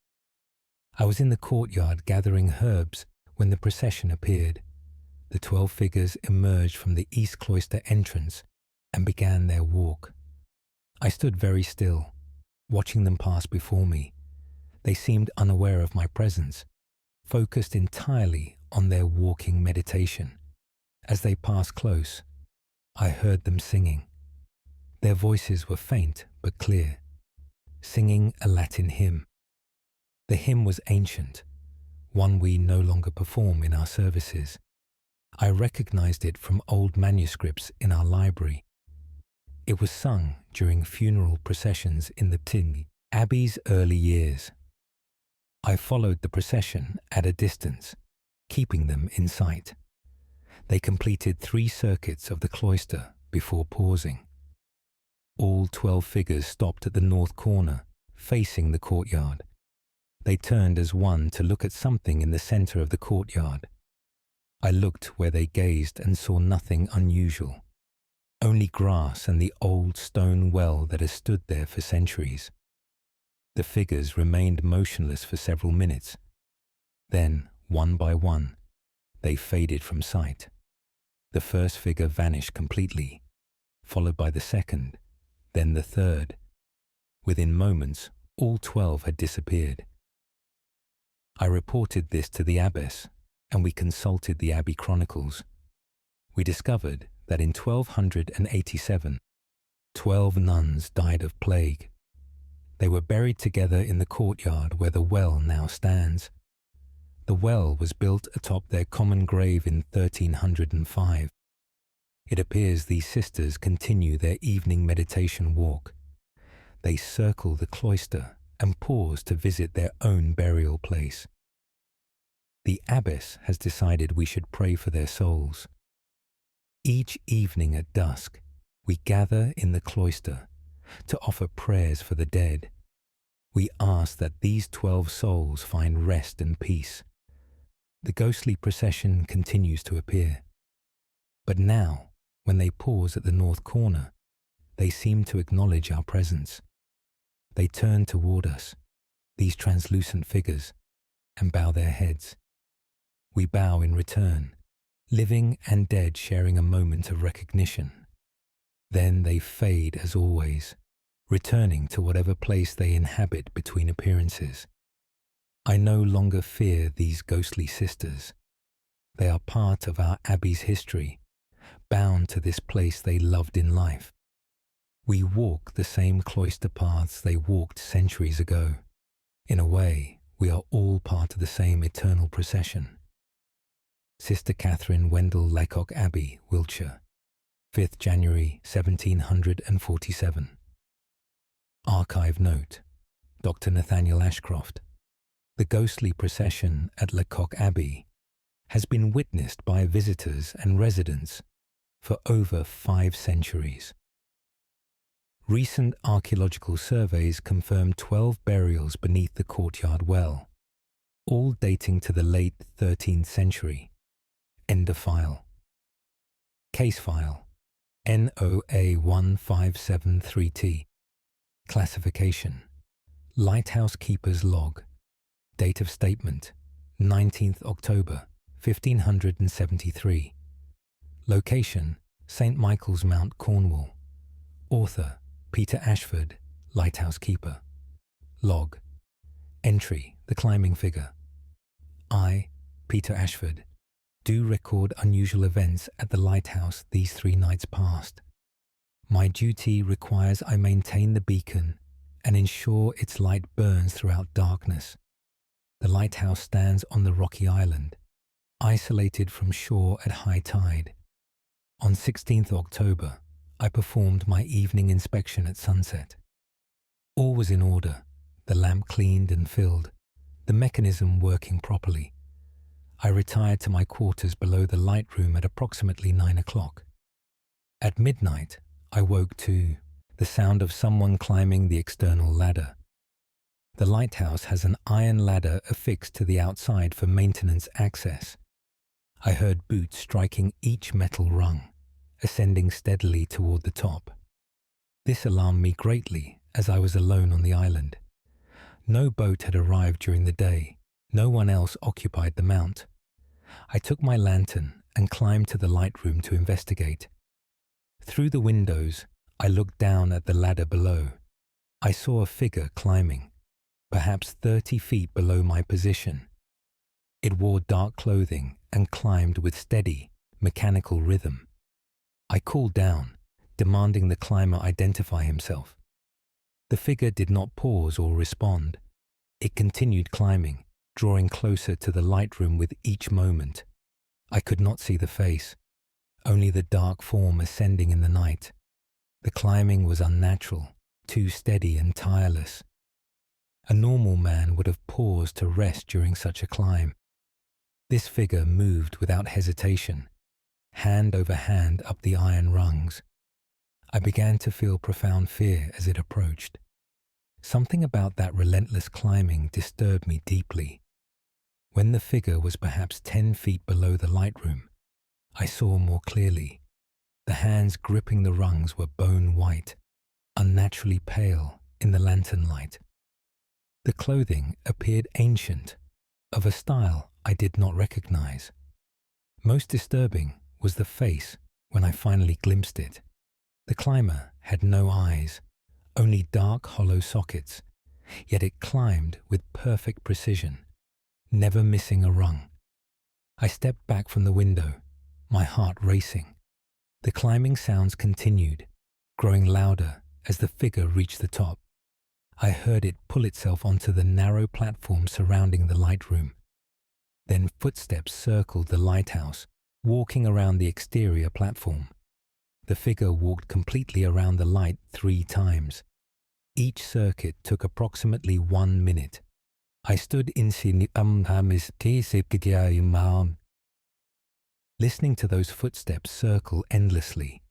I was in the courtyard gathering herbs when the procession appeared. The 12 figures emerged from the east cloister entrance and began their walk. I stood very still, watching them pass before me. They seemed unaware of my presence, focused entirely on their walking meditation. As they passed close, I heard them singing. Their voices were faint but clear, singing a Latin hymn. The hymn was ancient, one we no longer perform in our services. I recognized it from old manuscripts in our library. It was sung during funeral processions in the Abbey's early years. I followed the procession at a distance, keeping them in sight. They completed 3 circuits of the cloister before pausing. All 12 figures stopped at the north corner, facing the courtyard. They turned as one to look at something in the center of the courtyard. I looked where they gazed and saw nothing unusual, only grass and the old stone well that has stood there for centuries. The figures remained motionless for several minutes. Then, one by one, they faded from sight. The first figure vanished completely, followed by the second, then the third. Within moments, all 12 had disappeared. I reported this to the abbess, and we consulted the Abbey chronicles. We discovered that in 1287, 12 nuns died of plague. They were buried together in the courtyard where the well now stands. The well was built atop their common grave in 1305. It appears these sisters continue their evening meditation walk. They circle the cloister and pause to visit their own burial place. The abbess has decided we should pray for their souls. Each evening at dusk, we gather in the cloister to offer prayers for the dead. We ask that these 12 souls find rest and peace. The ghostly procession continues to appear. But now, when they pause at the north corner, they seem to acknowledge our presence. They turn toward us, these translucent figures, and bow their heads. We bow in return, living and dead sharing a moment of recognition. Then they fade as always, returning to whatever place they inhabit between appearances. I no longer fear these ghostly sisters. They are part of our Abbey's history, bound to this place they loved in life. We walk the same cloister paths they walked centuries ago. In a way, we are all part of the same eternal procession. Sister Catherine Wendell Lecoq Abbey, Wiltshire, 5th January 1747. Archive note: Dr. Nathaniel Ashcroft. The ghostly procession at Lecoq Abbey has been witnessed by visitors and residents for over 5 centuries. Recent archaeological surveys confirm 12 burials beneath the courtyard well, all dating to the late 13th century. End of file. Case file NOA1573T. Classification: Lighthouse Keeper's Log. Date of statement: 19th October 1573. Location: St. Michael's Mount, Cornwall. Author: Peter Ashford, Lighthouse Keeper. Log. Entry: the climbing figure. I, Peter Ashford, do record unusual events at the lighthouse these 3 nights past. My duty requires I maintain the beacon and ensure its light burns throughout darkness. The lighthouse stands on the rocky island, isolated from shore at high tide. On 16th October, I performed my evening inspection at sunset. All was in order, the lamp cleaned and filled, the mechanism working properly. I retired to my quarters below the light room at approximately 9 o'clock. At midnight, I woke to the sound of someone climbing the external ladder. The lighthouse has an iron ladder affixed to the outside for maintenance access. I heard boots striking each metal rung, ascending steadily toward the top. This alarmed me greatly as I was alone on the island. No boat had arrived during the day. No one else occupied the mount. I took my lantern and climbed to the light room to investigate. Through the windows, I looked down at the ladder below. I saw a figure climbing, perhaps 30 feet below my position. It wore dark clothing and climbed with steady, mechanical rhythm. I called down, demanding the climber identify himself. The figure did not pause or respond. It continued climbing, drawing closer to the light room with each moment. I could not see the face, only the dark form ascending in the night. The climbing was unnatural, too steady and tireless. A normal man would have paused to rest during such a climb. This figure moved without hesitation, hand over hand up the iron rungs. I began to feel profound fear as it approached. Something about that relentless climbing disturbed me deeply. When the figure was perhaps 10 feet below the light room, I saw more clearly. The hands gripping the rungs were bone white, unnaturally pale in the lantern light. The clothing appeared ancient, of a style I did not recognize. Most disturbing was the face when I finally glimpsed it. The climber had no eyes, only dark hollow sockets, yet it climbed with perfect precision, never missing a rung. I stepped back from the window, my heart racing. The climbing sounds continued, growing louder as the figure reached the top. I heard it pull itself onto the narrow platform surrounding the light room. Then footsteps circled the lighthouse, walking around the exterior platform. The figure walked completely around the light 3 times. Each circuit took approximately 1 minute. I stood listening to those footsteps circle endlessly.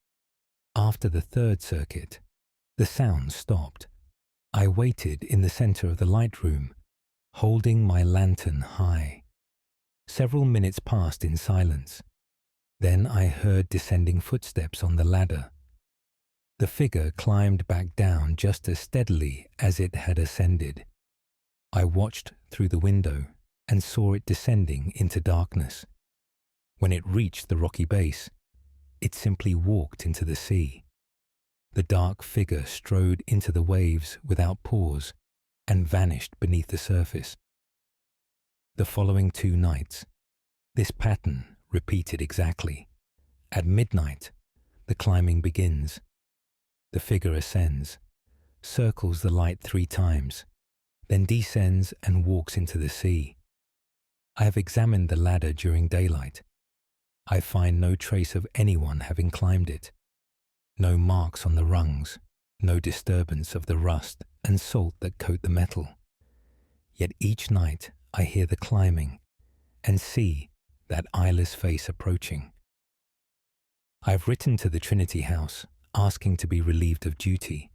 After the 3rd circuit, the sound stopped. I waited in the center of the light room, holding my lantern high. Several minutes passed in silence. Then I heard descending footsteps on the ladder. The figure climbed back down just as steadily as it had ascended. I watched through the window and saw it descending into darkness. When it reached the rocky base, it simply walked into the sea. The dark figure strode into the waves without pause and vanished beneath the surface. The following 2 nights, this pattern repeated exactly. At midnight, the climbing begins. The figure ascends, circles the light 3 times, then descends and walks into the sea. I have examined the ladder during daylight. I find no trace of anyone having climbed it. No marks on the rungs, no disturbance of the rust and salt that coat the metal. Yet each night I hear the climbing and see that eyeless face approaching. I have written to the Trinity House asking to be relieved of duty.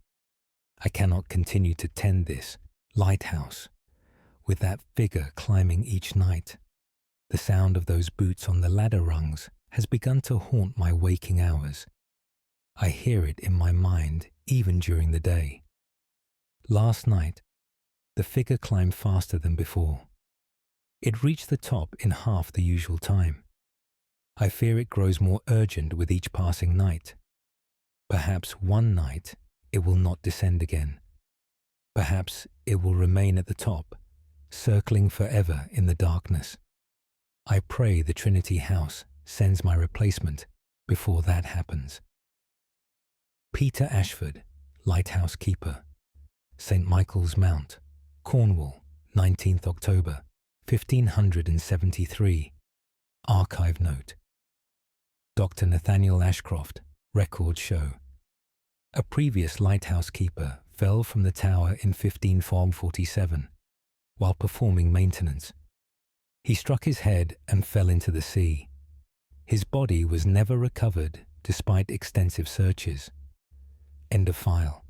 I cannot continue to tend this lighthouse with that figure climbing each night. The sound of those boots on the ladder rungs has begun to haunt my waking hours. I hear it in my mind even during the day. Last night, the figure climbed faster than before. It reached the top in half the usual time. I fear it grows more urgent with each passing night. Perhaps one night it will not descend again. Perhaps it will remain at the top, circling forever in the darkness. I pray the Trinity House sends my replacement before that happens. Peter Ashford, Lighthouse Keeper, St. Michael's Mount, Cornwall, 19th October, 1573. Archive note. Dr. Nathaniel Ashcroft, records show. A previous lighthouse keeper fell from the tower in 1547 while performing maintenance. He struck his head and fell into the sea. His body was never recovered despite extensive searches. End of file.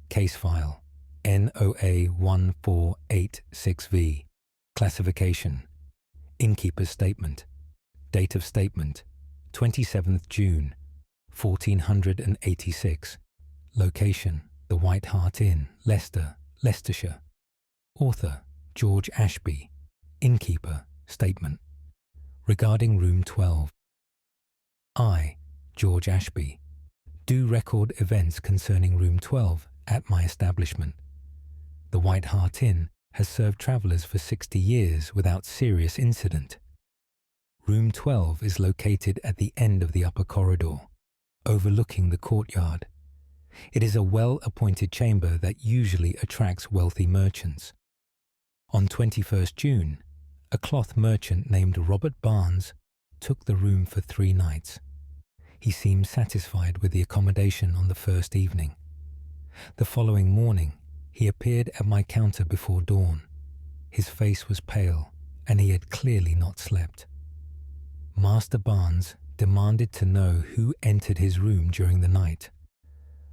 Case file NOA 1486V. Classification. Innkeeper's statement. Date of statement 27th June 1486. Location: the White Hart Inn, Leicester, Leicestershire. Author: George Ashby. Innkeeper statement. Regarding room 12. I, George Ashby, do record events concerning room 12 at my establishment. The White Hart Inn has served travellers for 60 years without serious incident. Room 12 is located at the end of the upper corridor, overlooking the courtyard. It is a well-appointed chamber that usually attracts wealthy merchants. On 21st June, a cloth merchant named Robert Barnes took the room for 3 nights. He seemed satisfied with the accommodation on the first evening. The following morning, he appeared at my counter before dawn. His face was pale, and he had clearly not slept. Master Barnes demanded to know who entered his room during the night.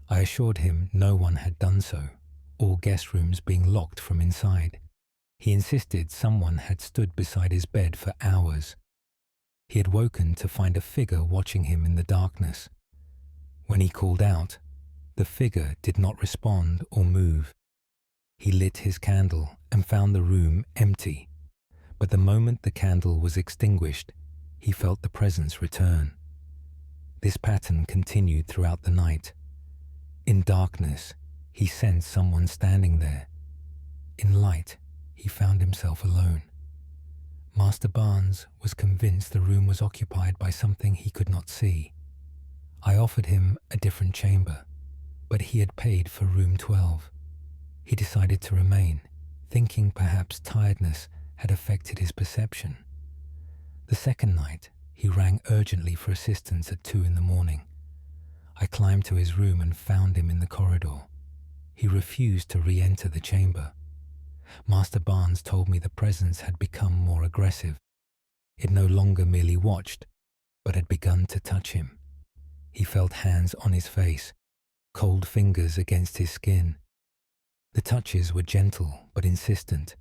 I assured him no one had done so, all guest rooms being locked from inside. He insisted someone had stood beside his bed for hours. He had woken to find a figure watching him in the darkness. When he called out, the figure did not respond or move. He lit his candle and found the room empty, but the moment the candle was extinguished, he felt the presence return. This pattern continued throughout the night. In darkness, he sensed someone standing there. In light, he found himself alone. Master Barnes was convinced the room was occupied by something he could not see. I offered him a different chamber, but he had paid for room 12. He decided to remain, thinking perhaps tiredness had affected his perception. The second night, he rang urgently for assistance at 2 in the morning. I climbed to his room and found him in the corridor. He refused to re-enter the chamber. Master Barnes told me the presence had become more aggressive. It no longer merely watched, but had begun to touch him. He felt hands on his face, cold fingers against his skin. The touches were gentle but insistent,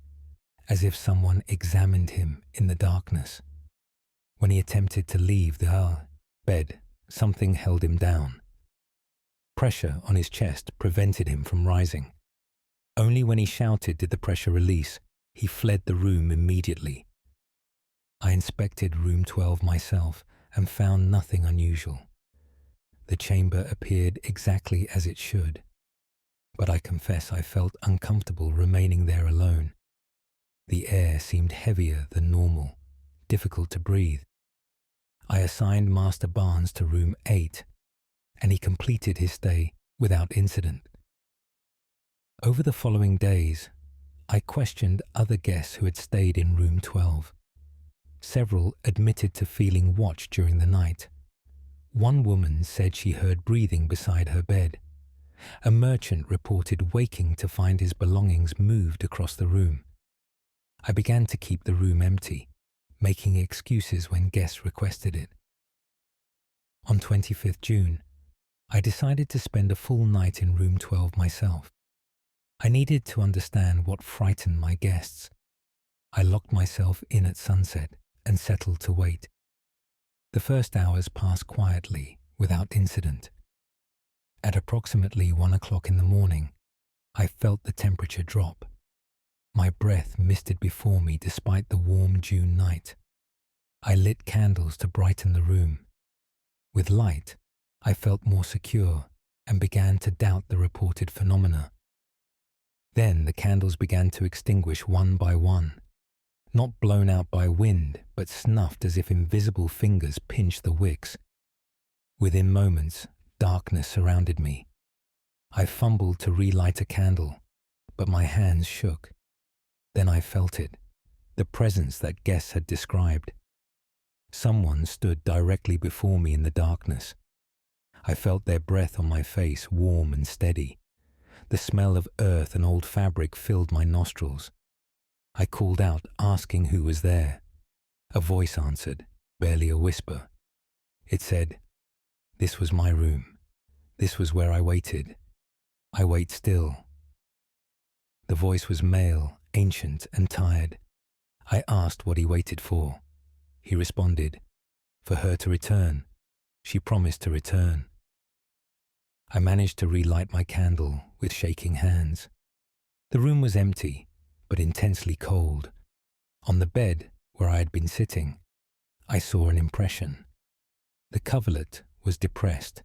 as if someone examined him in the darkness. When he attempted to leave the bed, something held him down. Pressure on his chest prevented him from rising. Only when he shouted did the pressure release. He fled the room immediately. I inspected room 12 myself and found nothing unusual. The chamber appeared exactly as it should, but I confess I felt uncomfortable remaining there alone. The air seemed heavier than normal, difficult to breathe. I assigned Master Barnes to room 8, and he completed his stay without incident. Over the following days, I questioned other guests who had stayed in room 12. Several admitted to feeling watched during the night. One woman said she heard breathing beside her bed. A merchant reported waking to find his belongings moved across the room. I began to keep the room empty, making excuses when guests requested it. On 25th June, I decided to spend a full night in room 12 myself. I needed to understand what frightened my guests. I locked myself in at sunset and settled to wait. The first hours passed quietly, without incident. At approximately 1 o'clock in the morning, I felt the temperature drop. My breath misted before me despite the warm June night. I lit candles to brighten the room. With light, I felt more secure and began to doubt the reported phenomena. Then the candles began to extinguish one by one, not blown out by wind, but snuffed as if invisible fingers pinched the wicks. Within moments, darkness surrounded me. I fumbled to relight a candle, but my hands shook. Then I felt it, the presence that guests had described. Someone stood directly before me in the darkness. I felt their breath on my face, warm and steady. The smell of earth and old fabric filled my nostrils. I called out, asking who was there. A voice answered, barely a whisper. It said, "This was my room. This was where I waited. I wait still." The voice was male, ancient and tired. I asked what he waited for. He responded, "For her to return. She promised to return." I managed to relight my candle with shaking hands. The room was empty, but intensely cold. On the bed where I had been sitting, I saw an impression. The coverlet was depressed,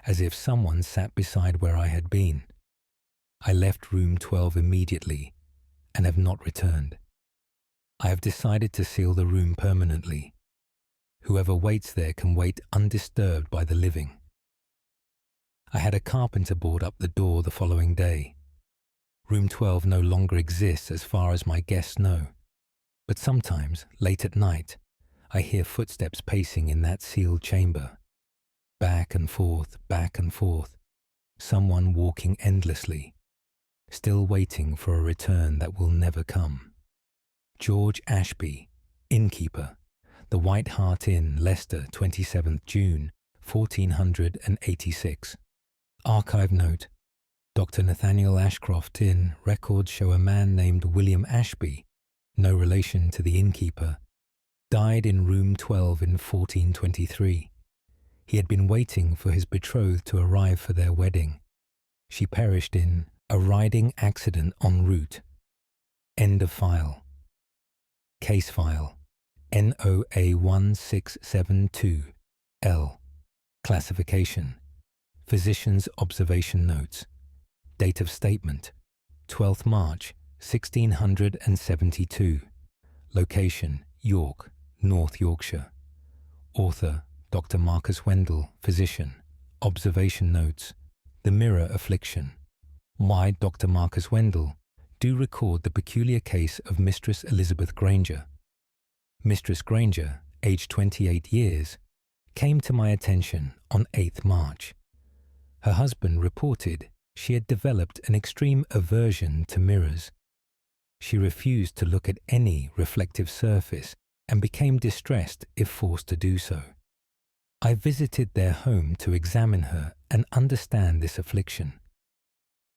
as if someone sat beside where I had been. I left room 12 immediately and have not returned. I have decided to seal the room permanently. Whoever waits there can wait undisturbed by the living. I had a carpenter board up the door the following day. Room 12 no longer exists as far as my guests know, but sometimes, late at night, I hear footsteps pacing in that sealed chamber. Back and forth, someone walking endlessly, still waiting for a return that will never come. George Ashby, innkeeper, the White Hart Inn, Leicester, 27th June, 1486. Archive note: Dr. Nathaniel Ashcroft Inn records show a man named William Ashby, no relation to the innkeeper, died in room 12 in 1423. He had been waiting for his betrothed to arrive for their wedding. She perished in a riding accident en route. End of file. Case file NOA1672L. Classification: Physician's Observation Notes. Date of statement: 12th March 1672. Location: York, North Yorkshire. Author: Dr. Marcus Wendell, physician. Observation notes: The mirror affliction. Why Dr. Marcus Wendell do record the peculiar case of Mistress Elizabeth Granger. Mistress Granger, aged 28 years, came to my attention on 8th March. Her husband reported she had developed an extreme aversion to mirrors. She refused to look at any reflective surface and became distressed if forced to do so. I visited their home to examine her and understand this affliction.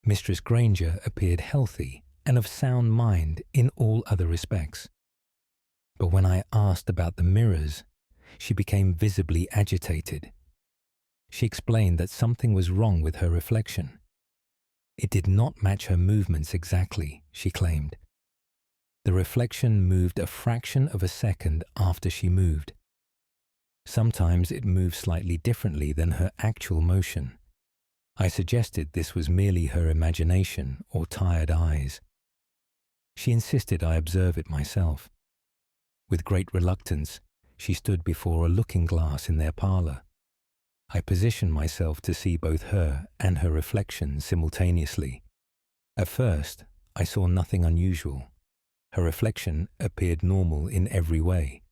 Mistress Granger appeared healthy and of sound mind in all other respects. But when I asked about the mirrors, she became visibly agitated. She explained that something was wrong with her reflection. It did not match her movements exactly, she claimed. The reflection moved a fraction of a second after she moved. Sometimes it moved slightly differently than her actual motion. I suggested this was merely her imagination or tired eyes. She insisted I observe it myself. With great reluctance, she stood before a looking glass in their parlour. I positioned myself to see both her and her reflection simultaneously. At first, I saw nothing unusual. Her reflection appeared normal in every way.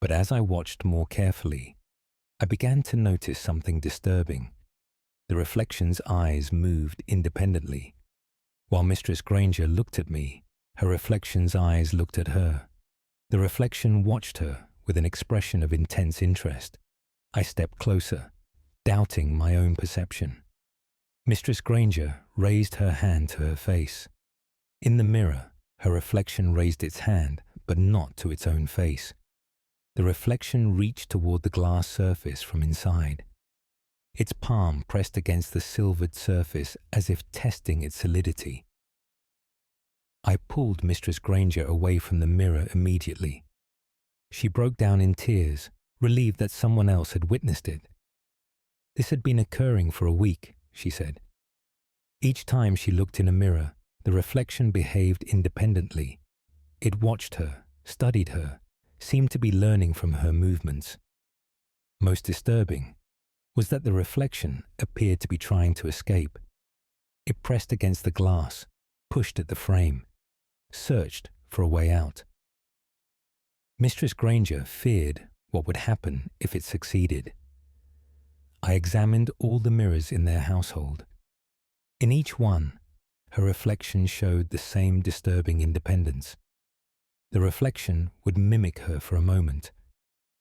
But as I watched more carefully, I began to notice something disturbing. The reflection's eyes moved independently. While Mistress Granger looked at me, her reflection's eyes looked at her. The reflection watched her with an expression of intense interest. I stepped closer. doubting my own perception. Mistress Granger raised her hand to her face. In the mirror, her reflection raised its hand, but not to its own face. The reflection reached toward the glass surface from inside. Its palm pressed against the silvered surface as if testing its solidity. I pulled Mistress Granger away from the mirror immediately. She broke down in tears, relieved that someone else had witnessed it. This had been occurring for a week, she said. Each time she looked in a mirror, the reflection behaved independently. It watched her, studied her, seemed to be learning from her movements. Most disturbing was that the reflection appeared to be trying to escape. It pressed against the glass, pushed at the frame, searched for a way out. Mistress Granger feared what would happen if it succeeded. I examined all the mirrors in their household. In each one, her reflection showed the same disturbing independence. The reflection would mimic her for a moment,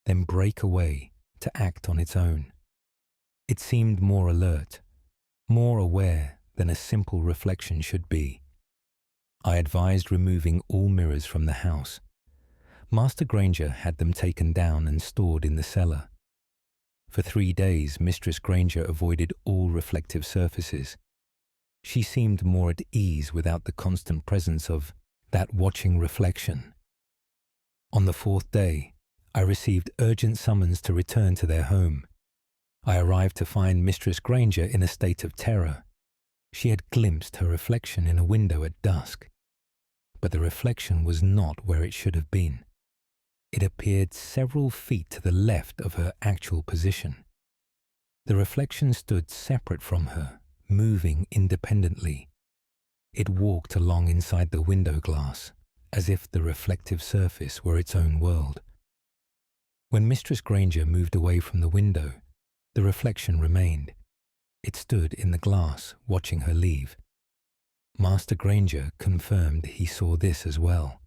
then break away to act on its own. It seemed more alert, more aware than a simple reflection should be. I advised removing all mirrors from the house. Master Granger had them taken down and stored in the cellar. For 3 days, Mistress Granger avoided all reflective surfaces. She seemed more at ease without the constant presence of that watching reflection. On the 4th day, I received urgent summons to return to their home. I arrived to find Mistress Granger in a state of terror. She had glimpsed her reflection in a window at dusk. But the reflection was not where it should have been. It appeared several feet to the left of her actual position. The reflection stood separate from her, moving independently. It walked along inside the window glass, as if the reflective surface were its own world. When Mistress Granger moved away from the window, the reflection remained. It stood in the glass, watching her leave. Master Granger confirmed he saw this as well.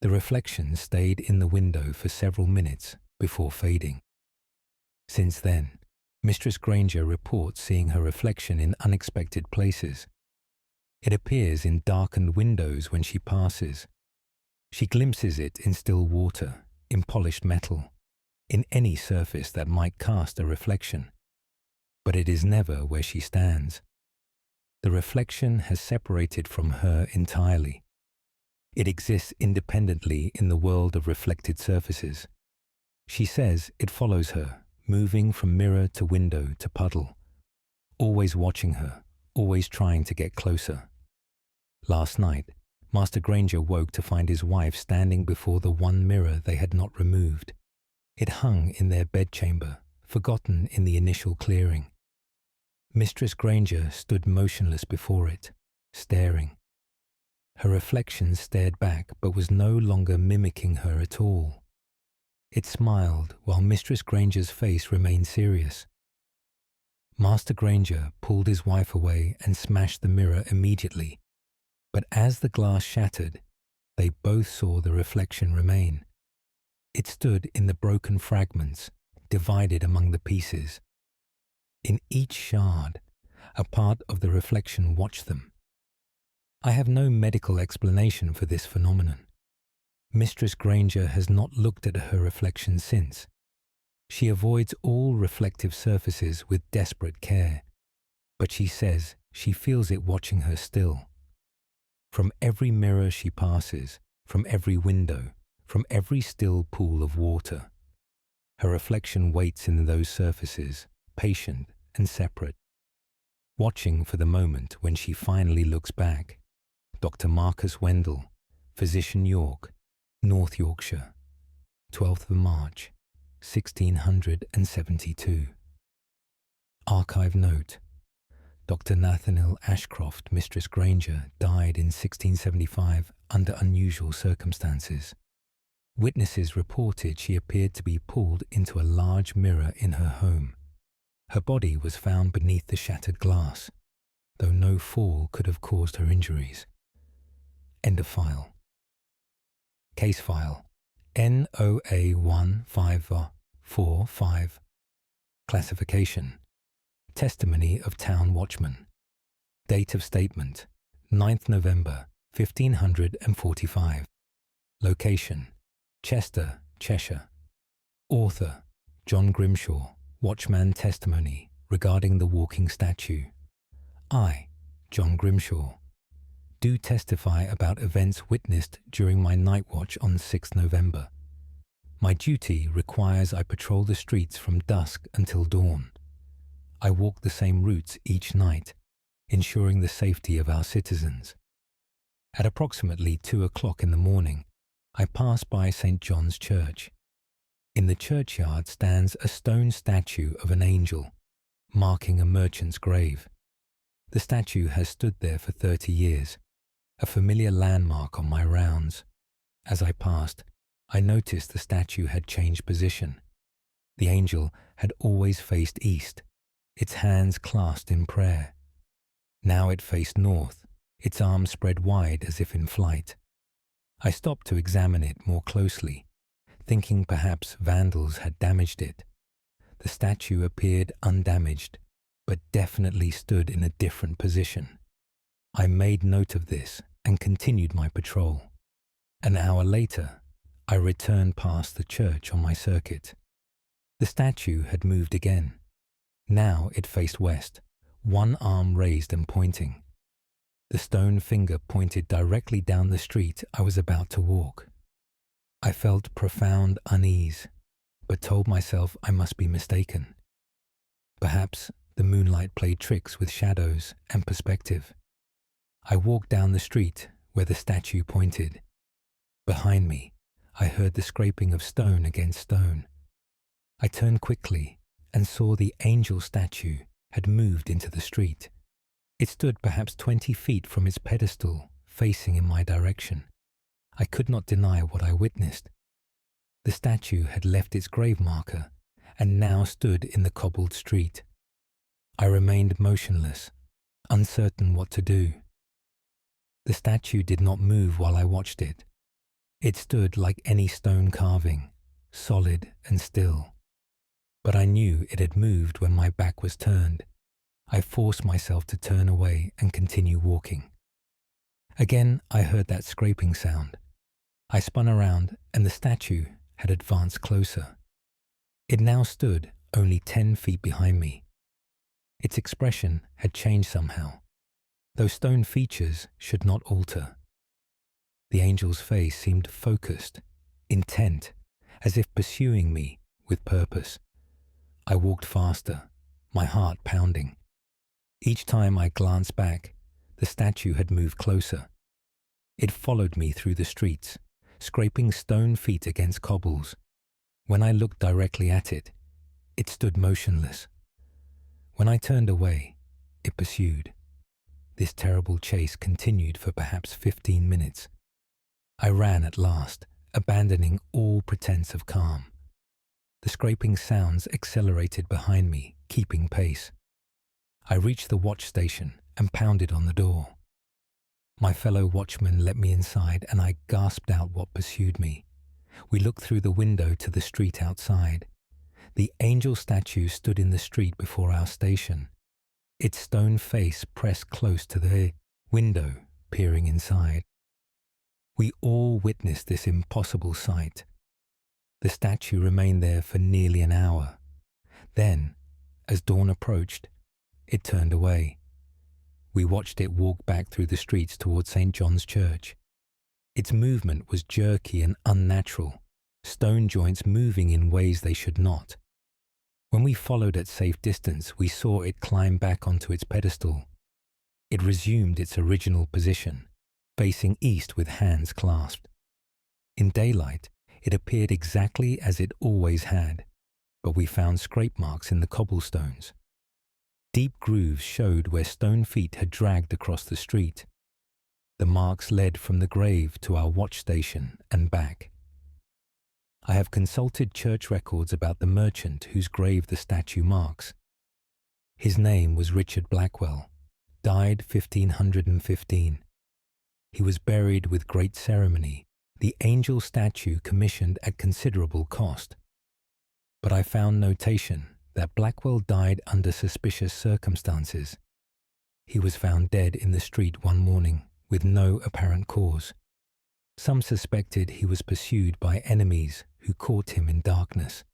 The reflection stayed in the window for several minutes before fading. Since then, Mistress Granger reports seeing her reflection in unexpected places. It appears in darkened windows when she passes. She glimpses it in still water, in polished metal, in any surface that might cast a reflection. But it is never where she stands. The reflection has separated from her entirely. It exists independently in the world of reflected surfaces. She says it follows her, moving from mirror to window to puddle, always watching her, always trying to get closer. Last night, Master Granger woke to find his wife standing before the one mirror they had not removed. It hung in their bedchamber, forgotten in the initial clearing. Mistress Granger stood motionless before it, staring. Her reflection stared back but was no longer mimicking her at all. It smiled while Mistress Granger's face remained serious. Master Granger pulled his wife away and smashed the mirror immediately, but as the glass shattered, they both saw the reflection remain. It stood in the broken fragments, divided among the pieces. In each shard, a part of the reflection watched them. I have no medical explanation for this phenomenon. Mistress Granger has not looked at her reflection since. She avoids all reflective surfaces with desperate care, but she says she feels it watching her still. From every mirror she passes, from every window, from every still pool of water, her reflection waits in those surfaces, patient and separate, watching for the moment when she finally looks back. Dr. Marcus Wendell, Physician York, North Yorkshire, 12th of March, 1672. Archive note: Dr. Nathaniel Ashcroft, Mistress Granger, died in 1675 under unusual circumstances. Witnesses reported she appeared to be pulled into a large mirror in her home. Her body was found beneath the shattered glass, though no fall could have caused her injuries. End of file. Case file NOA 1545 Classification: Testimony of Town Watchman. Date of statement: 9th November 1545. Location: Chester, Cheshire. Author: John Grimshaw. Watchman testimony regarding the walking statue. I, John Grimshaw, do testify about events witnessed during my night watch on 6th November. My duty requires I patrol the streets from dusk until dawn. I walk the same routes each night, ensuring the safety of our citizens. At approximately 2 o'clock in the morning, I pass by St. John's Church. In the churchyard stands a stone statue of an angel, marking a merchant's grave. The statue has stood there for 30 years, a familiar landmark on my rounds. As I passed, I noticed the statue had changed position. The angel had always faced east, its hands clasped in prayer. Now it faced north, its arms spread wide as if in flight. I stopped to examine it more closely, thinking perhaps vandals had damaged it. The statue appeared undamaged, but definitely stood in a different position. I made note of this and continued my patrol. An hour later, I returned past the church on my circuit. The statue had moved again. Now it faced west, one arm raised and pointing. The stone finger pointed directly down the street I was about to walk. I felt profound unease, but told myself I must be mistaken. Perhaps the moonlight played tricks with shadows and perspective. I walked down the street where the statue pointed. Behind me, I heard the scraping of stone against stone. I turned quickly and saw the angel statue had moved into the street. It stood perhaps 20 feet from its pedestal, facing in my direction. I could not deny what I witnessed. The statue had left its grave marker and now stood in the cobbled street. I remained motionless, uncertain what to do. The statue did not move while I watched it. It stood like any stone carving, solid and still. But I knew it had moved when my back was turned. I forced myself to turn away and continue walking. Again, I heard that scraping sound. I spun around and the statue had advanced closer. It now stood only 10 feet behind me. Its expression had changed somehow. Those stone features should not alter. The angel's face seemed focused, intent, as if pursuing me with purpose. I walked faster, my heart pounding. Each time I glanced back, the statue had moved closer. It followed me through the streets, scraping stone feet against cobbles. When I looked directly at it, it stood motionless. When I turned away, it pursued. This terrible chase continued for perhaps 15 minutes. I ran at last, abandoning all pretense of calm. The scraping sounds accelerated behind me, keeping pace. I reached the watch station and pounded on the door. My fellow watchman let me inside and I gasped out what pursued me. We looked through the window to the street outside. The angel statue stood in the street before our station, its stone face pressed close to the window, peering inside. We all witnessed this impossible sight. The statue remained there for nearly an hour. Then, as dawn approached, it turned away. We watched it walk back through the streets towards St. John's Church. Its movement was jerky and unnatural, stone joints moving in ways they should not. When we followed at safe distance, we saw it climb back onto its pedestal. It resumed its original position, facing east with hands clasped. In daylight, it appeared exactly as it always had, but we found scrape marks in the cobblestones. Deep grooves showed where stone feet had dragged across the street. The marks led from the grave to our watch station and back. I have consulted church records about the merchant whose grave the statue marks. His name was Richard Blackwell, died 1515. He was buried with great ceremony, the angel statue commissioned at considerable cost. But I found notation that Blackwell died under suspicious circumstances. He was found dead in the street one morning with no apparent cause. Some suspected he was pursued by enemies who caught him in darkness.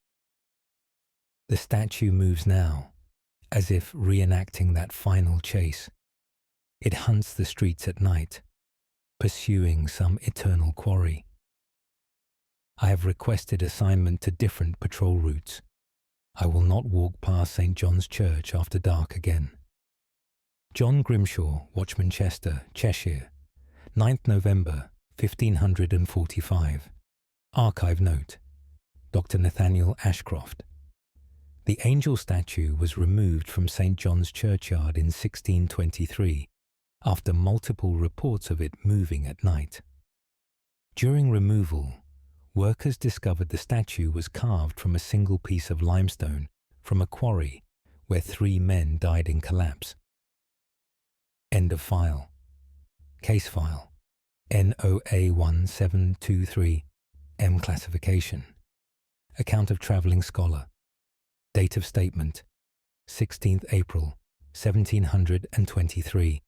The statue moves now, as if reenacting that final chase. It hunts the streets at night, pursuing some eternal quarry. I have requested assignment to different patrol routes. I will not walk past St. John's Church after dark again. John Grimshaw, Watchman Chester, Cheshire, 9th November, 1545. Archive note: Dr. Nathaniel Ashcroft. The angel statue was removed from St. John's Churchyard in 1623, after multiple reports of it moving at night. During removal, workers discovered the statue was carved from a single piece of limestone from a quarry where 3 men died in collapse. End of file. Case file NOA 1723 M classification. Account of travelling scholar. Date of statement 16th April 1723.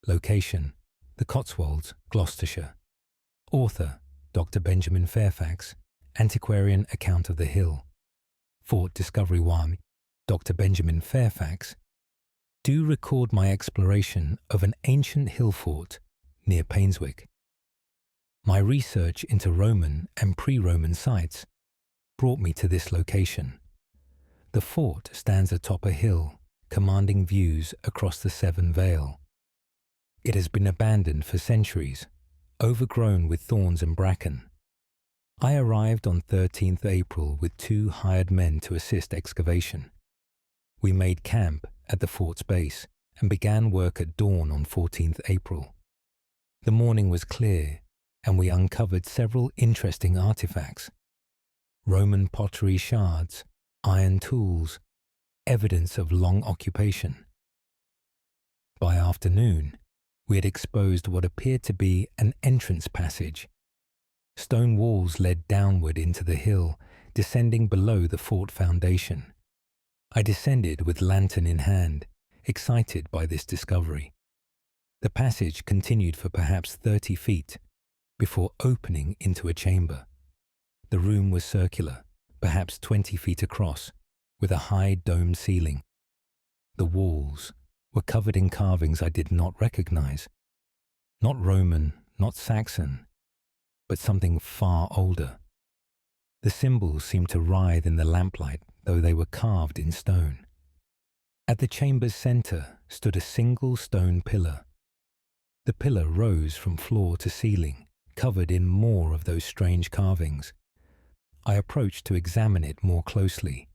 Location: the Cotswolds, Gloucestershire. Author: Dr. Benjamin Fairfax, Antiquarian Account of the Hill. Fort Discovery 1, Dr. Benjamin Fairfax. Do record my exploration of an ancient hill fort near Painswick. My research into Roman and pre-Roman sites brought me to this location. The fort stands atop a hill commanding views across the Severn Vale. It has been abandoned for centuries, overgrown with thorns and bracken. I arrived on 13th April with 2 hired men to assist excavation. We made camp at the fort's base and began work at dawn on 14th April. The morning was clear and we uncovered several interesting artifacts: Roman pottery shards, iron tools, evidence of long occupation. By afternoon, we had exposed what appeared to be an entrance passage. Stone walls led downward into the hill, descending below the fort foundation. I descended with lantern in hand, excited by this discovery. The passage continued for perhaps 30 feet, before opening into a chamber. The room was circular, perhaps 20 feet across, with a high domed ceiling. The walls were covered in carvings I did not recognize. Not Roman, not Saxon, but something far older. The symbols seemed to writhe in the lamplight, though they were carved in stone. At the chamber's center stood a single stone pillar. The pillar rose from floor to ceiling, covered in more of those strange carvings. I approached to examine it more closely.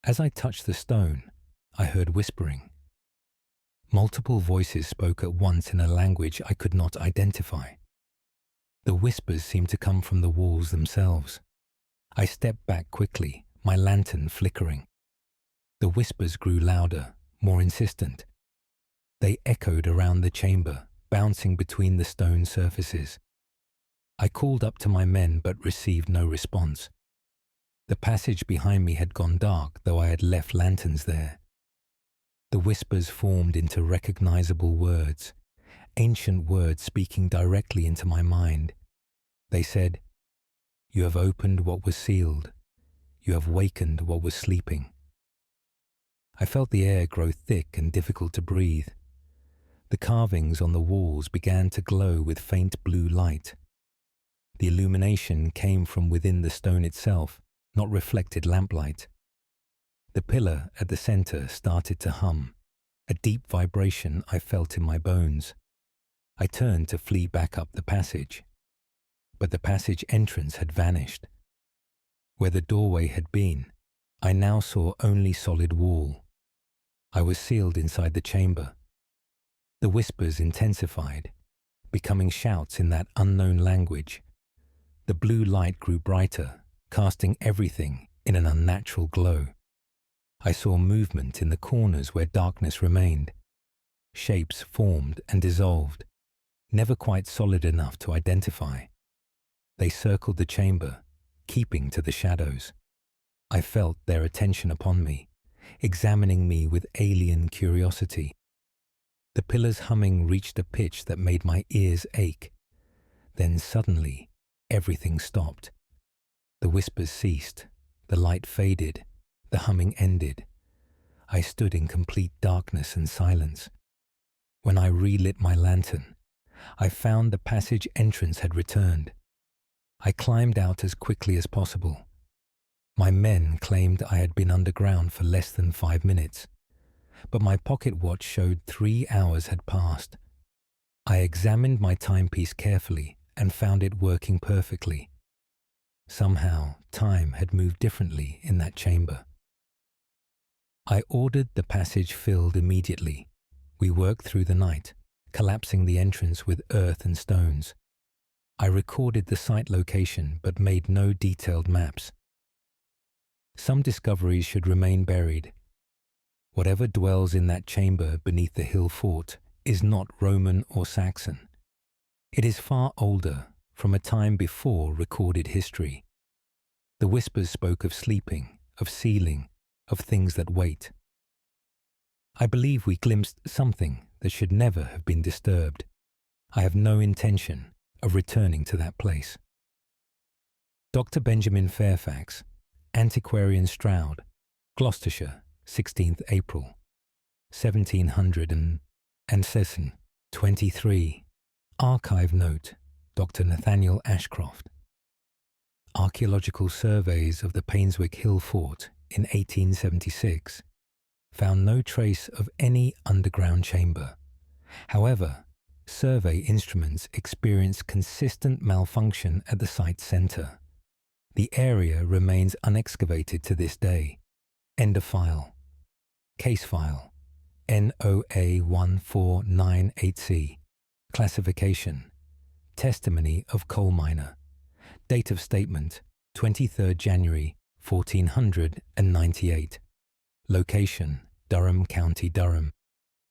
As I touched the stone, I heard whispering. Multiple voices spoke at once in a language I could not identify. The whispers seemed to come from the walls themselves. I stepped back quickly, my lantern flickering. The whispers grew louder, more insistent. They echoed around the chamber, bouncing between the stone surfaces. I called up to my men but received no response. The passage behind me had gone dark, though I had left lanterns there. The whispers formed into recognizable words, ancient words speaking directly into my mind. They said, "You have opened what was sealed. You have wakened what was sleeping." I felt the air grow thick and difficult to breathe. The carvings on the walls began to glow with faint blue light. The illumination came from within the stone itself, not reflected lamplight. The pillar at the center started to hum, a deep vibration I felt in my bones. I turned to flee back up the passage, but the passage entrance had vanished. Where the doorway had been, I now saw only solid wall. I was sealed inside the chamber. The whispers intensified, becoming shouts in that unknown language. The blue light grew brighter, casting everything in an unnatural glow. I saw movement in the corners where darkness remained. Shapes formed and dissolved, never quite solid enough to identify. They circled the chamber, keeping to the shadows. I felt their attention upon me, examining me with alien curiosity. The pillar's humming reached a pitch that made my ears ache. Then suddenly, everything stopped. The whispers ceased, the light faded, the humming ended. I stood in complete darkness and silence. When I relit my lantern, I found the passage entrance had returned. I climbed out as quickly as possible. My men claimed I had been underground for less than 5 minutes, but my pocket watch showed 3 hours had passed. I examined my timepiece carefully and found it working perfectly. Somehow, time had moved differently in that chamber. I ordered the passage filled immediately. We worked through the night, collapsing the entrance with earth and stones. I recorded the site location but made no detailed maps. Some discoveries should remain buried. Whatever dwells in that chamber beneath the hill fort is not Roman or Saxon. It is far older, from a time before recorded history. The whispers spoke of sleeping, of sealing, of things that wait. I believe we glimpsed something that should never have been disturbed. I have no intention of returning to that place. Dr. Benjamin Fairfax, Antiquarian Stroud, Gloucestershire, 16th April, 1700 and Sesson, 23. Archive note, Dr. Nathaniel Ashcroft. Archaeological surveys of the Painswick Hill Fort in 1876 found no trace of any underground chamber. However, survey instruments experienced consistent malfunction at the site's center. The area remains unexcavated to this day. End of file. Case file NOA 1498C. Classification: Testimony of coal miner. Date of statement: 23rd January 1498. Location: Durham County, Durham.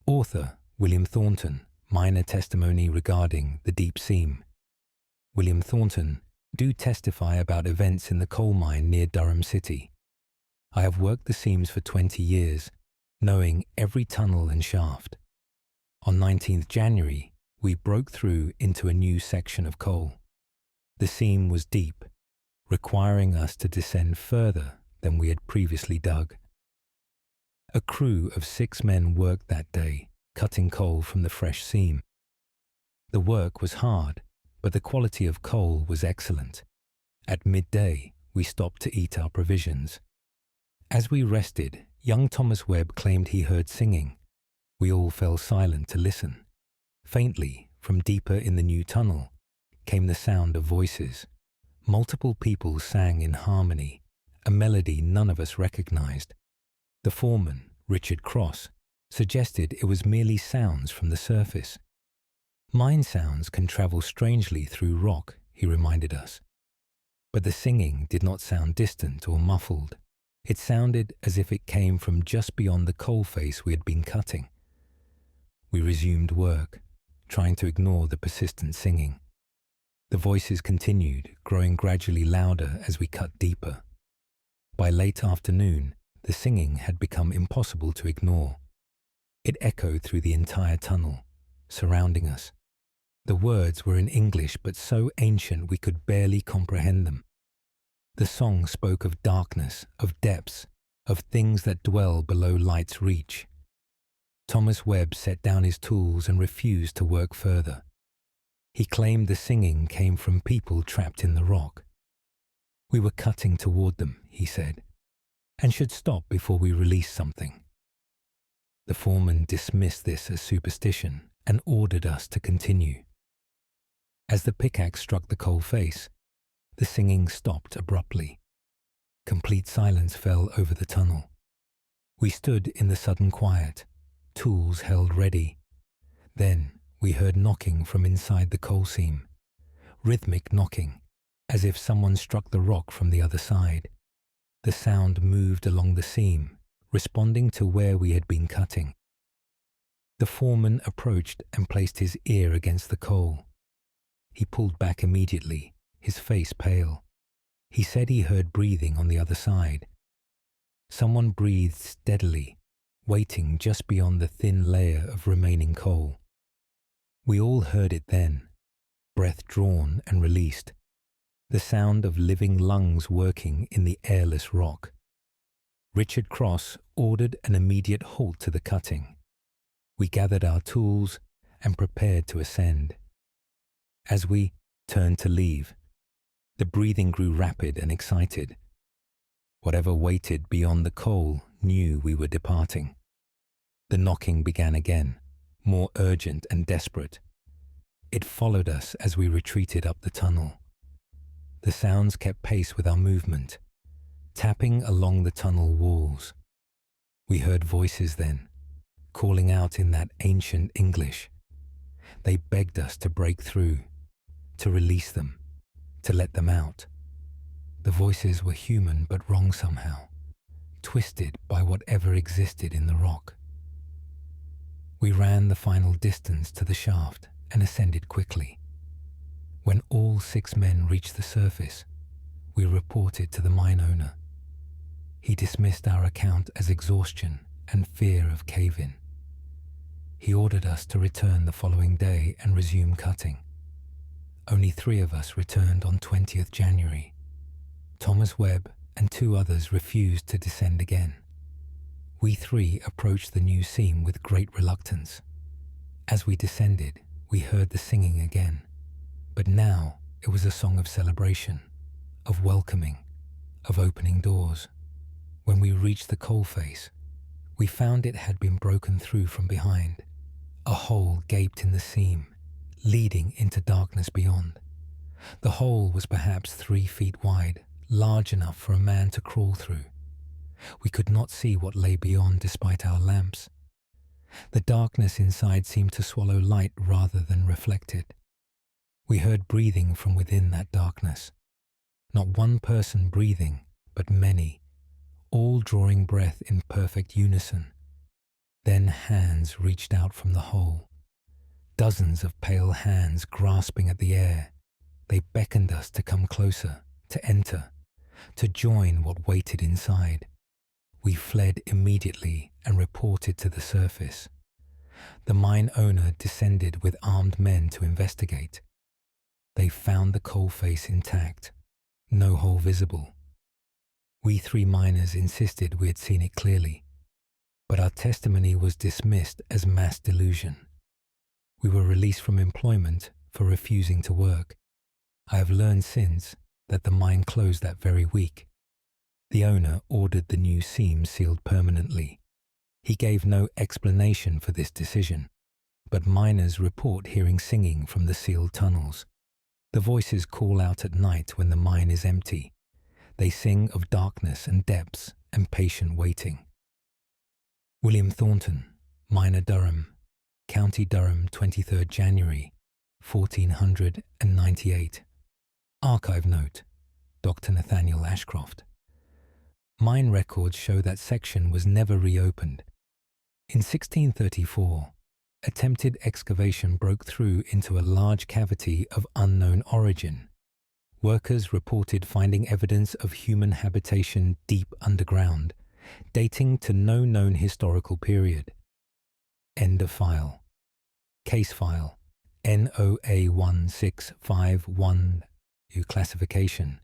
Author: William Thornton. Minor testimony regarding the deep seam. William Thornton, do testify about events in the coal mine near Durham City. I have worked the seams for 20 years, knowing every tunnel and shaft. On 19th January, we broke through into a new section of coal. The seam was deep, requiring us to descend further than we had previously dug. A crew of 6 men worked that day, cutting coal from the fresh seam. The work was hard, but the quality of coal was excellent. At midday, we stopped to eat our provisions. As we rested, young Thomas Webb claimed he heard singing. We all fell silent to listen. Faintly, from deeper in the new tunnel, came the sound of voices. Multiple people sang in harmony, a melody none of us recognized. The foreman, Richard Cross, suggested it was merely sounds from the surface. Mine sounds can travel strangely through rock, he reminded us. But the singing did not sound distant or muffled. It sounded as if it came from just beyond the coal face we had been cutting. We resumed work, trying to ignore the persistent singing. The voices continued, growing gradually louder as we cut deeper. By late afternoon, the singing had become impossible to ignore. It echoed through the entire tunnel, surrounding us. The words were in English, but so ancient we could barely comprehend them. The song spoke of darkness, of depths, of things that dwell below light's reach. Thomas Webb set down his tools and refused to work further. He claimed the singing came from people trapped in the rock. We were cutting toward them, he said, and should stop before we released something. The foreman dismissed this as superstition and ordered us to continue. As the pickaxe struck the coal face, the singing stopped abruptly. Complete silence fell over the tunnel. We stood in the sudden quiet, tools held ready. Then we heard knocking from inside the coal seam, rhythmic knocking, as if someone struck the rock from the other side. The sound moved along the seam, responding to where we had been cutting. The foreman approached and placed his ear against the coal. He pulled back immediately, his face pale. He said he heard breathing on the other side, Someone breathed steadily, waiting just beyond the thin layer of remaining coal. We all heard it then, breath drawn and released, the sound of living lungs working in the airless rock. Richard Cross ordered an immediate halt to the cutting. We gathered our tools and prepared to ascend. As we turned to leave, the breathing grew rapid and excited. Whatever waited beyond the coal knew we were departing. The knocking began again, more urgent and desperate. It followed us as we retreated up the tunnel. The sounds kept pace with our movement, tapping along the tunnel walls. We heard voices then, calling out in that ancient English. They begged us to break through, to release them, to let them out. The voices were human but wrong somehow, twisted by whatever existed in the rock. We ran the final distance to the shaft and ascended quickly. When all 6 men reached the surface, we reported to the mine owner. He dismissed our account as exhaustion and fear of cave-in. He ordered us to return the following day and resume cutting. Only 3 of us returned on 20th January. Thomas Webb and 2 others refused to descend again. We 3 approached the new seam with great reluctance. As we descended, we heard the singing again, but now it was a song of celebration, of welcoming, of opening doors. When we reached the coal face, we found it had been broken through from behind. A hole gaped in the seam, leading into darkness beyond. The hole was perhaps 3 feet wide, large enough for a man to crawl through. We could not see what lay beyond despite our lamps. The darkness inside seemed to swallow light rather than reflect it. We heard breathing from within that darkness. Not one person breathing, but many, all drawing breath in perfect unison. Then hands reached out from the hole. Dozens of pale hands grasping at the air. They beckoned us to come closer, to enter, to join what waited inside. We fled immediately and reported to the surface. The mine owner descended with armed men to investigate. They found the coal face intact, no hole visible. We 3 miners insisted we had seen it clearly, but our testimony was dismissed as mass delusion. We were released from employment for refusing to work. I have learned since that the mine closed that very week. The owner ordered the new seam sealed permanently. He gave no explanation for this decision, but miners report hearing singing from the sealed tunnels. The voices call out at night when the mine is empty. They sing of darkness and depths and patient waiting. William Thornton, Miner Durham, County Durham, 23rd January, 1498. Archive note, Dr. Nathaniel Ashcroft. Mine records show that section was never reopened. In 1634, attempted excavation broke through into a large cavity of unknown origin. Workers reported finding evidence of human habitation deep underground, dating to no known historical period. End of file. Case file NOA1651. Classification.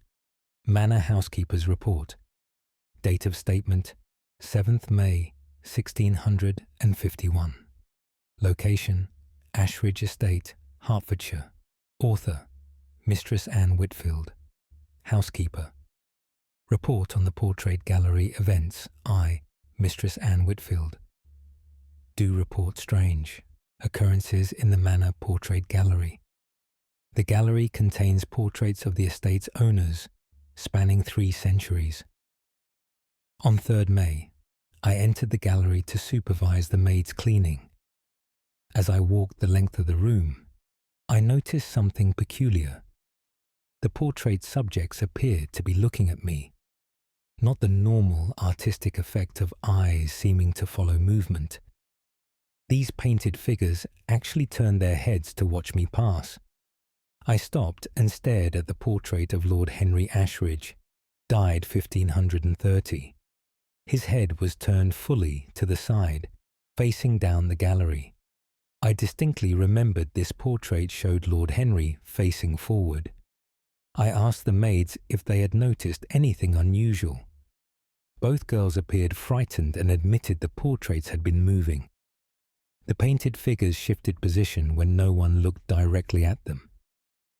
Manor Housekeeper's Report. Date of statement 7th May 1651. Location Ashridge Estate, Hertfordshire. Author Mistress Anne Whitfield. Housekeeper. Report on the Portrait Gallery events. I, Mistress Anne Whitfield. Do report strange. Occurrences in the Manor Portrait Gallery. The gallery contains portraits of the estate's owners, spanning 3 centuries. On 3rd May, I entered the gallery to supervise the maid's cleaning. As I walked the length of the room, I noticed something peculiar. The portrait subjects appeared to be looking at me, not the normal artistic effect of eyes seeming to follow movement. These painted figures actually turned their heads to watch me pass. I stopped and stared at the portrait of Lord Henry Ashridge, died 1530. His head was turned fully to the side, facing down the gallery. I distinctly remembered this portrait showed Lord Henry facing forward. I asked the maids if they had noticed anything unusual. Both girls appeared frightened and admitted the portraits had been moving. The painted figures shifted position when no one looked directly at them.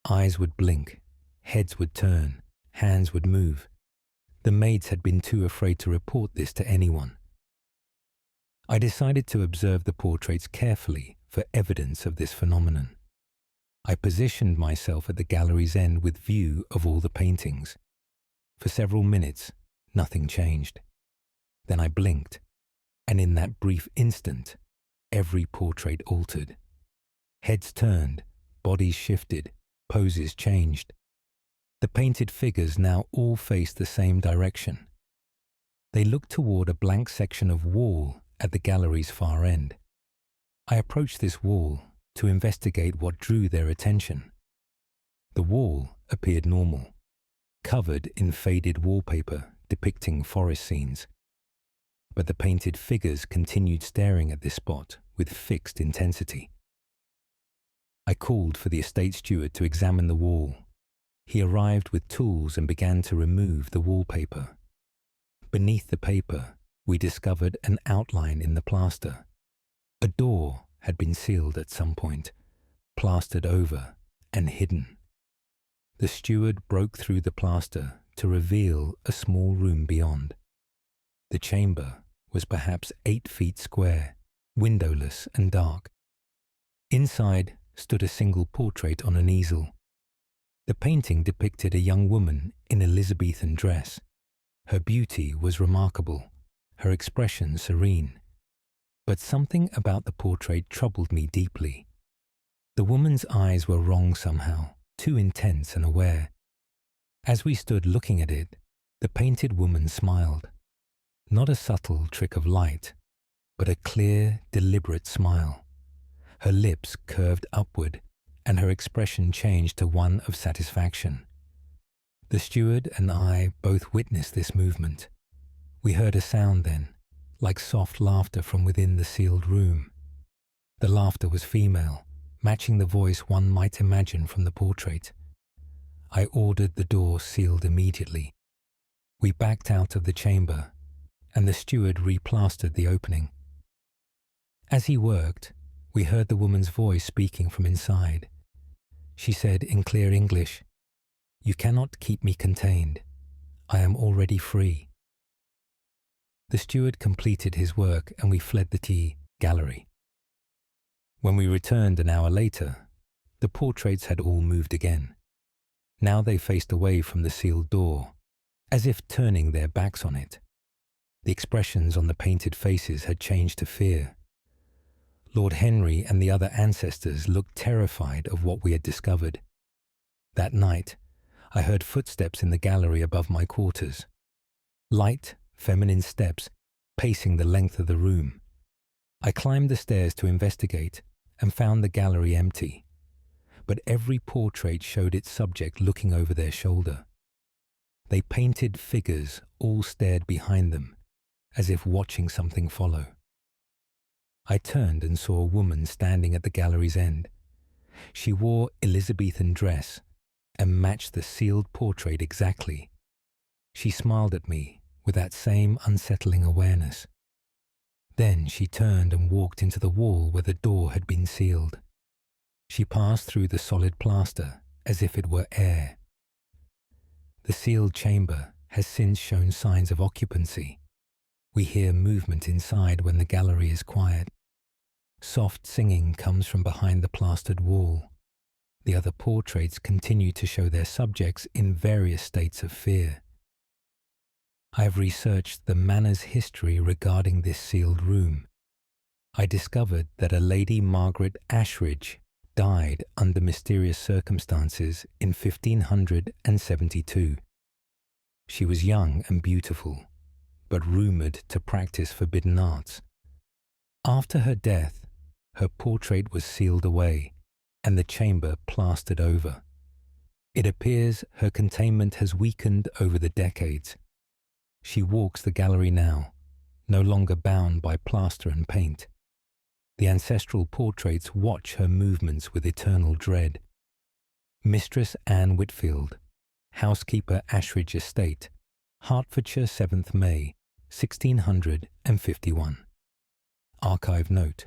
Eyes would blink, heads would turn, hands would move. The maids had been too afraid to report this to anyone. I decided to observe the portraits carefully for evidence of this phenomenon. I positioned myself at the gallery's end with view of all the paintings. For several minutes, nothing changed. Then I blinked, and in that brief instant, every portrait altered. Heads turned, bodies shifted, poses changed. The painted figures now all faced the same direction. They looked toward a blank section of wall at the gallery's far end. I approached this wall to investigate what drew their attention. The wall appeared normal, covered in faded wallpaper depicting forest scenes. But the painted figures continued staring at this spot with fixed intensity. I called for the estate steward to examine the wall. He arrived with tools and began to remove the wallpaper. Beneath the paper, we discovered an outline in the plaster. A door had been sealed at some point, plastered over and hidden. The steward broke through the plaster to reveal a small room beyond. The chamber was perhaps 8 feet square, windowless and dark. Inside stood a single portrait on an easel. The painting depicted a young woman in Elizabethan dress. Her beauty was remarkable, her expression serene. But something about the portrait troubled me deeply. The woman's eyes were wrong somehow, too intense and aware. As we stood looking at it, the painted woman smiled. Not a subtle trick of light, but a clear, deliberate smile. Her lips curved upward, and her expression changed to one of satisfaction. The steward and I both witnessed this movement. We heard a sound then, like soft laughter from within the sealed room. The laughter was female, matching the voice one might imagine from the portrait. I ordered the door sealed immediately. We backed out of the chamber, and the steward replastered the opening. As he worked, we heard the woman's voice speaking from inside. She said in clear English, "You cannot keep me contained. I am already free." The steward completed his work and we fled the gallery. When we returned an hour later, the portraits had all moved again. Now they faced away from the sealed door, as if turning their backs on it. The expressions on the painted faces had changed to fear. Lord Henry and the other ancestors looked terrified of what we had discovered. That night, I heard footsteps in the gallery above my quarters. Light, feminine steps pacing the length of the room. I climbed the stairs to investigate and found the gallery empty, but every portrait showed its subject looking over their shoulder. They painted figures all stared behind them, as if watching something follow. I turned and saw a woman standing at the gallery's end. She wore Elizabethan dress and matched the sealed portrait exactly. She smiled at me with that same unsettling awareness. Then she turned and walked into the wall where the door had been sealed. She passed through the solid plaster as if it were air. The sealed chamber has since shown signs of occupancy. We hear movement inside when the gallery is quiet. Soft singing comes from behind the plastered wall. The other portraits continue to show their subjects in various states of fear. I have researched the manor's history regarding this sealed room. I discovered that a Lady Margaret Ashridge died under mysterious circumstances in 1572. She was young and beautiful, but rumoured to practice forbidden arts. After her death, her portrait was sealed away and the chamber plastered over. It appears her containment has weakened over the decades. She walks the gallery now, no longer bound by plaster and paint. The ancestral portraits watch her movements with eternal dread. Mistress Anne Whitfield, Housekeeper, Ashridge Estate, Hertfordshire, 7th May, 1651. Archive note: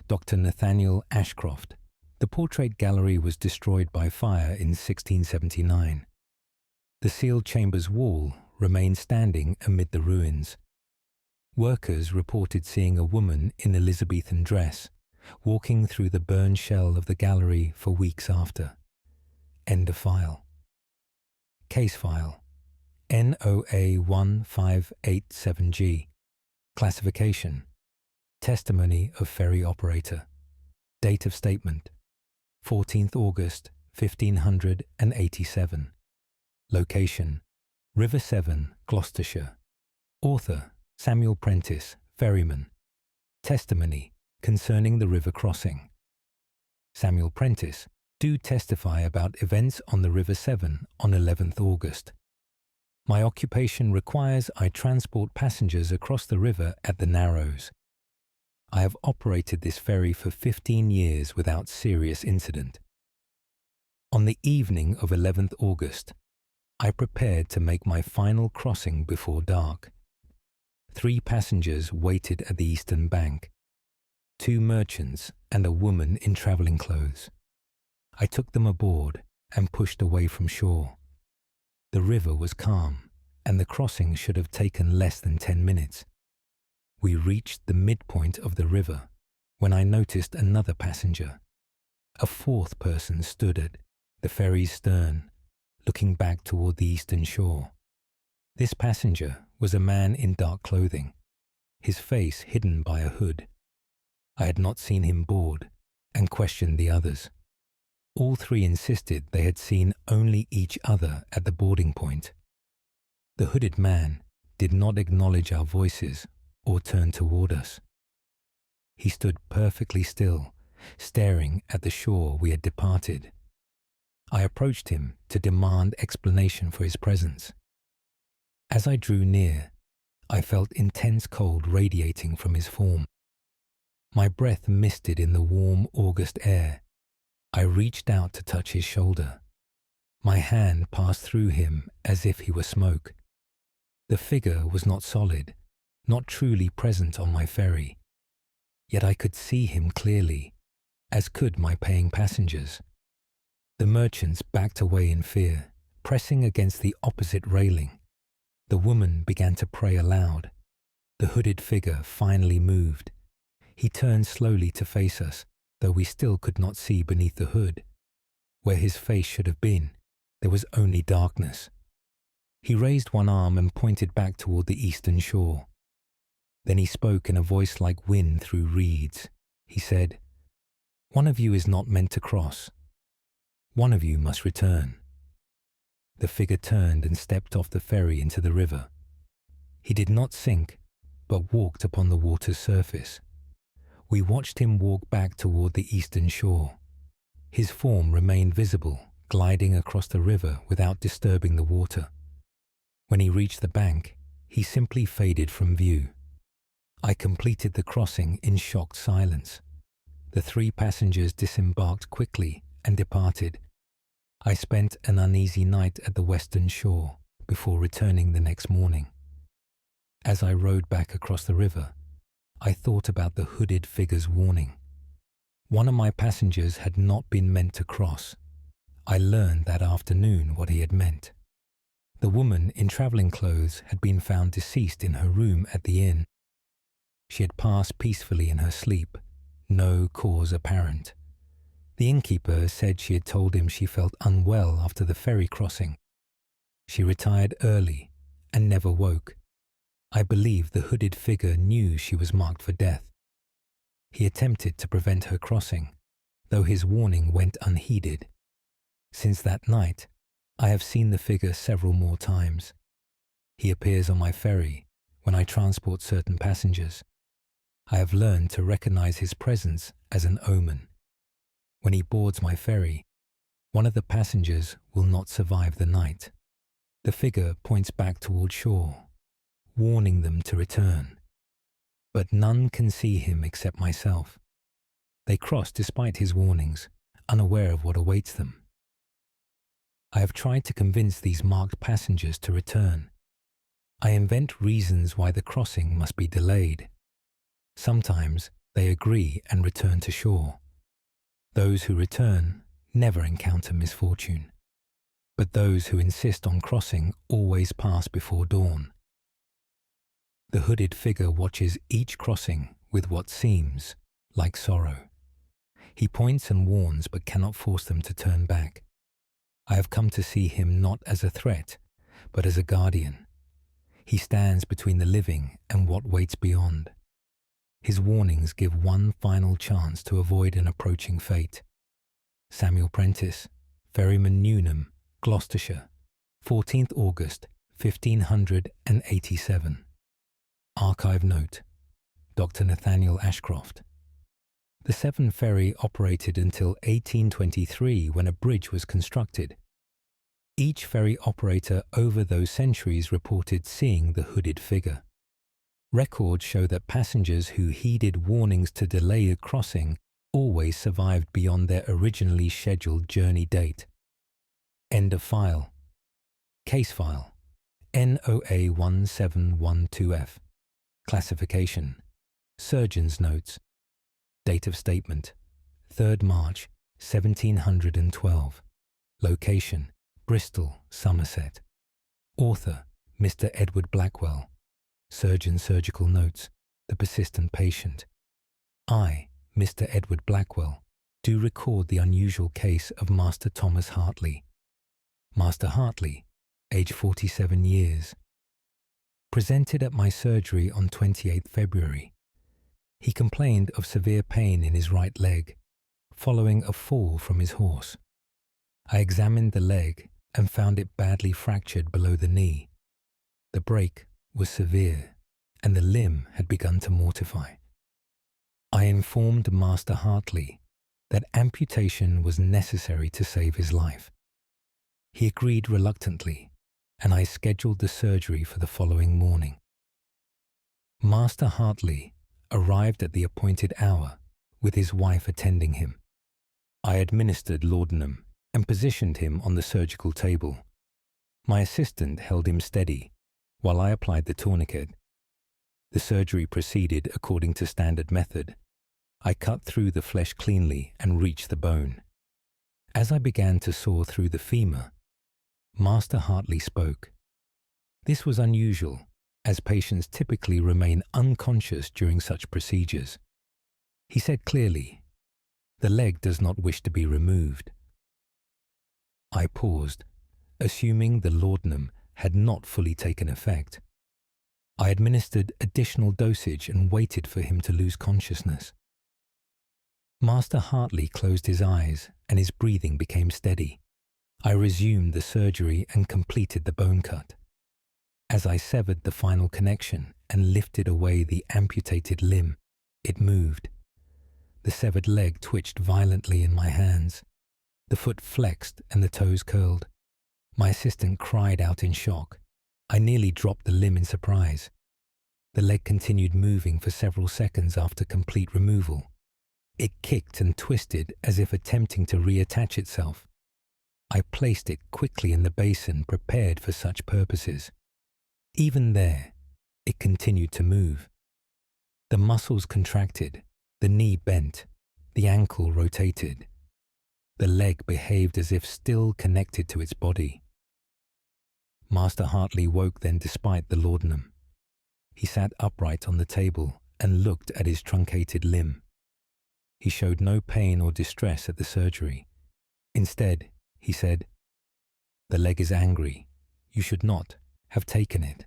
Dr. Nathaniel Ashcroft. The portrait gallery was destroyed by fire in 1679. The sealed chamber's wall remained standing amid the ruins. Workers reported seeing a woman in Elizabethan dress walking through the burned shell of the gallery for weeks after. End of file. Case file NOA 1587G. Classification: Testimony of ferry operator. Date of statement: 14th August 1587. Location: River Severn, Gloucestershire. Author: Samuel Prentice, ferryman. Testimony concerning the river crossing. Samuel Prentice, do testify about events on the River Severn on 11th August. My occupation requires I transport passengers across the river at the Narrows. I have operated this ferry for 15 years without serious incident. On the evening of 11th August, I prepared to make my final crossing before dark. 3 passengers waited at the eastern bank, 2 merchants and a woman in travelling clothes. I took them aboard and pushed away from shore. The river was calm, and the crossing should have taken less than 10 minutes. We reached the midpoint of the river when I noticed another passenger. A 4th person stood at the ferry's stern, looking back toward the eastern shore. This passenger was a man in dark clothing, his face hidden by a hood. I had not seen him board and questioned the others. All 3 insisted they had seen only each other at the boarding point. The hooded man did not acknowledge our voices or turn toward us. He stood perfectly still, staring at the shore we had departed. I approached him to demand explanation for his presence. As I drew near, I felt intense cold radiating from his form. My breath misted in the warm August air. I reached out to touch his shoulder. My hand passed through him as if he were smoke. The figure was not solid, not truly present on my ferry. Yet I could see him clearly, as could my paying passengers. The merchants backed away in fear, pressing against the opposite railing. The woman began to pray aloud. The hooded figure finally moved. He turned slowly to face us, though we still could not see beneath the hood. Where his face should have been, there was only darkness. He raised one arm and pointed back toward the eastern shore. Then he spoke in a voice like wind through reeds. He said, "One of you is not meant to cross. One of you must return." The figure turned and stepped off the ferry into the river. He did not sink, but walked upon the water's surface. We watched him walk back toward the eastern shore. His form remained visible, gliding across the river without disturbing the water. When he reached the bank, he simply faded from view. I completed the crossing in shocked silence. The 3 passengers disembarked quickly and departed. I spent an uneasy night at the western shore before returning the next morning. As I rowed back across the river, I thought about the hooded figure's warning. One of my passengers had not been meant to cross. I learned that afternoon what he had meant. The woman in travelling clothes had been found deceased in her room at the inn. She had passed peacefully in her sleep, no cause apparent. The innkeeper said she had told him she felt unwell after the ferry crossing. She retired early and never woke. I believe the hooded figure knew she was marked for death. He attempted to prevent her crossing, though his warning went unheeded. Since that night, I have seen the figure several more times. He appears on my ferry when I transport certain passengers. I have learned to recognize his presence as an omen. When he boards my ferry, one of the passengers will not survive the night. The figure points back toward shore, warning them to return. But none can see him except myself. They cross despite his warnings, unaware of what awaits them. I have tried to convince these marked passengers to return. I invent reasons why the crossing must be delayed. Sometimes they agree and return to shore. Those who return never encounter misfortune, but those who insist on crossing always pass before dawn. The hooded figure watches each crossing with what seems like sorrow. He points and warns but cannot force them to turn back. I have come to see him not as a threat, but as a guardian. He stands between the living and what waits beyond. His warnings give one final chance to avoid an approaching fate. Samuel Prentice, Ferryman Newnham, Gloucestershire, 14th August, 1587. Archive note: Dr. Nathaniel Ashcroft. The Severn Ferry operated until 1823 when a bridge was constructed. Each ferry operator over those centuries reported seeing the hooded figure. Records show that passengers who heeded warnings to delay a crossing always survived beyond their originally scheduled journey date. End of file. Case file NOA 1712F. Classification: Surgeon's Notes. Date of statement: 3rd March 1712. Location: Bristol, Somerset. Author: Mr. Edward Blackwell. Surgeon Surgical Notes: The persistent patient. I, Mr. Edward Blackwell, do record the unusual case of Master Thomas Hartley. Master Hartley, age 47 years. Presented at my surgery on 28th February. He complained of severe pain in his right leg, following a fall from his horse. I examined the leg and found it badly fractured below the knee. The break was severe, and the limb had begun to mortify. I informed Master Hartley that amputation was necessary to save his life. He agreed reluctantly, and I scheduled the surgery for the following morning. Master Hartley arrived at the appointed hour, with his wife attending him. I administered laudanum and positioned him on the surgical table. My assistant held him steady while I applied the tourniquet. The surgery proceeded according to standard method. I cut through the flesh cleanly and reached the bone. As I began to saw through the femur, Master Hartley spoke. This was unusual, as patients typically remain unconscious during such procedures. He said clearly, "The leg does not wish to be removed." I paused, assuming the laudanum had not fully taken effect. I administered additional dosage and waited for him to lose consciousness. Master Hartley closed his eyes and his breathing became steady. I resumed the surgery and completed the bone cut. As I severed the final connection and lifted away the amputated limb, it moved. The severed leg twitched violently in my hands. The foot flexed and the toes curled. My assistant cried out in shock. I nearly dropped the limb in surprise. The leg continued moving for several seconds after complete removal. It kicked and twisted as if attempting to reattach itself. I placed it quickly in the basin prepared for such purposes. Even there, it continued to move. The muscles contracted, the knee bent, the ankle rotated. The leg behaved as if still connected to its body. Master Hartley woke then despite the laudanum. He sat upright on the table and looked at his truncated limb. He showed no pain or distress at the surgery. Instead, he said, "The leg is angry. You should not have taken it."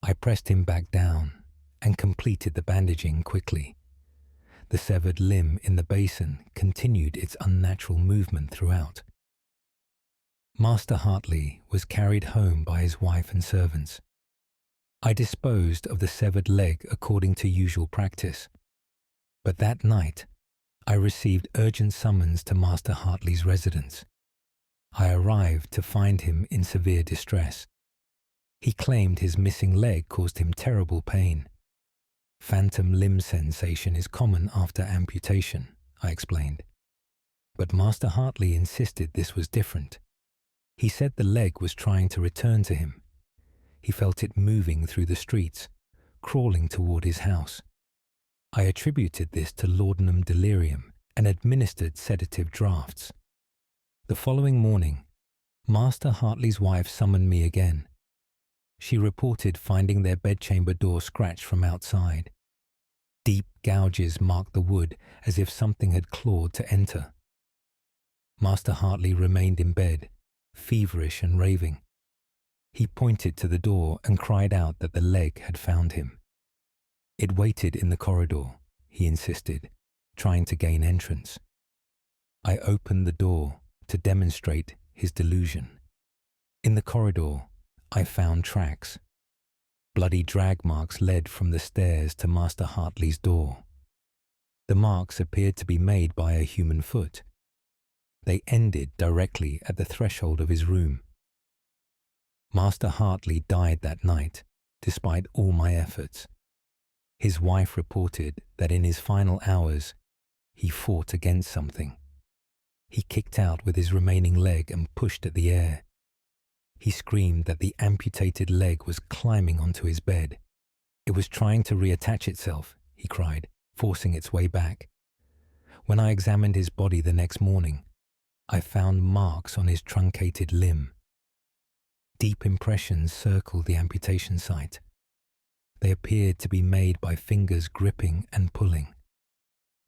I pressed him back down and completed the bandaging quickly. The severed limb in the basin continued its unnatural movement throughout. Master Hartley was carried home by his wife and servants. I disposed of the severed leg according to usual practice. But that night, I received urgent summons to Master Hartley's residence. I arrived to find him in severe distress. He claimed his missing leg caused him terrible pain. Phantom limb sensation is common after amputation, I explained. But Master Hartley insisted this was different. He said the leg was trying to return to him. He felt it moving through the streets, crawling toward his house. I attributed this to laudanum delirium and administered sedative drafts. The following morning, Master Hartley's wife summoned me again. She reported finding their bedchamber door scratched from outside. Deep gouges marked the wood as if something had clawed to enter. Master Hartley remained in bed, feverish and raving. He pointed to the door and cried out that the leg had found him. It waited in the corridor, he insisted, trying to gain entrance. I opened the door to demonstrate his delusion. In the corridor, I found tracks. Bloody drag marks led from the stairs to Master Hartley's door. The marks appeared to be made by a human foot. They ended directly at the threshold of his room. Master Hartley died that night, despite all my efforts. His wife reported that in his final hours, he fought against something. He kicked out with his remaining leg and pushed at the air. He screamed that the amputated leg was climbing onto his bed. It was trying to reattach itself, he cried, forcing its way back. When I examined his body the next morning, I found marks on his truncated limb. Deep impressions circled the amputation site. They appeared to be made by fingers gripping and pulling.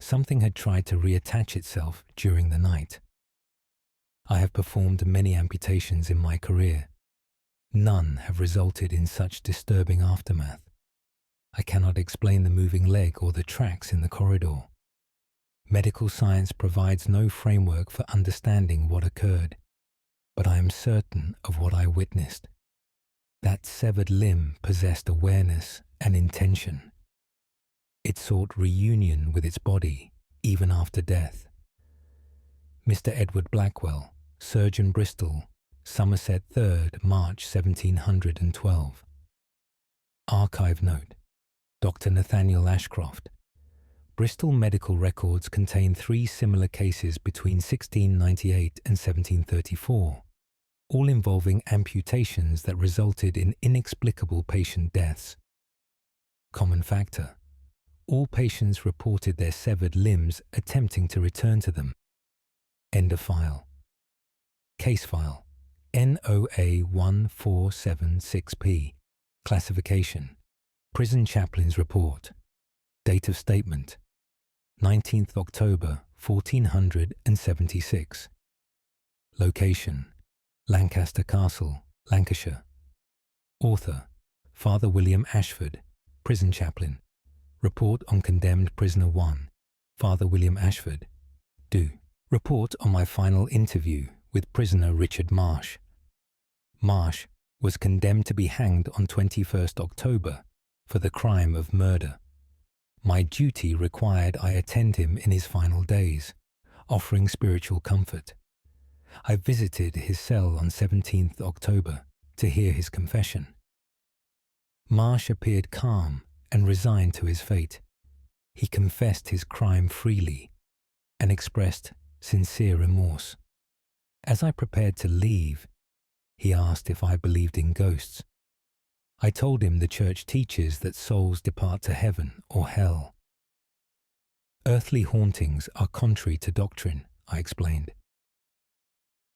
Something had tried to reattach itself during the night. I have performed many amputations in my career. None have resulted in such disturbing aftermath. I cannot explain the moving leg or the tracks in the corridor. Medical science provides no framework for understanding what occurred, but I am certain of what I witnessed. That severed limb possessed awareness and intention. It sought reunion with its body, even after death. Mr. Edward Blackwell, Surgeon Bristol, Somerset 3rd, March 1712. Archive note: Dr. Nathaniel Ashcroft. Bristol medical records contain 3 similar cases between 1698 and 1734, all involving amputations that resulted in inexplicable patient deaths. Common factor: all patients reported their severed limbs attempting to return to them. End of file. Case file: NOA 1476P. Classification: Prison Chaplain's Report. Date of statement: 19th October 1476. Location: Lancaster Castle, Lancashire. Author: Father William Ashford, Prison Chaplain. Report on Condemned Prisoner 1, Father William Ashford. Do. Report on my final interview with prisoner Richard Marsh. Marsh was condemned to be hanged on 21st October for the crime of murder. My duty required I attend him in his final days, offering spiritual comfort. I visited his cell on 17th October to hear his confession. Marsh appeared calm and resigned to his fate. He confessed his crime freely and expressed sincere remorse. As I prepared to leave, he asked if I believed in ghosts. I told him the church teaches that souls depart to heaven or hell. Earthly hauntings are contrary to doctrine, I explained.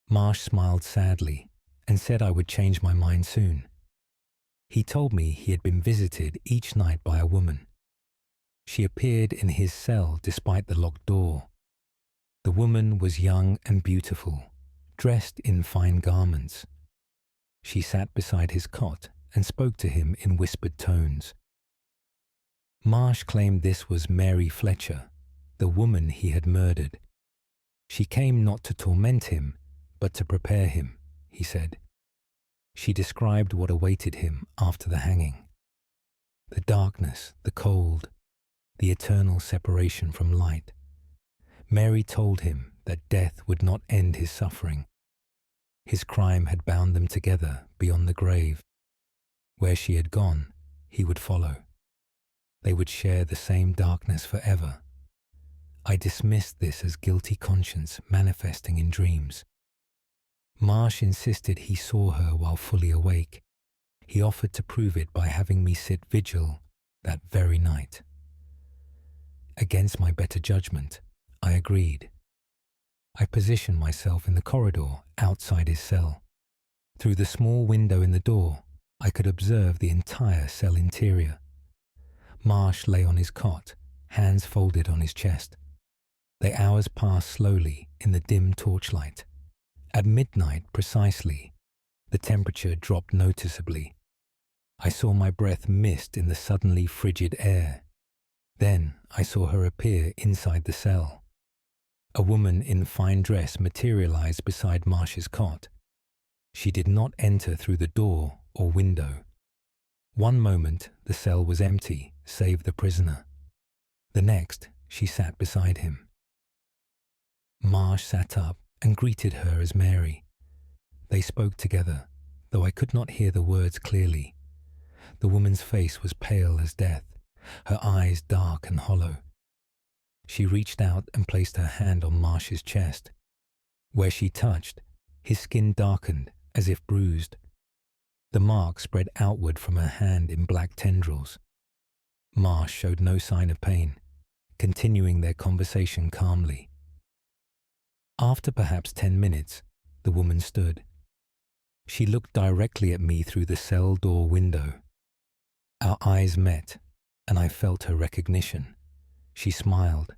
Marsh smiled sadly and said I would change my mind soon. He told me he had been visited each night by a woman. She appeared in his cell despite the locked door. The woman was young and beautiful, dressed in fine garments. She sat beside his cot and spoke to him in whispered tones. Marsh claimed this was Mary Fletcher, the woman he had murdered. She came not to torment him, but to prepare him, he said. She described what awaited him after the hanging. The darkness, the cold, the eternal separation from light. Mary told him that death would not end his suffering. His crime had bound them together beyond the grave. Where she had gone, he would follow. They would share the same darkness forever. I dismissed this as guilty conscience manifesting in dreams. Marsh insisted he saw her while fully awake. He offered to prove it by having me sit vigil that very night. Against my better judgment, I agreed. I positioned myself in the corridor outside his cell. Through the small window in the door, I could observe the entire cell interior. Marsh lay on his cot, hands folded on his chest. The hours passed slowly in the dim torchlight. At midnight precisely, the temperature dropped noticeably. I saw my breath mist in the suddenly frigid air. Then I saw her appear inside the cell. A woman in fine dress materialized beside Marsh's cot. She did not enter through the door or window. One moment the cell was empty, save the prisoner. The next, she sat beside him. Marsh sat up and greeted her as Mary. They spoke together, though I could not hear the words clearly. The woman's face was pale as death, her eyes dark and hollow. She reached out and placed her hand on Marsh's chest. Where she touched, his skin darkened as if bruised. The mark spread outward from her hand in black tendrils. Marsh showed no sign of pain, continuing their conversation calmly. After perhaps 10 minutes, the woman stood. She looked directly at me through the cell door window. Our eyes met, and I felt her recognition. She smiled,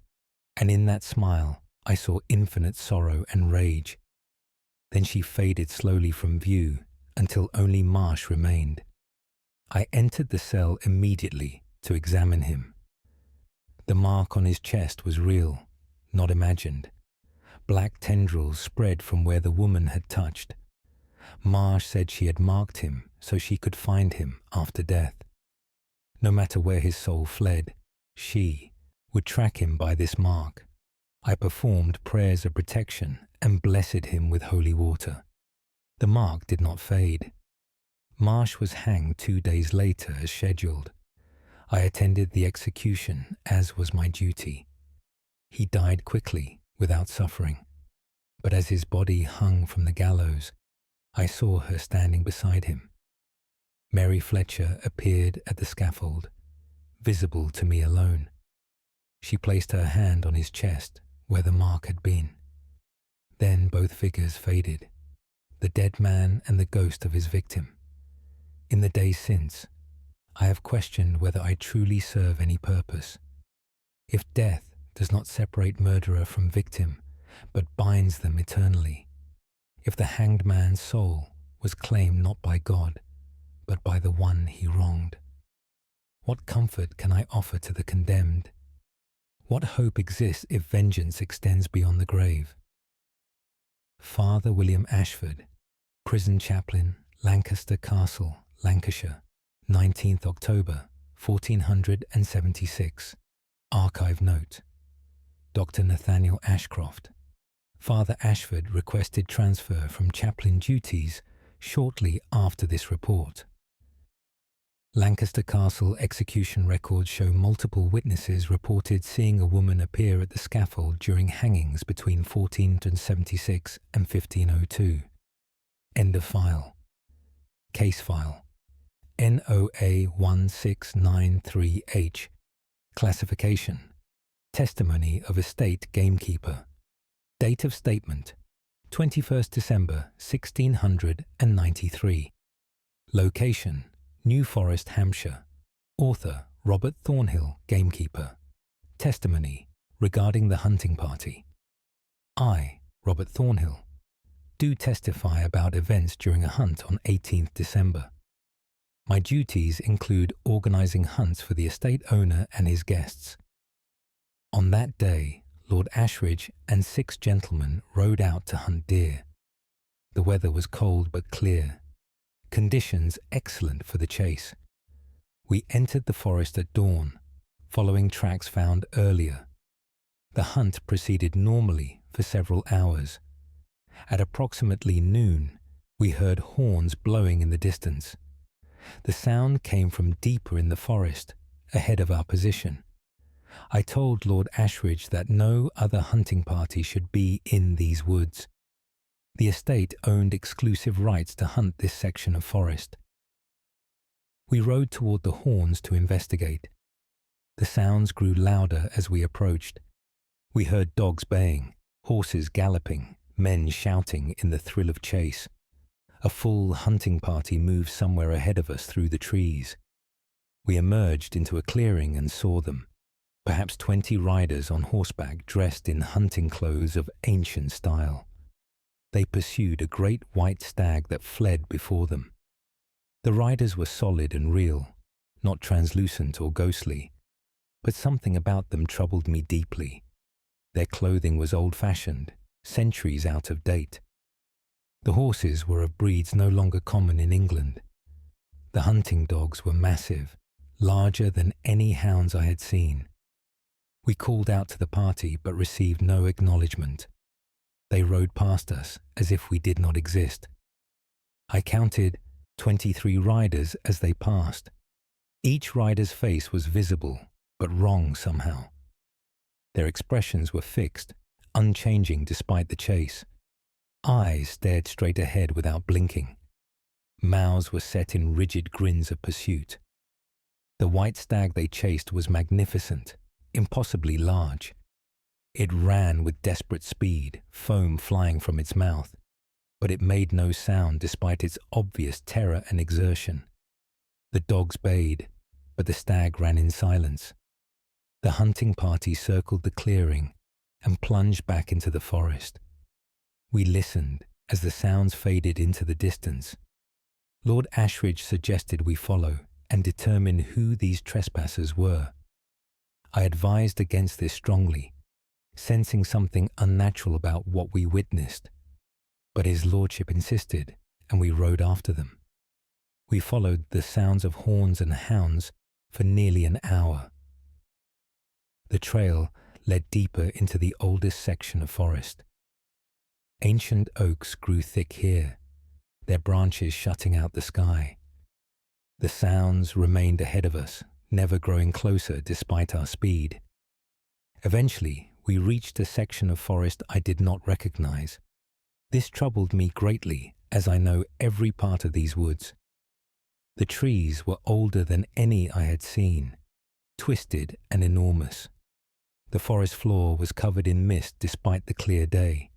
and in that smile, I saw infinite sorrow and rage. Then she faded slowly from view until only Marsh remained. I entered the cell immediately to examine him. The mark on his chest was real, not imagined. Black tendrils spread from where the woman had touched. Marsh said she had marked him so she could find him after death. No matter where his soul fled, she would track him by this mark. I performed prayers of protection and blessed him with holy water. The mark did not fade. Marsh was hanged 2 days later as scheduled. I attended the execution as was my duty. He died quickly, without suffering. But as his body hung from the gallows, I saw her standing beside him. Mary Fletcher appeared at the scaffold, visible to me alone. She placed her hand on his chest where the mark had been. Then both figures faded, the dead man and the ghost of his victim. In the days since, I have questioned whether I truly serve any purpose. If death does not separate murderer from victim, but binds them eternally, if the hanged man's soul was claimed not by God, but by the one he wronged, what comfort can I offer to the condemned? What hope exists if vengeance extends beyond the grave? Father William Ashford, Prison Chaplain, Lancaster Castle, Lancashire, 19th October, 1476. Archive note. Dr. Nathaniel Ashcroft. Father Ashford requested transfer from chaplain duties shortly after this report. Lancaster Castle execution records show multiple witnesses reported seeing a woman appear at the scaffold during hangings between 1476 and 1502. End of file. Case file. NOA 1693H. Classification. Testimony of estate gamekeeper. Date of statement. 21st December 1693. Location. New Forest, Hampshire. Author Robert Thornhill, gamekeeper. Testimony regarding the hunting party. I, Robert Thornhill, do testify about events during a hunt on 18th December. My duties include organizing hunts for the estate owner and his guests. On that day, Lord Ashridge and 6 gentlemen rode out to hunt deer. The weather was cold but clear. Conditions excellent for the chase. We entered the forest at dawn, following tracks found earlier. The hunt proceeded normally for several hours. At approximately noon, we heard horns blowing in the distance. The sound came from deeper in the forest, ahead of our position. I told Lord Ashridge that no other hunting party should be in these woods. The estate owned exclusive rights to hunt this section of forest. We rode toward the horns to investigate. The sounds grew louder as we approached. We heard dogs baying, horses galloping, men shouting in the thrill of chase. A full hunting party moved somewhere ahead of us through the trees. We emerged into a clearing and saw them, perhaps 20 riders on horseback dressed in hunting clothes of ancient style. They pursued a great white stag that fled before them. The riders were solid and real, not translucent or ghostly, but something about them troubled me deeply. Their clothing was old-fashioned, centuries out of date. The horses were of breeds no longer common in England. The hunting dogs were massive, larger than any hounds I had seen. We called out to the party but received no acknowledgement. They rode past us as if we did not exist. I counted 23 riders as they passed. Each rider's face was visible, but wrong somehow. Their expressions were fixed, unchanging despite the chase. Eyes stared straight ahead without blinking. Mouths were set in rigid grins of pursuit. The white stag they chased was magnificent, impossibly large. It ran with desperate speed, foam flying from its mouth, but it made no sound despite its obvious terror and exertion. The dogs bayed, but the stag ran in silence. The hunting party circled the clearing and plunged back into the forest. We listened as the sounds faded into the distance. Lord Ashridge suggested we follow and determine who these trespassers were. I advised against this strongly, sensing something unnatural about what we witnessed, but his lordship insisted, and we rode after them. We followed the sounds of horns and hounds for nearly an hour. The trail led deeper into the oldest section of forest. Ancient oaks grew thick here, their branches shutting out the sky. The sounds remained ahead of us, never growing closer despite our speed. Eventually, we reached a section of forest I did not recognize. This troubled me greatly, as I know every part of these woods. The trees were older than any I had seen, twisted and enormous. The forest floor was covered in mist despite the clear day.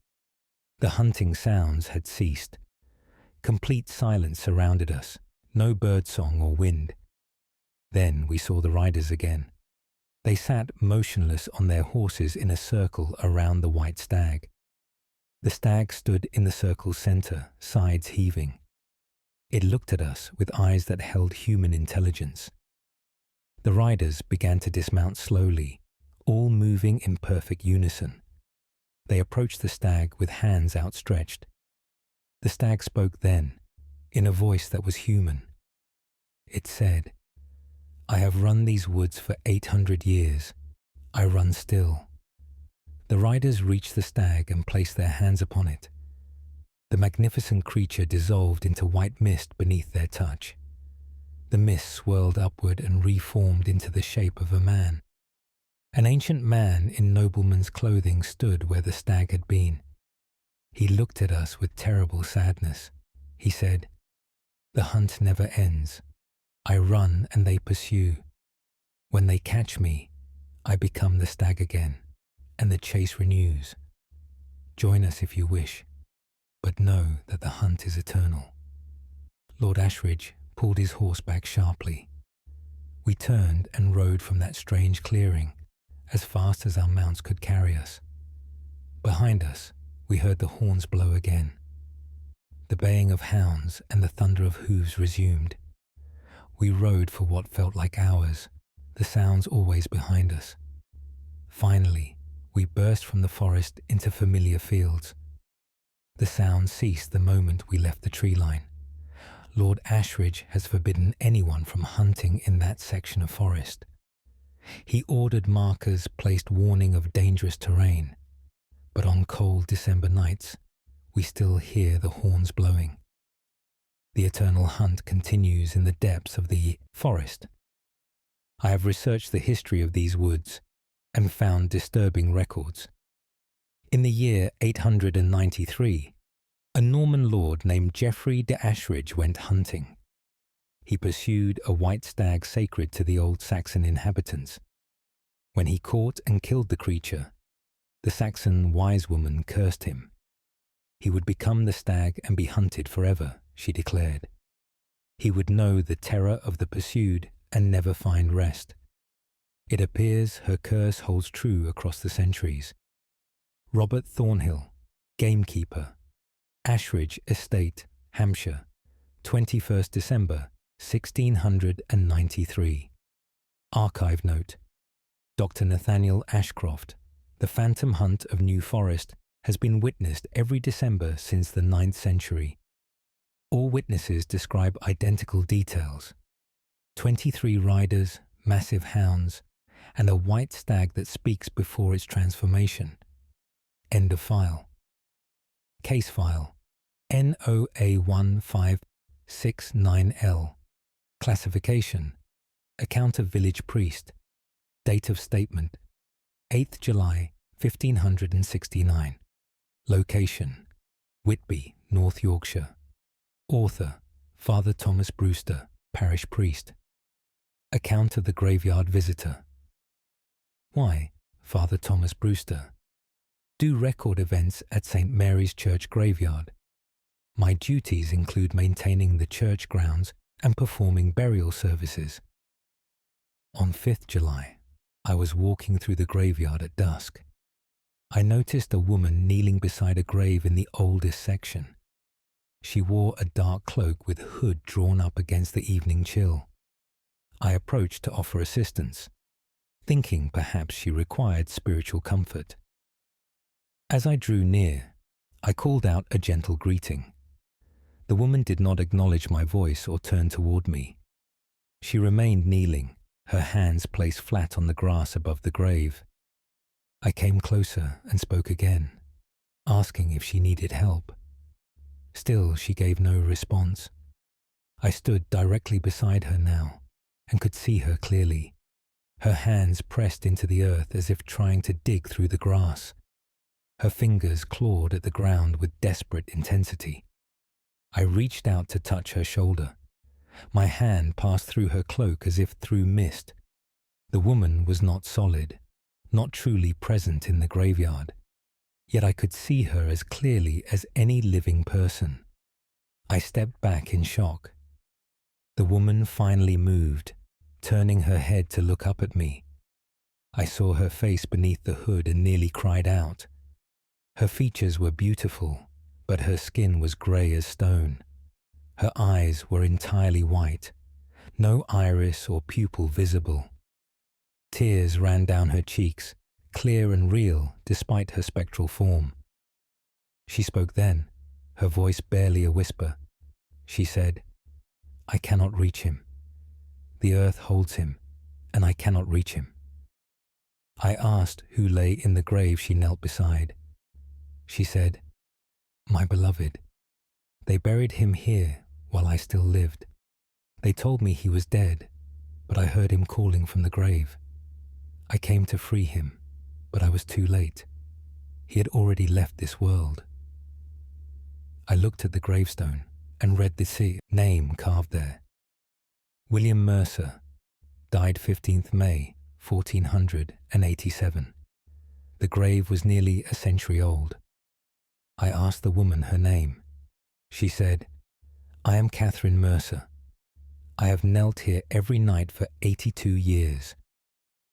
The hunting sounds had ceased. Complete silence surrounded us, no birdsong or wind. Then we saw the riders again. They sat motionless on their horses in a circle around the white stag. The stag stood in the circle's center, sides heaving. It looked at us with eyes that held human intelligence. The riders began to dismount slowly, all moving in perfect unison. They approached the stag with hands outstretched. The stag spoke then, in a voice that was human. It said, "I have run these woods for 800 years. I run still." The riders reached the stag and placed their hands upon it. The magnificent creature dissolved into white mist beneath their touch. The mist swirled upward and reformed into the shape of a man. An ancient man in nobleman's clothing stood where the stag had been. He looked at us with terrible sadness. He said, "The hunt never ends. I run and they pursue. When they catch me, I become the stag again, and the chase renews. Join us if you wish, but know that the hunt is eternal." Lord Ashridge pulled his horse back sharply. We turned and rode from that strange clearing, as fast as our mounts could carry us. Behind us, we heard the horns blow again. The baying of hounds and the thunder of hooves resumed. We rode for what felt like hours, the sounds always behind us. Finally, we burst from the forest into familiar fields. The sound ceased the moment we left the tree line. Lord Ashridge has forbidden anyone from hunting in that section of forest. He ordered markers placed warning of dangerous terrain, but on cold December nights, we still hear the horns blowing. The eternal hunt continues in the depths of the forest. I have researched the history of these woods and found disturbing records. In the year 893, a Norman lord named Geoffrey de Ashridge went hunting. He pursued a white stag sacred to the old Saxon inhabitants. When he caught and killed the creature, the Saxon wise woman cursed him. He would become the stag and be hunted forever, she declared. He would know the terror of the pursued and never find rest. It appears her curse holds true across the centuries. Robert Thornhill, gamekeeper, Ashridge Estate, Hampshire, 21st December, 1693. Archive note: Dr. Nathaniel Ashcroft, the phantom hunt of New Forest has been witnessed every December since the 9th century. All witnesses describe identical details: 23 riders, massive hounds, and a white stag that speaks before its transformation. End of file. Case file NOA1569L. Classification: Account of village priest. Date of statement: 8th July 1569. Location: Whitby, North Yorkshire. Author: Father Thomas Brewster, parish priest. Account of the graveyard visitor. Why Father Thomas Brewster? Do record events at St. Mary's Church graveyard. My duties include maintaining the church grounds and performing burial services. On 5th July, I was walking through the graveyard at dusk. I noticed a woman kneeling beside a grave in the oldest section. She wore a dark cloak with hood drawn up against the evening chill. I approached to offer assistance, thinking perhaps she required spiritual comfort. As I drew near, I called out a gentle greeting. The woman did not acknowledge my voice or turn toward me. She remained kneeling, her hands placed flat on the grass above the grave. I came closer and spoke again, asking if she needed help. Still, she gave no response. I stood directly beside her now and could see her clearly. Her hands pressed into the earth as if trying to dig through the grass. Her fingers clawed at the ground with desperate intensity. I reached out to touch her shoulder. My hand passed through her cloak as if through mist. The woman was not solid, not truly present in the graveyard, yet I could see her as clearly as any living person. I stepped back in shock. The woman finally moved, turning her head to look up at me. I saw her face beneath the hood and nearly cried out. Her features were beautiful, but her skin was grey as stone. Her eyes were entirely white, no iris or pupil visible. Tears ran down her cheeks, clear and real despite her spectral form. She spoke then, her voice barely a whisper. She said, "I cannot reach him. The earth holds him, and I cannot reach him." I asked who lay in the grave she knelt beside. She said, "My beloved. They buried him here while I still lived. They told me he was dead, but I heard him calling from the grave. I came to free him, but I was too late. He had already left this world." I looked at the gravestone and read the name carved there. William Mercer, died 15th May, 1487. The grave was nearly a century old. I asked the woman her name. She said, "I am Catherine Mercer. I have knelt here every night for 82 years.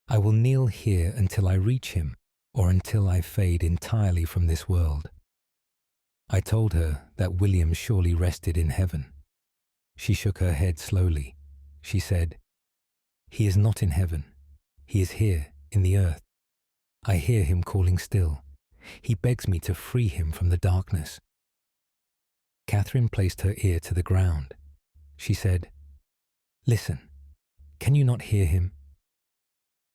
I will kneel here until I reach him or until I fade entirely from this world." I told her that William surely rested in heaven. She shook her head slowly. She said, "He is not in heaven. He is here in the earth. I hear him calling still. He begs me to free him from the darkness." Catherine placed her ear to the ground. She said, "Listen, can you not hear him?"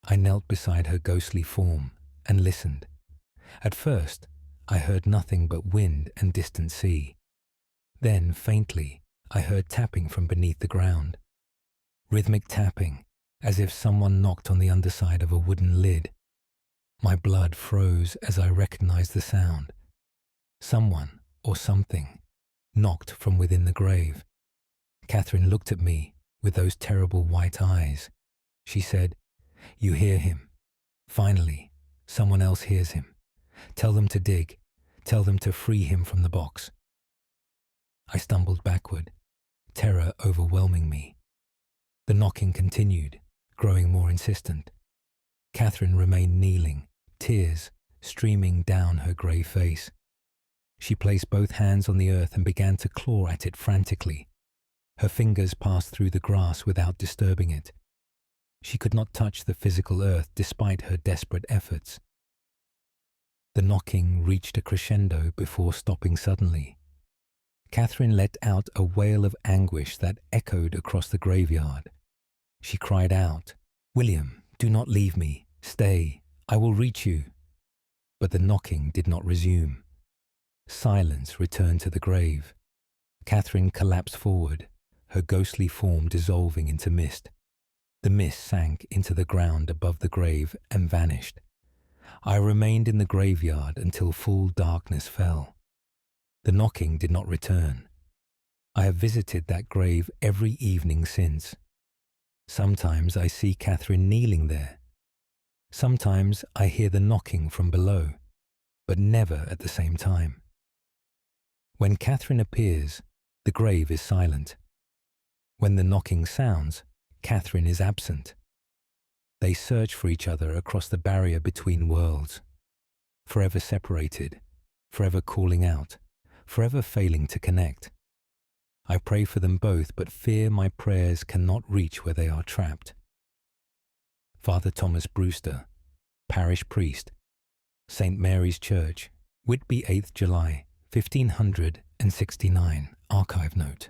I knelt beside her ghostly form and listened. At first, I heard nothing but wind and distant sea. Then, faintly, I heard tapping from beneath the ground. Rhythmic tapping, as if someone knocked on the underside of a wooden lid. My blood froze as I recognized the sound. Someone, or something, knocked from within the grave. Catherine looked at me with those terrible white eyes. She said, "You hear him. Finally, someone else hears him. Tell them to dig. Tell them to free him from the box." I stumbled backward, terror overwhelming me. The knocking continued, growing more insistent. Catherine remained kneeling, tears streaming down her grey face. She placed both hands on the earth and began to claw at it frantically. Her fingers passed through the grass without disturbing it. She could not touch the physical earth despite her desperate efforts. The knocking reached a crescendo before stopping suddenly. Catherine let out a wail of anguish that echoed across the graveyard. She cried out, "William, do not leave me. Stay. I will reach you." But the knocking did not resume. Silence returned to the grave. Catherine collapsed forward, her ghostly form dissolving into mist. The mist sank into the ground above the grave and vanished. I remained in the graveyard until full darkness fell. The knocking did not return. I have visited that grave every evening since. Sometimes I see Catherine kneeling there. Sometimes I hear the knocking from below, but never at the same time. When Catherine appears, the grave is silent. When the knocking sounds, Catherine is absent. They search for each other across the barrier between worlds, forever separated, forever calling out, forever failing to connect. I pray for them both, but fear my prayers cannot reach where they are trapped. Father Thomas Brewster, Parish Priest, St. Mary's Church, Whitby, 8th July, 1569, Archive Note.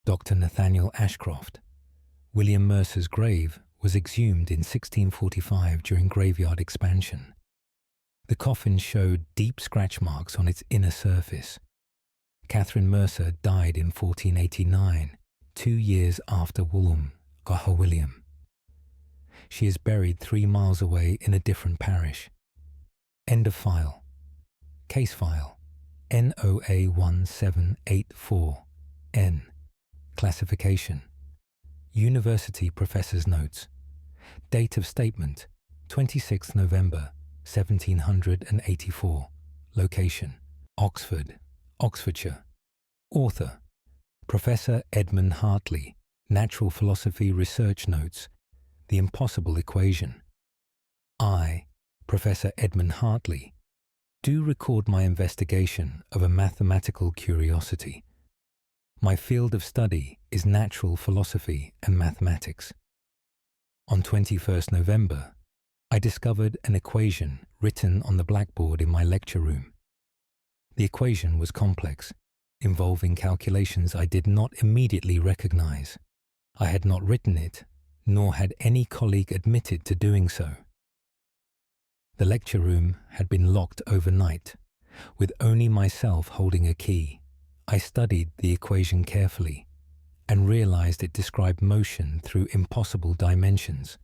Dr. Nathaniel Ashcroft. William Mercer's grave was exhumed in 1645 during graveyard expansion. The coffin showed deep scratch marks on its inner surface. Catherine Mercer died in 1489, 2 years after William. She is buried 3 miles away in a different parish. End of file. Case file NOA 1784 N. Classification University Professor's Notes. Date of statement 26th November 1784. Location Oxford, Oxfordshire. Author Professor Edmund Hartley. Natural Philosophy Research Notes. The Impossible Equation. I, Professor Edmund Hartley, do record my investigation of a mathematical curiosity. My field of study is natural philosophy and mathematics. On 21st November, I discovered an equation written on the blackboard in my lecture room. The equation was complex, involving calculations I did not immediately recognize. I had not written it, nor had any colleague admitted to doing so. The lecture room had been locked overnight, with only myself holding a key. I studied the equation carefully and realized it described motion through impossible dimensions.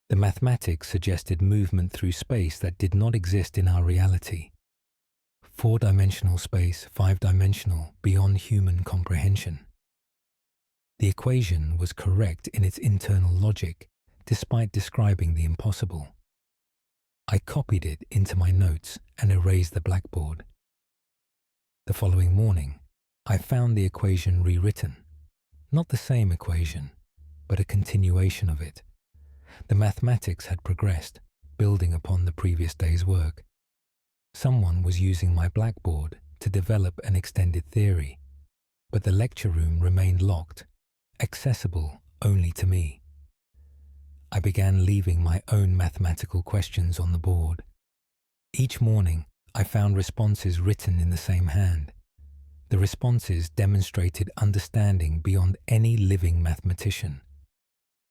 The mathematics suggested movement through space that did not exist in our reality. 4-dimensional space, 5-dimensional, beyond human comprehension. The equation was correct in its internal logic, despite describing the impossible. I copied it into my notes and erased the blackboard. The following morning, I found the equation rewritten. Not the same equation, but a continuation of it. The mathematics had progressed, building upon the previous day's work. Someone was using my blackboard to develop an extended theory, but the lecture room remained locked, accessible only to me. I began leaving my own mathematical questions on the board. Each morning, I found responses written in the same hand. The responses demonstrated understanding beyond any living mathematician.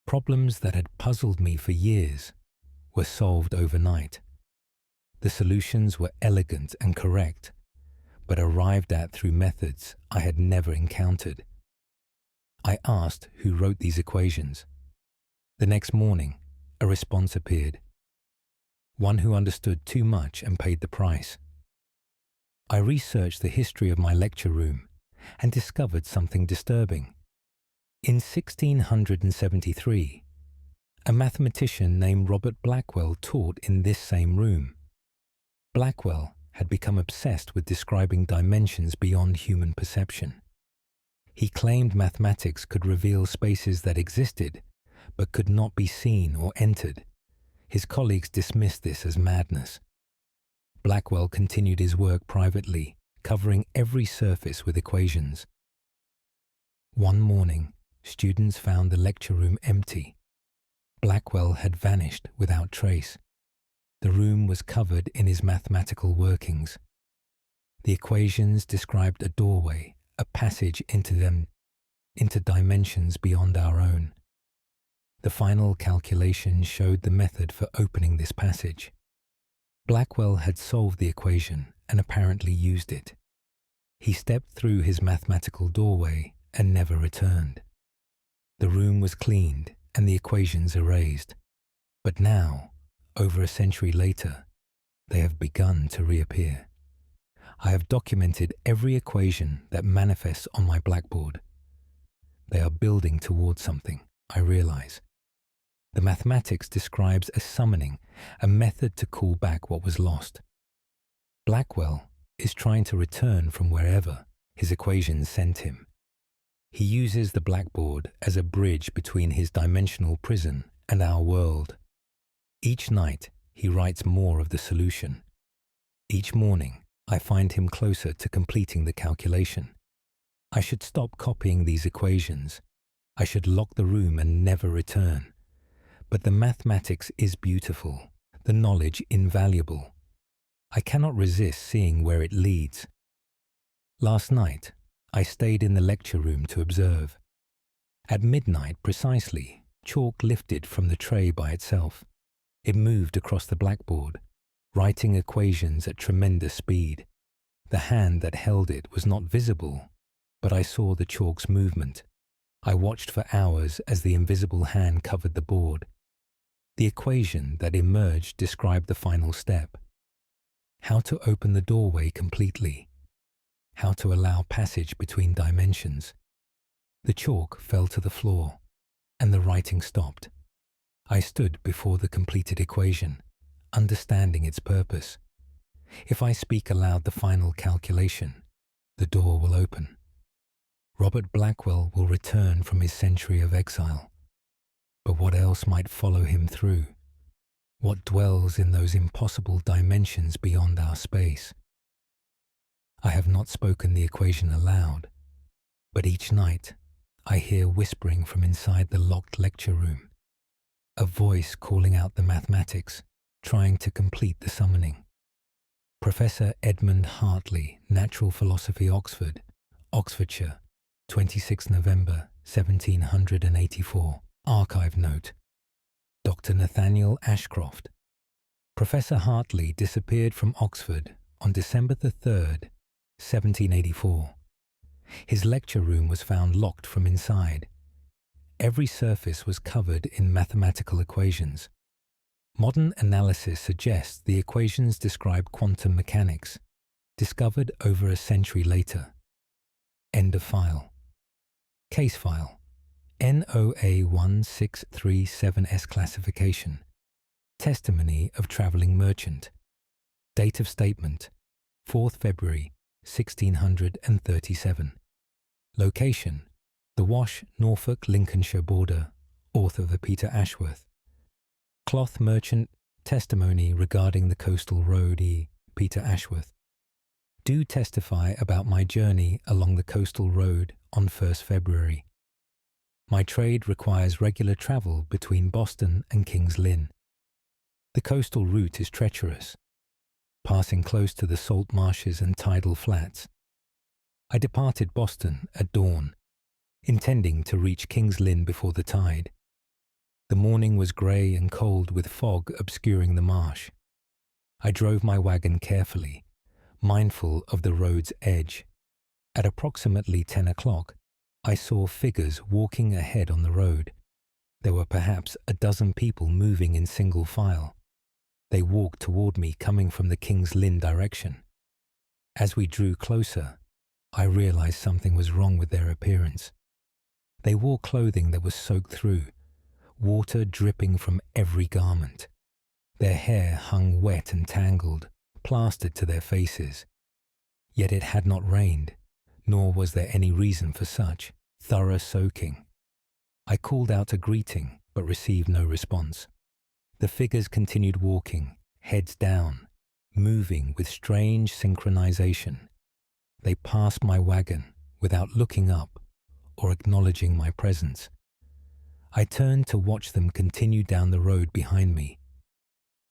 Problems that had puzzled me for years were solved overnight. The solutions were elegant and correct, but arrived at through methods I had never encountered. I asked who wrote these equations. The next morning, a response appeared. One who understood too much and paid the price. I researched the history of my lecture room and discovered something disturbing. In 1673, a mathematician named Robert Blackwell taught in this same room. Blackwell had become obsessed with describing dimensions beyond human perception. He claimed mathematics could reveal spaces that existed but could not be seen or entered. His colleagues dismissed this as madness. Blackwell continued his work privately, covering every surface with equations. One morning, students found the lecture room empty. Blackwell had vanished without trace. The room was covered in his mathematical workings. The equations described a doorway, a passage into dimensions beyond our own. The final calculation showed the method for opening this passage. Blackwell had solved the equation and apparently used it. He stepped through his mathematical doorway and never returned. The room was cleaned and the equations erased. But now, over a century later, they have begun to reappear. I have documented every equation that manifests on my blackboard. They are building towards something, I realize. The mathematics describes a summoning, a method to call back what was lost. Blackwell is trying to return from wherever his equations sent him. He uses the blackboard as a bridge between his dimensional prison and our world. Each night, he writes more of the solution. Each morning, I find him closer to completing the calculation. I should stop copying these equations. I should lock the room and never return. But the mathematics is beautiful, the knowledge invaluable. I cannot resist seeing where it leads. Last night, I stayed in the lecture room to observe. At midnight precisely, chalk lifted from the tray by itself. It moved across the blackboard, writing equations at tremendous speed. The hand that held it was not visible, but I saw the chalk's movement. I watched for hours as the invisible hand covered the board. The equation that emerged described the final step. How to open the doorway completely. How to allow passage between dimensions. The chalk fell to the floor, and the writing stopped. I stood before the completed equation, understanding its purpose. If I speak aloud the final calculation, the door will open. Robert Blackwell will return from his century of exile. But what else might follow him through? What dwells in those impossible dimensions beyond our space? I have not spoken the equation aloud, but each night I hear whispering from inside the locked lecture room, a voice calling out the mathematics, trying to complete the summoning. Professor Edmund Hartley, Natural Philosophy, Oxford, Oxfordshire, 26 November 1784. Archive note. Dr. Nathaniel Ashcroft. Professor Hartley disappeared from Oxford on December the 3rd, 1784. His lecture room was found locked from inside. Every surface was covered in mathematical equations. Modern analysis suggests the equations describe quantum mechanics, discovered over a century later. End of file. Case file. NOA1637S classification. Testimony of travelling merchant. Date of statement, 4th February 1637. Location, the Wash, Norfolk, Lincolnshire border. Author the Peter Ashworth. Cloth merchant, testimony regarding the coastal road. Peter Ashworth. Do testify about my journey along the coastal road on 1st February. My trade requires regular travel between Boston and King's Lynn. The coastal route is treacherous, passing close to the salt marshes and tidal flats. I departed Boston at dawn, intending to reach King's Lynn before the tide. The morning was grey and cold with fog obscuring the marsh. I drove my wagon carefully, mindful of the road's edge. At approximately 10 o'clock, I saw figures walking ahead on the road. There were perhaps a dozen people moving in single file. They walked toward me coming from the King's Lynn direction. As we drew closer, I realized something was wrong with their appearance. They wore clothing that was soaked through, water dripping from every garment. Their hair hung wet and tangled, plastered to their faces. Yet it had not rained, nor was there any reason for such thorough soaking. I called out a greeting, but received no response. The figures continued walking, heads down, moving with strange synchronization. They passed my wagon without looking up or acknowledging my presence. I turned to watch them continue down the road behind me.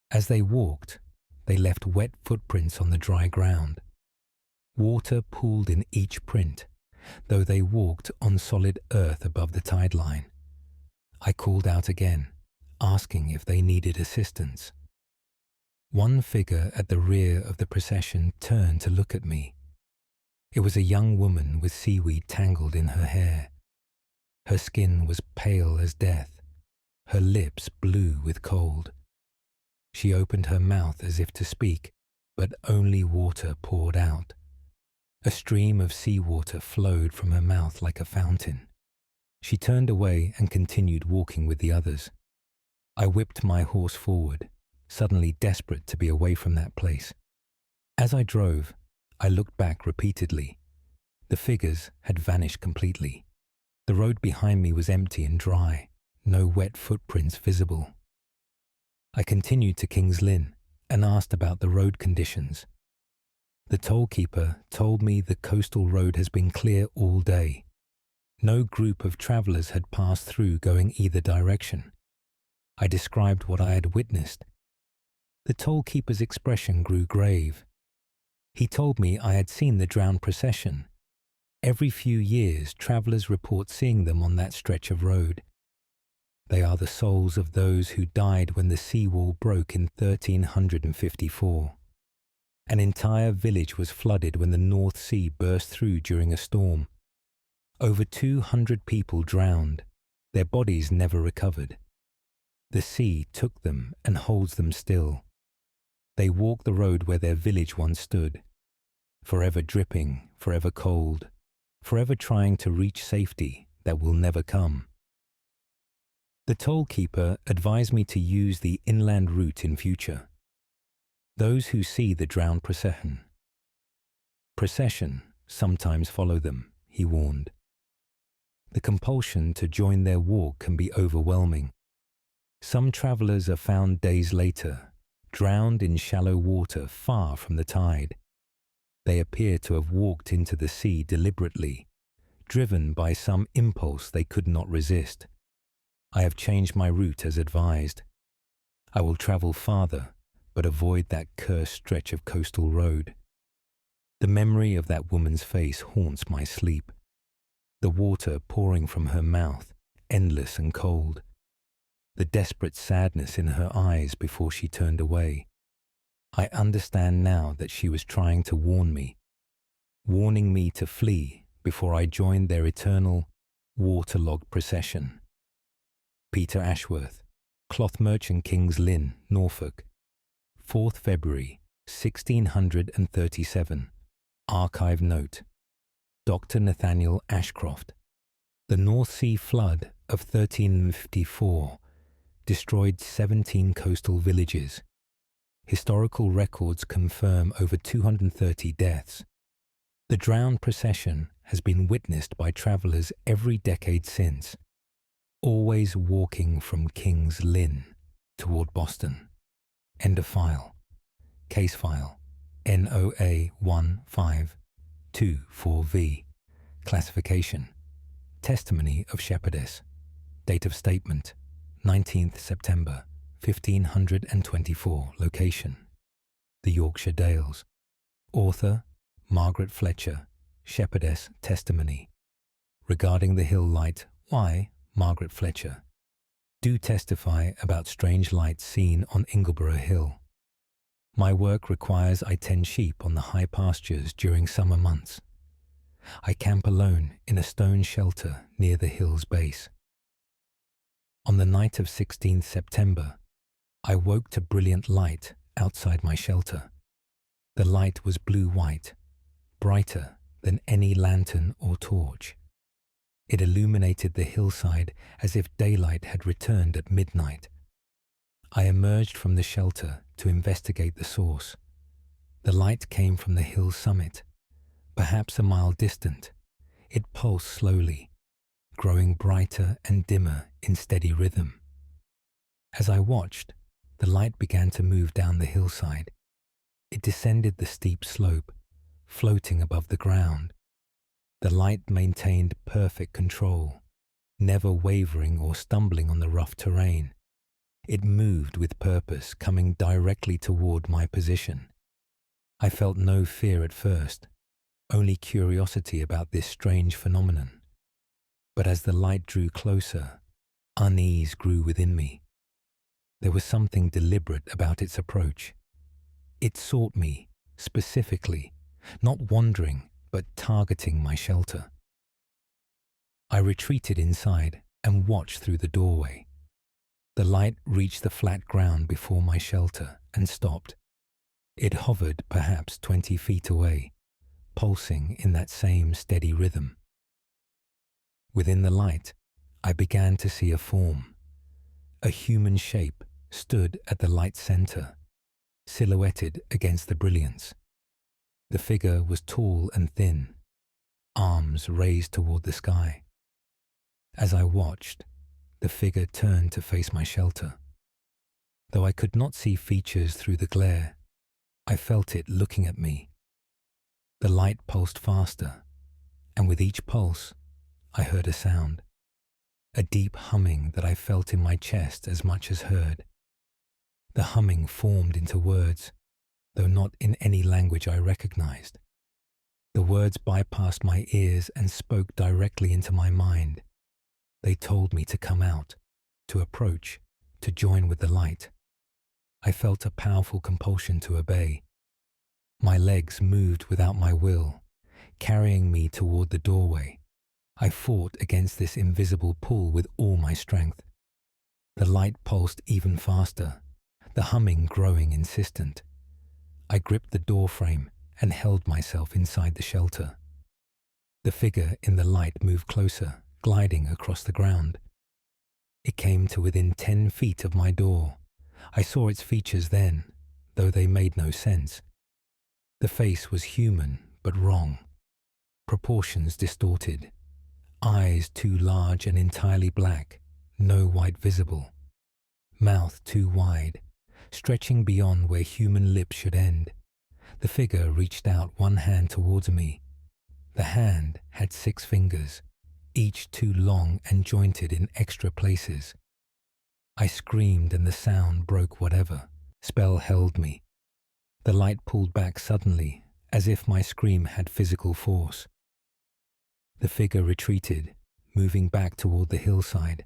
As they walked, they left wet footprints on the dry ground. Water pooled in each print, though they walked on solid earth above the tide line. I called out again, asking if they needed assistance. One figure at the rear of the procession turned to look at me. It was a young woman with seaweed tangled in her hair. Her skin was pale as death, her lips blue with cold. She opened her mouth as if to speak, but only water poured out. A stream of seawater flowed from her mouth like a fountain. She turned away and continued walking with the others. I whipped my horse forward, suddenly desperate to be away from that place. As I drove, I looked back repeatedly. The figures had vanished completely. The road behind me was empty and dry, no wet footprints visible. I continued to King's Lynn and asked about the road conditions. The tollkeeper told me the coastal road has been clear all day. No group of travellers had passed through going either direction. I described what I had witnessed. The tollkeeper's expression grew grave. He told me I had seen the drowned procession. Every few years, travellers report seeing them on that stretch of road. They are the souls of those who died when the seawall broke in 1354. An entire village was flooded when the North Sea burst through during a storm. Over 200 people drowned. Their bodies never recovered. The sea took them and holds them still. They walk the road where their village once stood, forever dripping, forever cold, forever trying to reach safety that will never come. The tollkeeper advised me to use the inland route in future. Those who see the drowned procession sometimes follow them, he warned. The compulsion to join their walk can be overwhelming. Some travellers are found days later, drowned in shallow water far from the tide. They appear to have walked into the sea deliberately, driven by some impulse they could not resist. I have changed my route as advised. I will travel farther, but avoid that cursed stretch of coastal road. The memory of that woman's face haunts my sleep. The water pouring from her mouth, endless and cold. The desperate sadness in her eyes before she turned away. I understand now that she was trying to warn me, warning me to flee before I joined their eternal, waterlogged procession. Peter Ashworth, Cloth Merchant, King's Lynn, Norfolk, 4th February, 1637. Archive note. Dr. Nathaniel Ashcroft. The North Sea flood of 1354 destroyed 17 coastal villages. Historical records confirm over 230 deaths. The drowned procession has been witnessed by travellers every decade since, always walking from King's Lynn toward Boston. End of file. Case file NOA 1524V. Classification. Testimony of shepherdess. Date of statement 19th September 1524. Location: the Yorkshire Dales. Author: Margaret Fletcher. Shepherdess testimony. Regarding the hill light, why Margaret Fletcher? Do testify about strange lights seen on Ingleborough Hill. My work requires I tend sheep on the high pastures during summer months. I camp alone in a stone shelter near the hill's base. On the night of 16th September, I woke to brilliant light outside my shelter. The light was blue-white, brighter than any lantern or torch. It illuminated the hillside as if daylight had returned at midnight. I emerged from the shelter to investigate the source. The light came from the hill's summit, perhaps a mile distant. It pulsed slowly, growing brighter and dimmer in steady rhythm. As I watched, the light began to move down the hillside. It descended the steep slope, floating above the ground. The light maintained perfect control, never wavering or stumbling on the rough terrain. It moved with purpose, coming directly toward my position. I felt no fear at first, only curiosity about this strange phenomenon. But as the light drew closer, unease grew within me. There was something deliberate about its approach. It sought me, specifically, not wandering, but targeting my shelter. I retreated inside and watched through the doorway. The light reached the flat ground before my shelter and stopped. It hovered perhaps 20 feet away, pulsing in that same steady rhythm. Within the light, I began to see a form. A human shape stood at the light's center, silhouetted against the brilliance. The figure was tall and thin, arms raised toward the sky. As I watched, the figure turned to face my shelter. Though I could not see features through the glare, I felt it looking at me. The light pulsed faster, and with each pulse, I heard a sound, a deep humming that I felt in my chest as much as heard. The humming formed into words, though not in any language I recognized. The words bypassed my ears and spoke directly into my mind. They told me to come out, to approach, to join with the light. I felt a powerful compulsion to obey. My legs moved without my will, carrying me toward the doorway. I fought against this invisible pull with all my strength. The light pulsed even faster, the humming growing insistent. I gripped the door frame and held myself inside the shelter. The figure in the light moved closer, gliding across the ground. It came to within 10 feet of my door. I saw its features then, though they made no sense. The face was human, but wrong. Proportions distorted. Eyes too large and entirely black, no white visible. Mouth too wide, stretching beyond where human lips should end. The figure reached out one hand towards me. The hand had 6 fingers, each too long and jointed in extra places. I screamed and the sound broke whatever spell held me. The light pulled back suddenly, as if my scream had physical force. The figure retreated, moving back toward the hillside.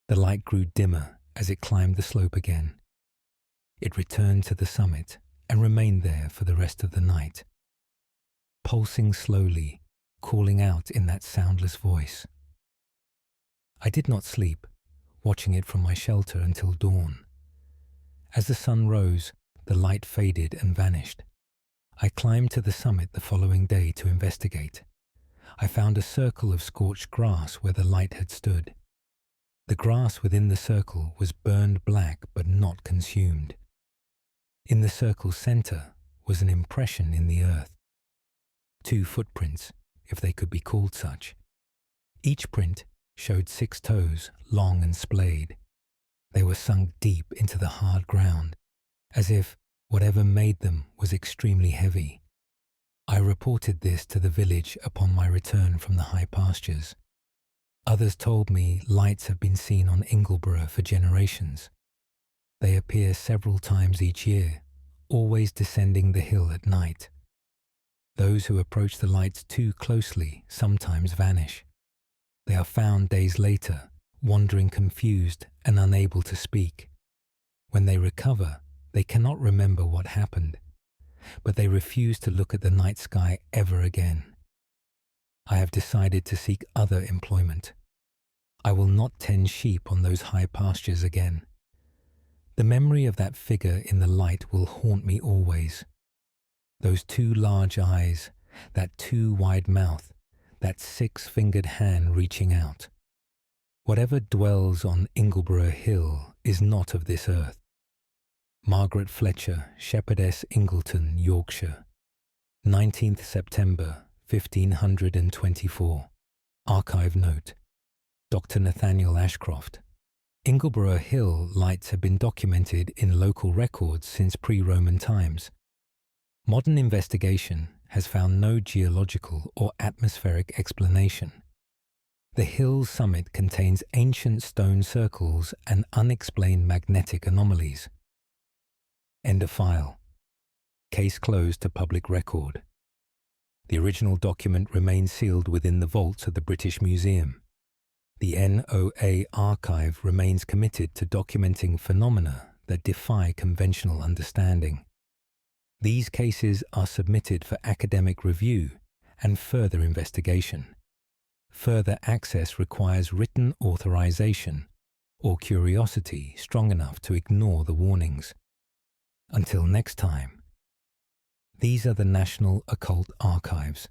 The light grew dimmer as it climbed the slope again. It returned to the summit and remained there for the rest of the night, pulsing slowly, calling out in that soundless voice. I did not sleep, watching it from my shelter until dawn. As the sun rose, the light faded and vanished. I climbed to the summit the following day to investigate. I found a circle of scorched grass where the light had stood. The grass within the circle was burned black but not consumed. In the circle's center was an impression in the earth. 2 footprints, if they could be called such. Each print showed 6 toes, long and splayed. They were sunk deep into the hard ground, as if whatever made them was extremely heavy. I reported this to the village upon my return from the high pastures. Others told me lights have been seen on Ingleborough for generations. They appear several times each year, always descending the hill at night. Those who approach the lights too closely sometimes vanish. They are found days later, wandering confused and unable to speak. When they recover, They cannot remember what happened, but they refuse to look at the night sky ever again. I have decided to seek other employment. I will not tend sheep on those high pastures again. The memory of that figure in the light will haunt me always. Those two large eyes, that too wide mouth, that six-fingered hand reaching out. Whatever dwells on Ingleborough Hill is not of this earth. Margaret Fletcher, Shepherdess, Ingleton, Yorkshire. 19th September, 1524. Archive note. Dr. Nathaniel Ashcroft. Ingleborough Hill lights have been documented in local records since pre-Roman times. Modern investigation has found no geological or atmospheric explanation. The hill's summit contains ancient stone circles and unexplained magnetic anomalies. End of file. Case closed to public record. The original document remains sealed within the vaults of the British Museum. The NOA archive remains committed to documenting phenomena that defy conventional understanding. These cases are submitted for academic review and further investigation. Further access requires written authorization or curiosity strong enough to ignore the warnings. Until next time, these are the National Occult Archives.